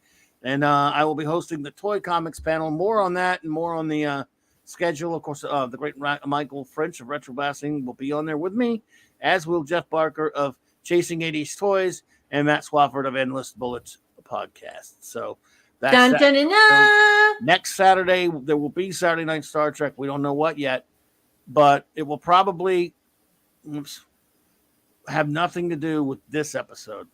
And I will be hosting the Toy Comics panel. More on that and more on the schedule. Of course, the great Michael French of Retro Blasting will be on there with me, as will Jeff Barker of Chasing 80s Toys and Matt Swafford of Endless Bullets podcast. So that's Dun, that. dun, dun, dun. Next Saturday, there will be Saturday Night Star Trek. We don't know what yet, but it will probably have nothing to do with this episode.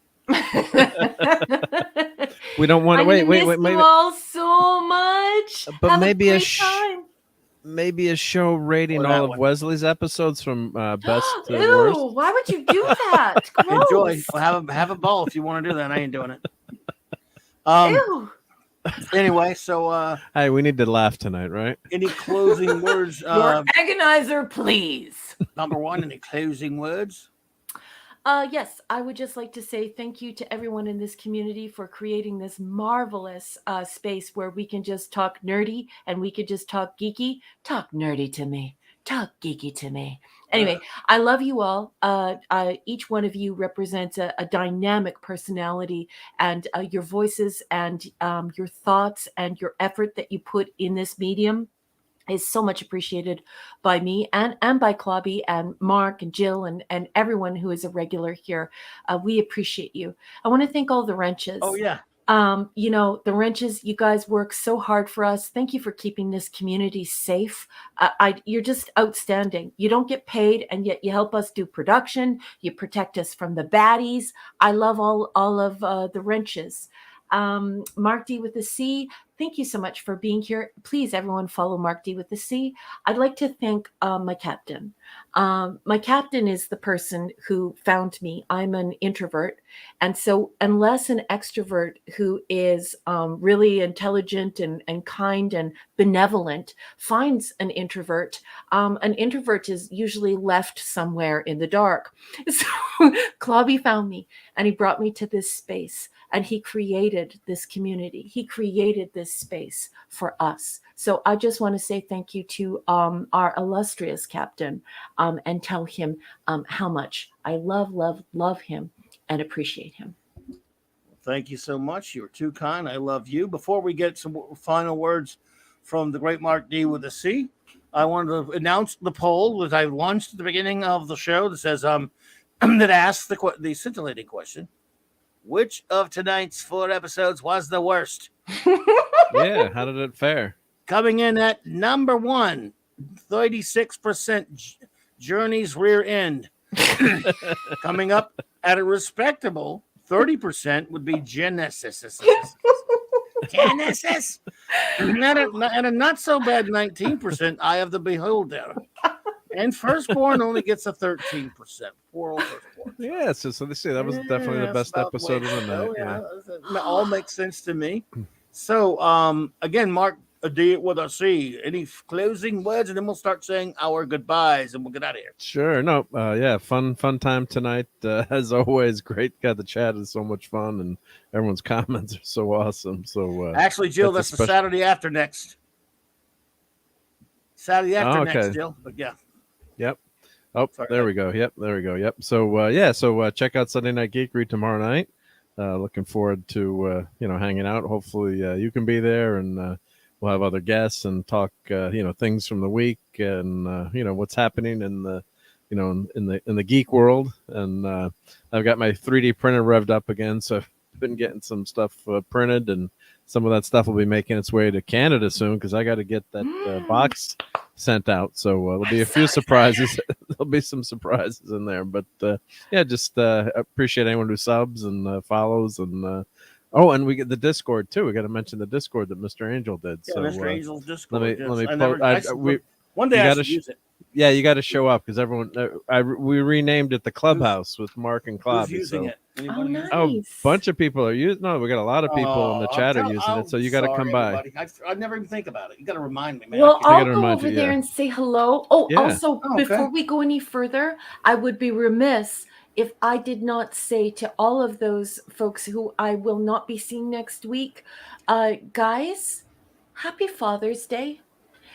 We don't want to wait. miss Maybe, you all so much. But Have maybe a a great time. maybe a show rating Or that all of one. Wesley's episodes from best to Ew, worst. why would you do that? Enjoy. Gross. Have a ball if you want to do that. I ain't doing it. Ew. Anyway, so Hey, we need to laugh tonight, right? any closing words? Your agonizer, please. Number one, any closing words? Yes, I would just like to say thank you to everyone in this community for creating this marvelous space where we can just talk nerdy and we could just talk geeky. Talk nerdy to me. Talk geeky to me. Anyway, I love you all. Each one of you represents a dynamic personality, and your voices and your thoughts and your effort that you put in this medium is so much appreciated by me and by Clobby and Mark and Jill and everyone who is a regular here. We appreciate you. I want to thank all the wrenches. Oh yeah. You know, the wrenches, you guys work so hard for us. Thank you for keeping this community safe. You're just outstanding. You don't get paid, and yet you help us do production. You protect us from the baddies. I love all of the wrenches. Mark D with the C, thank you so much for being here. Please, everyone, follow Mark D with the C. I'd like to thank my captain. My captain is the person who found me. I'm an introvert. And so, unless an extrovert who is really intelligent and kind and benevolent finds an introvert is usually left somewhere in the dark. So, Clobby found me and he brought me to this space. And he created this community. He created this space for us. So I just want to say thank you to our illustrious captain and tell him how much I love him and appreciate him. Thank you so much. You're too kind. I love you. Before we get some final words from the great Mark D with a C, I wanted to announce the poll that I launched at the beginning of the show that says that asks the scintillating question: which of tonight's 4 episodes was the worst? Yeah, how did it fare? Coming in at number 1, 36% Journey's rear end. Coming up at a respectable 30% would be Genesis. Genesis. And a not so bad 19%, Eye of the Beholder. And Firstborn only gets a 13%. Poor old Firstborn. Yeah, so they say that was definitely the best episode of the night. Yeah. All makes sense to me. So, again, Mark D with a C. Any closing words, and then we'll start saying our goodbyes, and we'll get out of here. Sure. No. Yeah. Fun time tonight. As always, great. God, the chat is so much fun, and everyone's comments are so awesome. So actually, Jill, that's the Saturday after next. Saturday after next, Jill. But yeah. Yep. Oh, sorry, there we go. Yep, there we go. Yep. So So check out Sunday Night Geekery tomorrow night. Looking forward to hanging out. Hopefully you can be there, and we'll have other guests and talk things from the week and what's happening in the in the geek world. And I've got my 3D printer revved up again, so I've been getting some stuff printed, and some of that stuff will be making its way to Canada soon because I got to get that box sent out. So there'll be a few surprises. There'll be some surprises in there, but just appreciate anyone who subs and follows, and and we get the Discord too. We got to mention the Discord that Mr. Angel did. Yeah, so Mr. Angel's Discord. Let me one day I should use it. Yeah, you got to show up because everyone. We renamed it the Clubhouse with Mark and Clobby. Who's using it? Oh, nice. A bunch of people are using. No, we got a lot of people in the chat are using it. So you got to come by. I never even think about it. You got to remind me, man. Well, I'll go over there and say hello. Oh, yeah. Also, before we go any further, I would be remiss if I did not say to all of those folks who I will not be seeing next week, guys, happy Father's Day.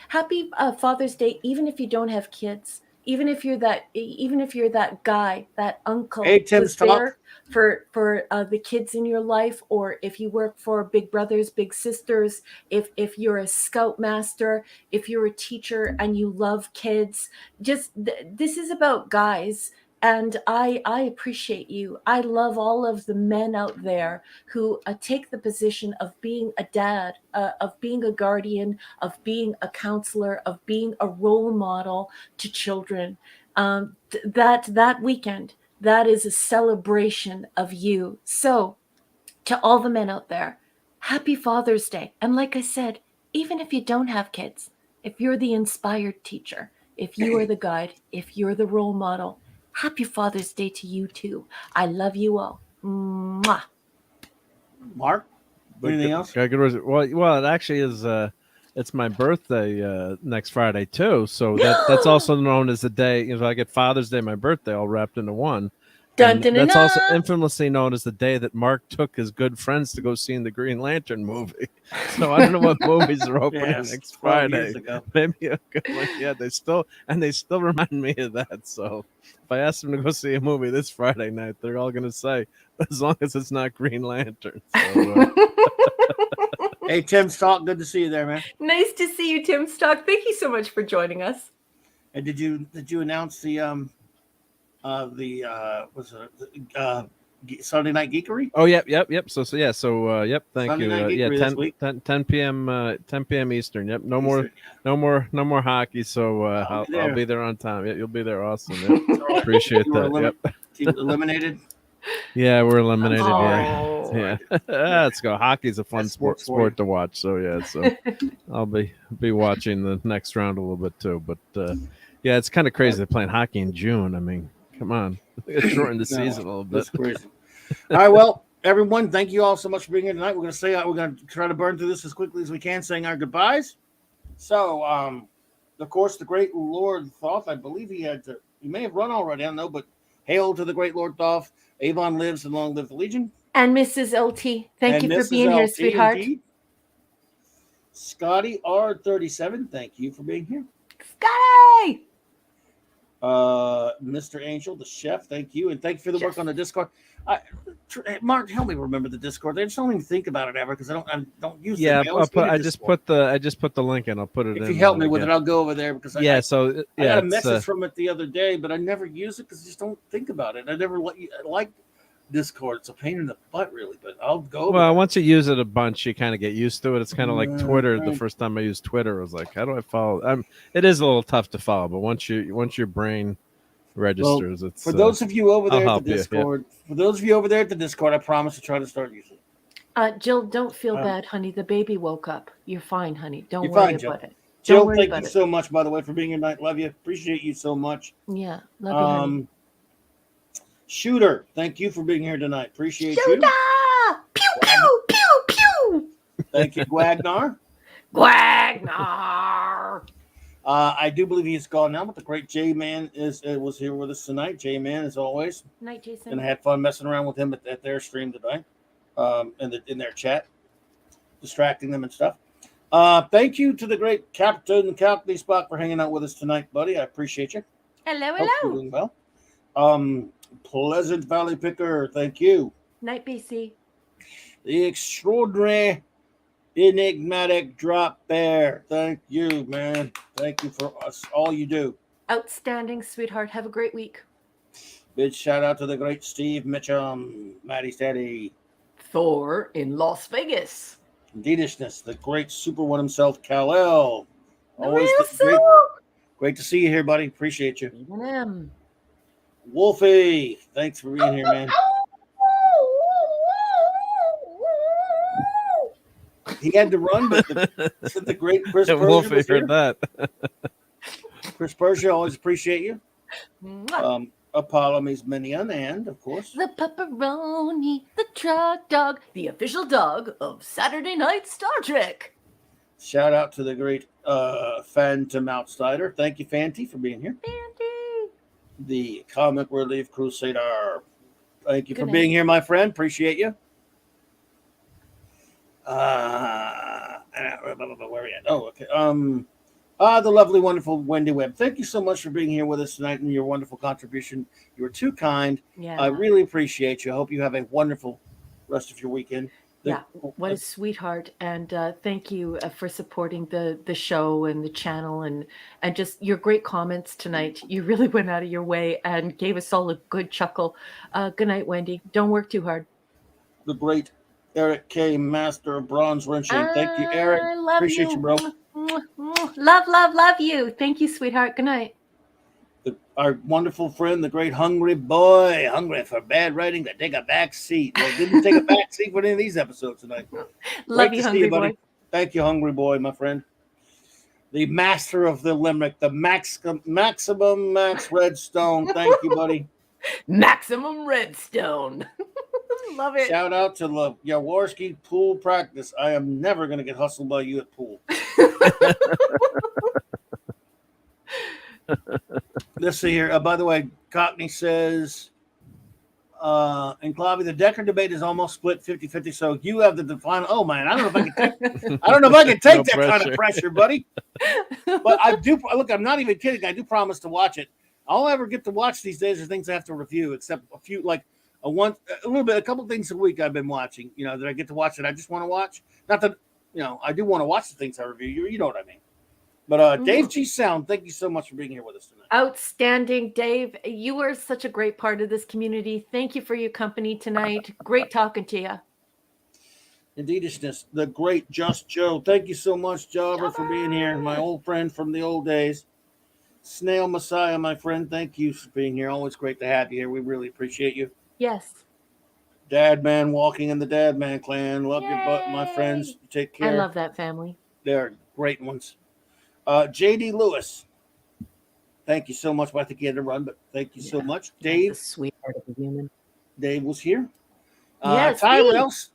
Happy Father's Day, even if you don't have kids. Even if you're that guy, that uncle who's there for the kids in your life, or if you work for big brothers, big sisters, if you're a scoutmaster, if you're a teacher and you love kids, this is about guys. And I appreciate you. I love all of the men out there who take the position of being a dad, of being a guardian, of being a counselor, of being a role model to children. That weekend, that is a celebration of you. So to all the men out there, happy Father's Day. And like I said, even if you don't have kids, if you're the inspired teacher, if you are the guide, if you're the role model, happy Father's Day to you too. I love you all. Mwah. Mark, anything else? Well, it actually is. It's my birthday next Friday too, so that's also known as the day. I get Father's Day, my birthday, all wrapped into one. Dun, And dun, dun, that's also dun. infamously known as the day that Mark took his good friends to go see the Green Lantern movie. So I don't know what movies are opening Yes, next 12 Friday. years ago. Maybe a good one. Yeah, they still remind me of that. So if I ask them to go see a movie this Friday night, they're all going to say, as long as it's not Green Lantern. So, Hey, Tim Stock, good to see you there, man. Nice to see you, Tim Stock. Thank you so much for joining us. And did you announce the Sunday Night Geekery? oh, yep. So yep. Thank Sunday you. Night Yeah, Geekery this week. 10 p.m. Eastern. Yep. No more hockey. So I'll be there on time. Yeah, you'll be there. Awesome. Yep. Appreciate that. Yep. Team eliminated. Yeah, we're eliminated. Oh. Yeah. Let's go. Hockey's a fun That's sport to watch. So yeah. So I'll be watching the next round a little bit too. But yeah, it's kind of crazy. They're playing hockey in June. I mean, come on, shorten the season a little bit. That's crazy. All right, well, everyone, thank you all so much for being here tonight. We're going to try to burn through this as quickly as we can, saying our goodbyes. So, of course, the great Lord Thoth, I believe he may have run already, I don't know, but hail to the great Lord Thoth. Avon lives and long live the Legion. And Mrs. LT, thank you for being here, sweetheart. Indeed. Scotty R37, thank you for being here. Scotty! Mr. Angel, the chef, thank you. And thank you for the work on the Discord. Mark, help me remember the Discord. I just don't even think about it ever because I don't use it. Yeah, I just put the link in. I'll put it in. If you help me with it, I'll go over there because I got a message from it the other day, but I never use it because I just don't think about it. I never like Discord. It's a pain in the butt, really, but I'll go. Well, once you use it a bunch, you kind of get used to it. It's kind of like Twitter. The first time I used Twitter, I was like, how do I follow? It is a little tough to follow, but once your brain registers, it's for those of you over there at the Discord. Yeah. For those of you over there at the Discord, I promise to try to start using it. Jill, don't feel bad, honey. The baby woke up. You're fine, honey. Don't You're worry fine, about it. Jill, thank you so much, by the way, for being here tonight. Love you. Appreciate you so much. Yeah, love you, honey. Shooter, thank you for being here tonight. Appreciate Shooter! you. Pew, pew, pew, pew. Thank you, Gwagnar. Gwagnar! I do believe he's gone now, but the great J-Man was here with us tonight. J-Man, as always. Night, Jason. And I had fun messing around with him at their stream tonight, in their chat, distracting them and stuff. Thank you to the great Captain Cockney Spock for hanging out with us tonight, buddy. I appreciate you. Hello, Hope you're doing well. Pleasant Valley Picker, thank you. Night, BC. The extraordinary, enigmatic Drop Bear, thank you, man. Thank you for all you do. Outstanding, sweetheart. Have a great week. Big shout out to the great Steve Mitchum, Maddie Steady. Thor in Las Vegas. Indeedishness, the great super one himself, Kal-El. Always great to see you here, buddy. Appreciate you. Even Wolfie, thanks for being here, man. He had to run, but the great Chris Persia Wolfie heard that. Chris Persia, always appreciate you. Apollo Minion, and of course the pepperoni, the truck dog, the official dog of Saturday Night Star Trek. Shout out to the great Phantom Outsider. Thank you, Fanty, for being here. Fanty. The Comic Relief Crusader. Thank you for being here, my friend. Appreciate you. Where are we at? Oh, okay. The lovely, wonderful Wendy Webb. Thank you so much for being here with us tonight and your wonderful contribution. You were too kind. Yeah. I really appreciate you. I hope you have a wonderful rest of your weekend. Yeah, what a sweetheart. And thank you for supporting the show and the channel and just your great comments tonight. You really went out of your way and gave us all a good chuckle. Good night, Wendy. Don't work too hard. The great Eric K., Master of Bronze Wrenching. Thank you, Eric. Appreciate you, bro. Love you. Thank you, sweetheart. Good night. Our wonderful friend, the great Hungry Boy, hungry for bad writing to take a back seat. Well, didn't take a back seat for any of these episodes tonight. Love you, Hungry Boy. Thank you, Hungry Boy, my friend. The master of the limerick, the maximum Max Redstone. Thank you, buddy. Maximum Redstone. Love it. Shout out to the Jaworski pool practice. I am never going to get hustled by you at pool. Let's see here. By the way, Cockney says, And Claudia, the Decker debate is almost split 50-50. So you have the define. Oh man, I don't know if I can take. I don't know if I can take No that kind pressure. of pressure, buddy. But I do. Look, I'm not even kidding. I do promise to watch it. All I ever get to watch these days are things I have to review, except a few, like a couple things a week I've been watching. That I get to watch that I just want to watch. Not that I do want to watch the things I review. You know what I mean. But Dave G. Sound, thank you so much for being here with us tonight. Outstanding, Dave. You are such a great part of this community. Thank you for your company tonight. Great talking to you. Indeedishness, the great Just Joe. Thank you so much, Jobber, for being here. My old friend from the old days. Snail Messiah, my friend, thank you for being here. Always great to have you here. We really appreciate you. Yes. Dad Man walking in the Dad Man clan. Love your butt, my friends. Take care. I love that family. They're great ones. JD Lewis. Thank you so much. I think he had to run, but thank you so much. Dave. A sweetheart of a human. Dave was here. Yes.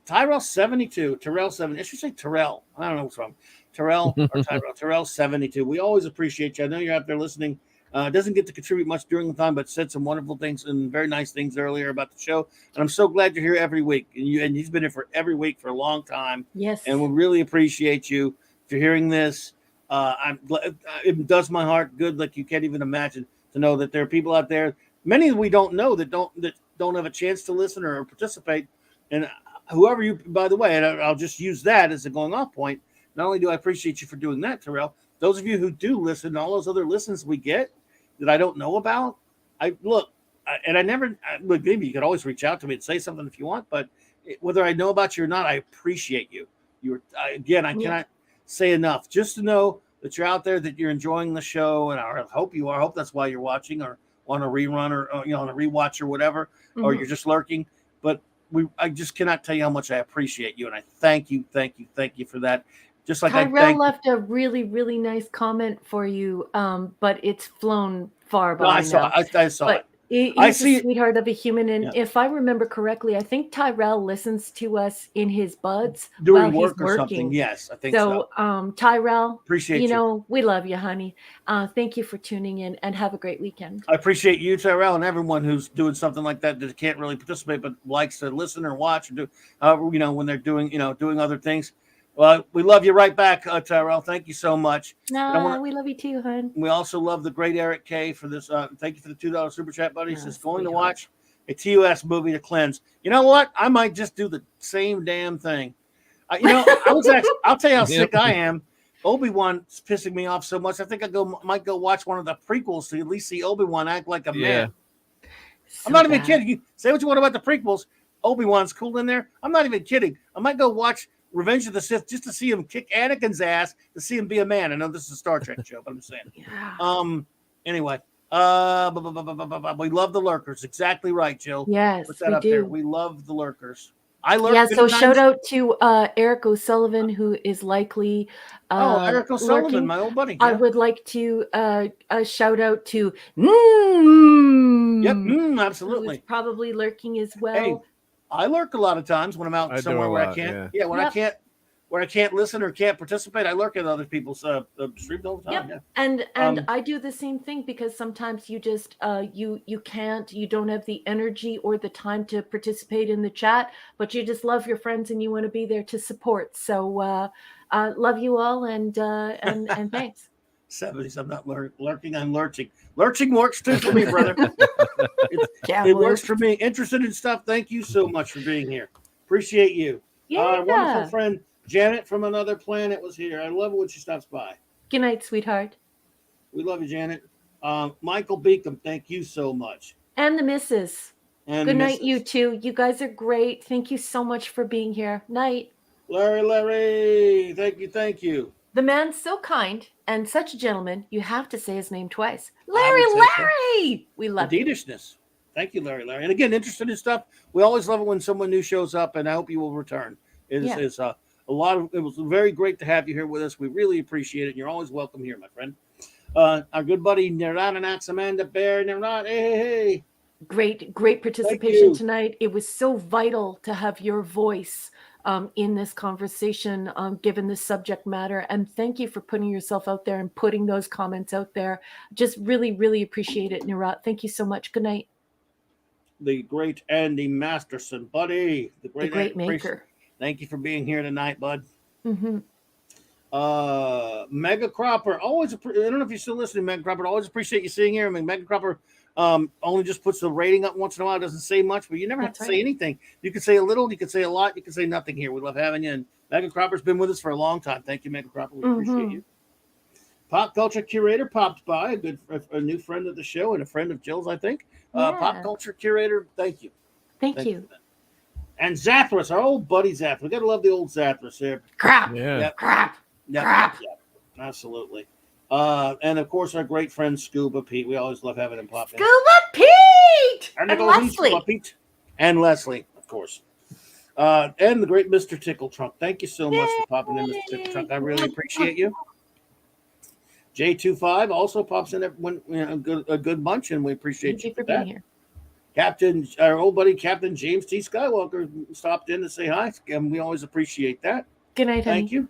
Tyrell 72. Terrell 70. I should say Terrell. I don't know what's wrong. Terrell or Tyrell. Terrell 72. We always appreciate you. I know you're out there listening. Doesn't get to contribute much during the time, but said some wonderful things and very nice things earlier about the show. And I'm so glad you're here every week. And he's been here for every week for a long time. Yes. And we really appreciate you. If you're hearing this, it does my heart good, like you can't even imagine, to know that there are people out there, many we don't know, that don't have a chance to listen or participate. And whoever you, by the way, and I'll just use that as a going off point. Not only do I appreciate you for doing that, Terrell, those of you who do listen, all those other listens we get that I don't know about, look, maybe you could always reach out to me and say something if you want, but whether I know about you or not, I appreciate you. I cannot say enough just to know that you're out there, that you're enjoying the show, and I hope you are. I hope that's why you're watching or on a rerun or on a rewatch or whatever, or you're just lurking. But I just cannot tell you how much I appreciate you, and I thank you for that. Just like Tyrell left a really, really nice comment for you, but it's flown far by now. I saw it. He's a sweetheart of a human, and if I remember correctly, I think Tyrell listens to us in his buds during while work he's or working. something. Yes, I think so. Tyrell, appreciate you. We love you, honey. Thank you for tuning in, and have a great weekend. I appreciate you, Tyrell, and everyone who's doing something like that can't really participate but likes to listen or watch or do, when they're doing other things. Well, we love you right back, Tyrell. Thank you so much. We love you too, hon. We also love the great Eric K for this. Thank you for the $2 super chat, buddy. He says, going to watch a TOS movie to cleanse. You know what? I might just do the same damn thing. I'll tell you how sick I am. Obi-Wan's pissing me off so much. I think might go watch one of the prequels to at least see Obi-Wan act like a man. I'm not even kidding. You say what you want about the prequels. Obi-Wan's cool in there. I'm not even kidding. I might go watch Revenge of the Sith just to see him kick Anakin's ass, to see him be a man. I know this is a Star Trek show, but I'm just saying. Anyway, we love the lurkers. Exactly right, Jill. Yes, put that up there. We love the lurkers. So shout out to Eric O'Sullivan, who is likely Eric O'Sullivan, lurking. my old buddy. Yeah. I would like to shout out to absolutely, who's probably lurking as well. Hey, I lurk a lot of times when I'm out somewhere where I can't. Yeah, when I can't listen or can't participate, I lurk at other people's streams all the time. Yep. Yeah. And I do the same thing, because sometimes you just you don't have the energy or the time to participate in the chat, but you just love your friends and you want to be there to support. So love you all, and thanks. 70s. I'm not lurking. I'm lurching. Lurching works too for me, brother. It works for me. Interested in stuff. Thank you so much for being here. Appreciate you. Our wonderful friend Janet from another planet was here. I love it when she stops by. Good night, sweetheart. We love you, Janet. Michael Beacom, thank you so much. And the missus. And good night, you two. You guys are great. Thank you so much for being here. Night. Larry. Thank you. The man's so kind and such a gentleman, you have to say his name twice. Larry! So. We love Indeedishness. Thank you, Larry. And again, interested in stuff. We always love it when someone new shows up, and I hope you will return. It was very great to have you here with us. We really appreciate it. You're always welcome here, my friend. Our good buddy Nirana Amanda Bear. Nirana, hey. Great participation tonight. It was so vital to have your voice in this conversation, given the subject matter. And thank you for putting yourself out there and putting those comments out there. Just really, really appreciate it, Nirat. Thank you so much. Good night. the great Andy Masterson, buddy. The great maker. Thank you for being here tonight, bud. Mm-hmm. Mega Cropper, I don't know if you're still listening, Mega Cropper. Always appreciate you seeing here. I mean, Mega Cropper only just puts the rating up once in a while. Doesn't say much, but you never have to say anything. You can say a little, you can say a lot, you can say nothing here. We love having you. And Mega Cropper's been with us for a long time. Thank you, Mega Cropper. We appreciate you. Pop Culture Curator popped by, a new friend of the show and a friend of Jill's, I think. Pop Culture Curator, thank you. Thank you. And Zathras, our old buddy Zathras. We gotta love the old Zathras here. Crap. Yeah. Yep. Crap. Yep. Crap. Yep. Absolutely. And of course, our great friend Scuba Pete. We always love having him pop in. Scuba Pete! And Leslie. Scuba Pete. And Leslie, of course. And the great Mr. Tickle Trunk. Thank you so much for popping in, Mr. Tickle Trunk. I really appreciate you. J25 also pops in a good bunch, and we appreciate you for being here. Our old buddy Captain James T. Skywalker stopped in to say hi, and we always appreciate that. Good night, honey. Thank you.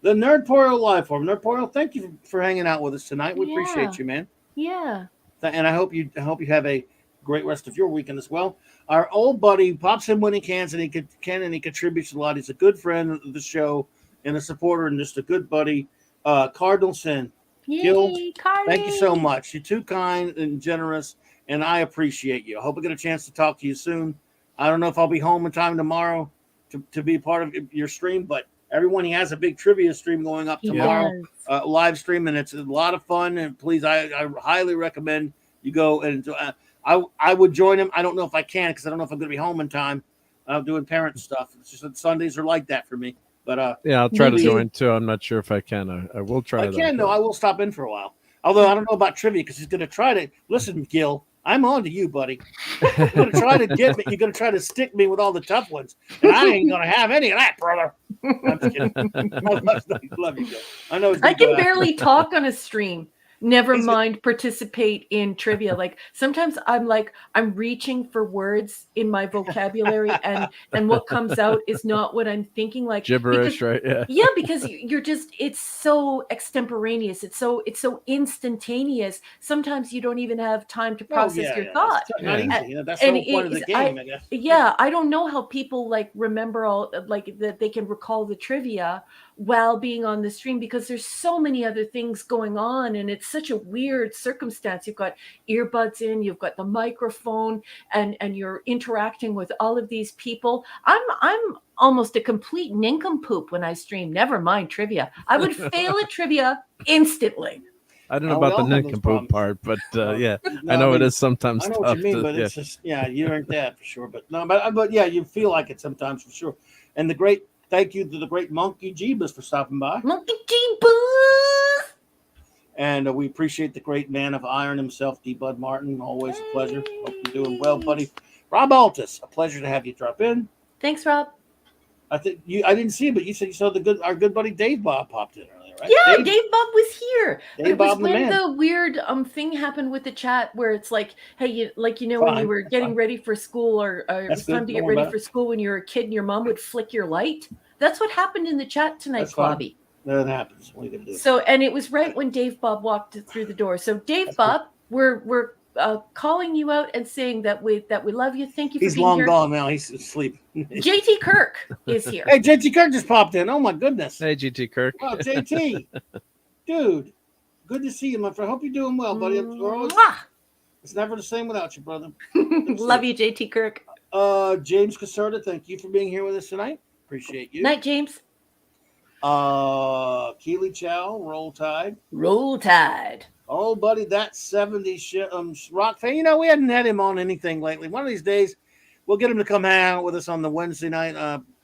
The Nerdporial Live Form. Nerdporial, thank you for hanging out with us tonight. We appreciate you, man. Yeah. And I hope you have a great rest of your weekend as well. Our old buddy pops in when he can, and he contributes a lot. He's a good friend of the show and a supporter and just a good buddy. Cardinal Sin. Gil, thank you so much. You're too kind and generous, and I appreciate you. I hope I get a chance to talk to you soon. I don't know if I'll be home in time tomorrow to be part of your stream, but everyone, he has a big trivia stream going up tomorrow, live stream, and it's a lot of fun. And please, I highly recommend you go and I would join him. I don't know if I can because I don't know if I'm going to be home in time. I'm doing parent stuff. It's just that Sundays are like that for me. But I'll try to join too. I'm not sure if I can. I will try. I can though. I will stop in for a while. Although I don't know about trivia because he's going to try to listen. Gil, I'm on to you, buddy. You're going to try to get me. You're going to try to stick me with all the tough ones, and I ain't going to have any of that, brother. I'm just kidding. I love you, Gil. I know. I can barely talk on a stream. Never mind participate in trivia. Like sometimes I'm reaching for words in my vocabulary and what comes out is not what I'm thinking. Like gibberish, right? Yeah. Yeah, because you're just it's so extemporaneous. It's so instantaneous. Sometimes you don't even have time to process your thought. Not easy. That's the whole point of the game, I guess. Yeah, I don't know how people remember all that they can recall the trivia while being on the stream because there's so many other things going on and it's such a weird circumstance. You've got earbuds in, you've got the microphone, and you're interacting with all of these people. I'm almost a complete nincompoop when I stream. Never mind trivia. I would fail at trivia instantly. I don't know about the nincompoop part, but yeah, I know it is sometimes. I know what you mean, but it's just you aren't that for sure. But yeah, you feel like it sometimes for sure. And thank you to the great Monkey Jeebus for stopping by. Monkey Jeebus! And we appreciate the great man of iron himself, D. Bud Martin. Always a pleasure. Hope you're doing well, buddy. Rob Altus, a pleasure to have you drop in. Thanks, Rob. I didn't see it, but you said you saw our good buddy Dave Bob popped in earlier, right? Yeah, Dave Bob was here. Dave Bob was when the weird thing happened with the chat where it's like, hey, when you were getting ready for school or it was time to get ready for school when you were a kid and your mom would flick your light. That's what happened in the chat tonight, Clobby. That happens. What are you gonna do? So, and it was right when Dave Bob walked through the door. So, Dave Bob, we're calling you out and saying that we love you. Thank you for being here. He's long gone now. He's asleep. JT Kirk is here. Hey, JT Kirk just popped in. Oh my goodness. Hey, JT Kirk. Wow, JT, dude, good to see you, my friend. Hope you're doing well, buddy. It's never the same without you, brother. Love you, JT Kirk. James Caserta, thank you for being here with us tonight. Appreciate you. Night, James. Keely Chow, Roll Tide. Roll Tide. Oh, buddy, that 70s rock fan. We hadn't had him on anything lately. One of these days, we'll get him to come hang out with us on the Wednesday night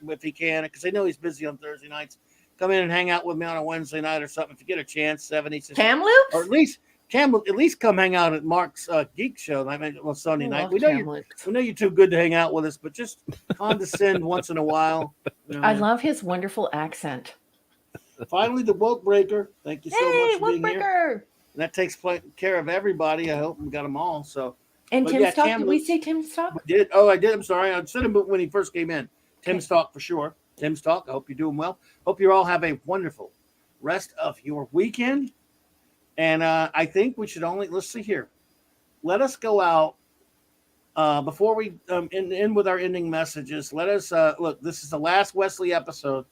if he can, because I know he's busy on Thursday nights. Come in and hang out with me on a Wednesday night or something if you get a chance. 70s. Kamloops? Or at least come hang out at Mark's Geek Show Sunday night. We know you're too good to hang out with us, but just condescend once in a while. I love his wonderful accent. Finally, the Woke Breaker. Thank you so much for being here. And that takes care of everybody. I hope we got them all. So. And Tim Stock, did we say Tim Stock? I did. Oh, I did. I'm sorry. I said him when he first came in. Tim Stock for sure. Tim Stock, I hope you're doing well. Hope you all have a wonderful rest of your weekend. And I think we should let's see here. Let us go out Before we end with our ending messages, let us look. This is the last Wesley episode.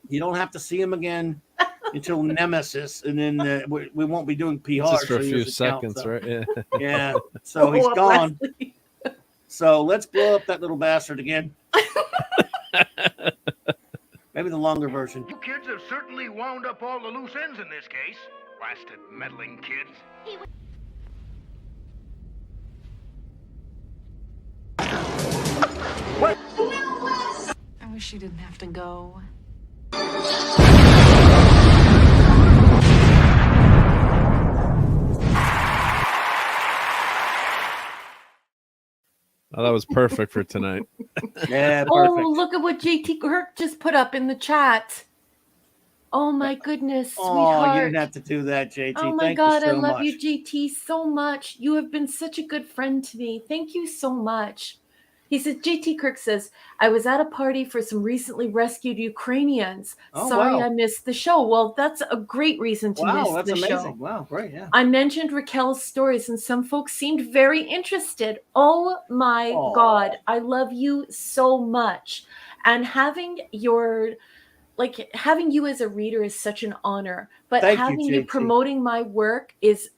You don't have to see him again until Nemesis, and then we won't be doing PR Just for so a he few doesn't count, seconds, so. right? Yeah. Yeah. So he's gone. So let's blow up that little bastard again. Maybe the longer version. You kids have certainly wound up all the loose ends in this case. Blasted meddling kids. I wish you didn't have to go. Oh, that was perfect for tonight. Yeah, perfect. Oh, look at what JT Kirk just put up in the chat. Oh my goodness, Oh, sweetheart. you didn't have to do that, JT. Oh my Thank God, you so I love much. you, JT, so much. You have been such a good friend to me. Thank you so much. He says, JT Kirk says, I was at a party for some recently rescued Ukrainians. Oh, Sorry wow. I missed the show. Well, that's a great reason to Wow, miss that's the amazing. show. Wow, great, yeah. I mentioned Raquel's stories, and some folks seemed very interested. Oh my Aw. God, I love you so much. And having you as a reader is such an honor. But Thank you, having you JT. promoting my work is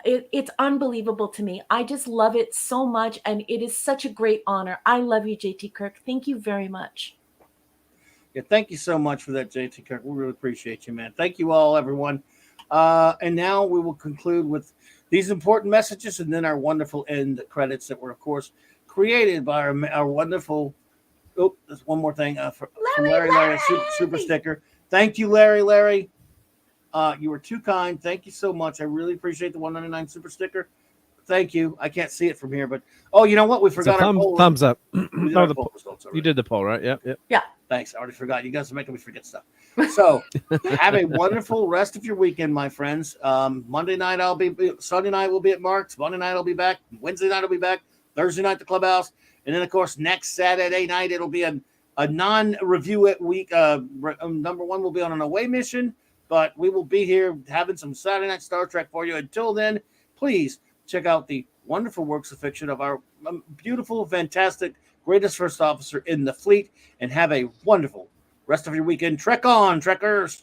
it's unbelievable to me. I just love it so much, and it is such a great honor. I love you, JT Kirk. Thank you very much. Yeah, thank you so much for that, JT Kirk. We really appreciate you, man. Thank you all, everyone. And now we will conclude with these important messages and then our wonderful end credits that were, of course, created by our wonderful. Oh, there's one more thing from Larry, super sticker. Thank you, Larry. You were too kind. Thank you so much. I really appreciate the 199 super sticker. Thank you. I can't see it from here, but you know what? We forgot our poll. Thumbs up. We did No, our the poll results already. You did the poll, right? Yep. Thanks. I already forgot. You guys are making me forget stuff. So have a wonderful rest of your weekend, my friends. Monday night Sunday night we'll be at Mark's. Monday night I'll be back. Wednesday night I'll be back. Thursday night the Clubhouse, and then of course next Saturday night it'll be a non-review week. Number one will be on an away mission, but we will be here having some Saturday night Star Trek for you. Until then, please check out the wonderful works of fiction of our beautiful, fantastic, greatest first officer in the fleet, and have a wonderful rest of your weekend. Trek on, Trekkers.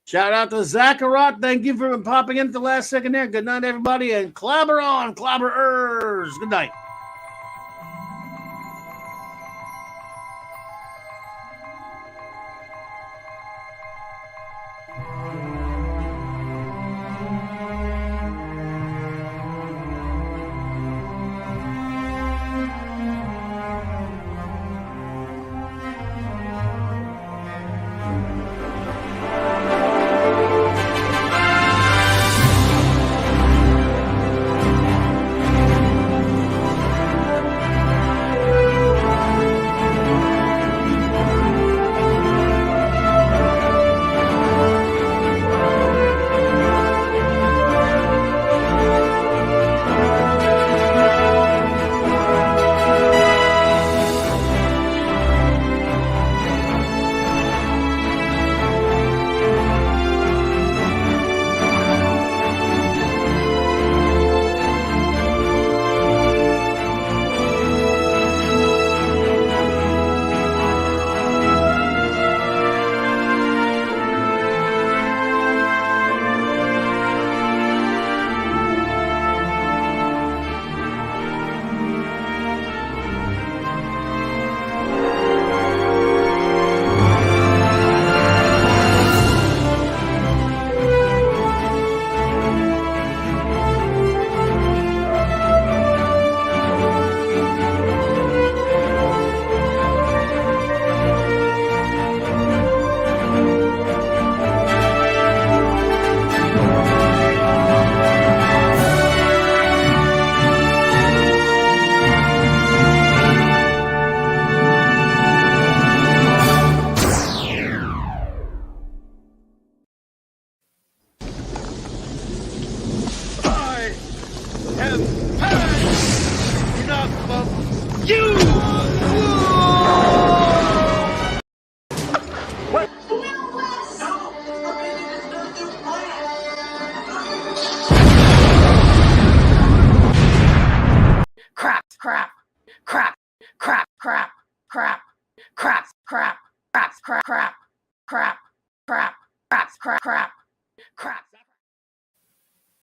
Shout out to Zacharot. Thank you for popping in at the last second there. Good night, everybody, and clobber on, clobberers. Good night. Crap, crap, crap, crap, crap, crap, crap, crap, crap, crap, crap, crap, crap, crap, crap, crap.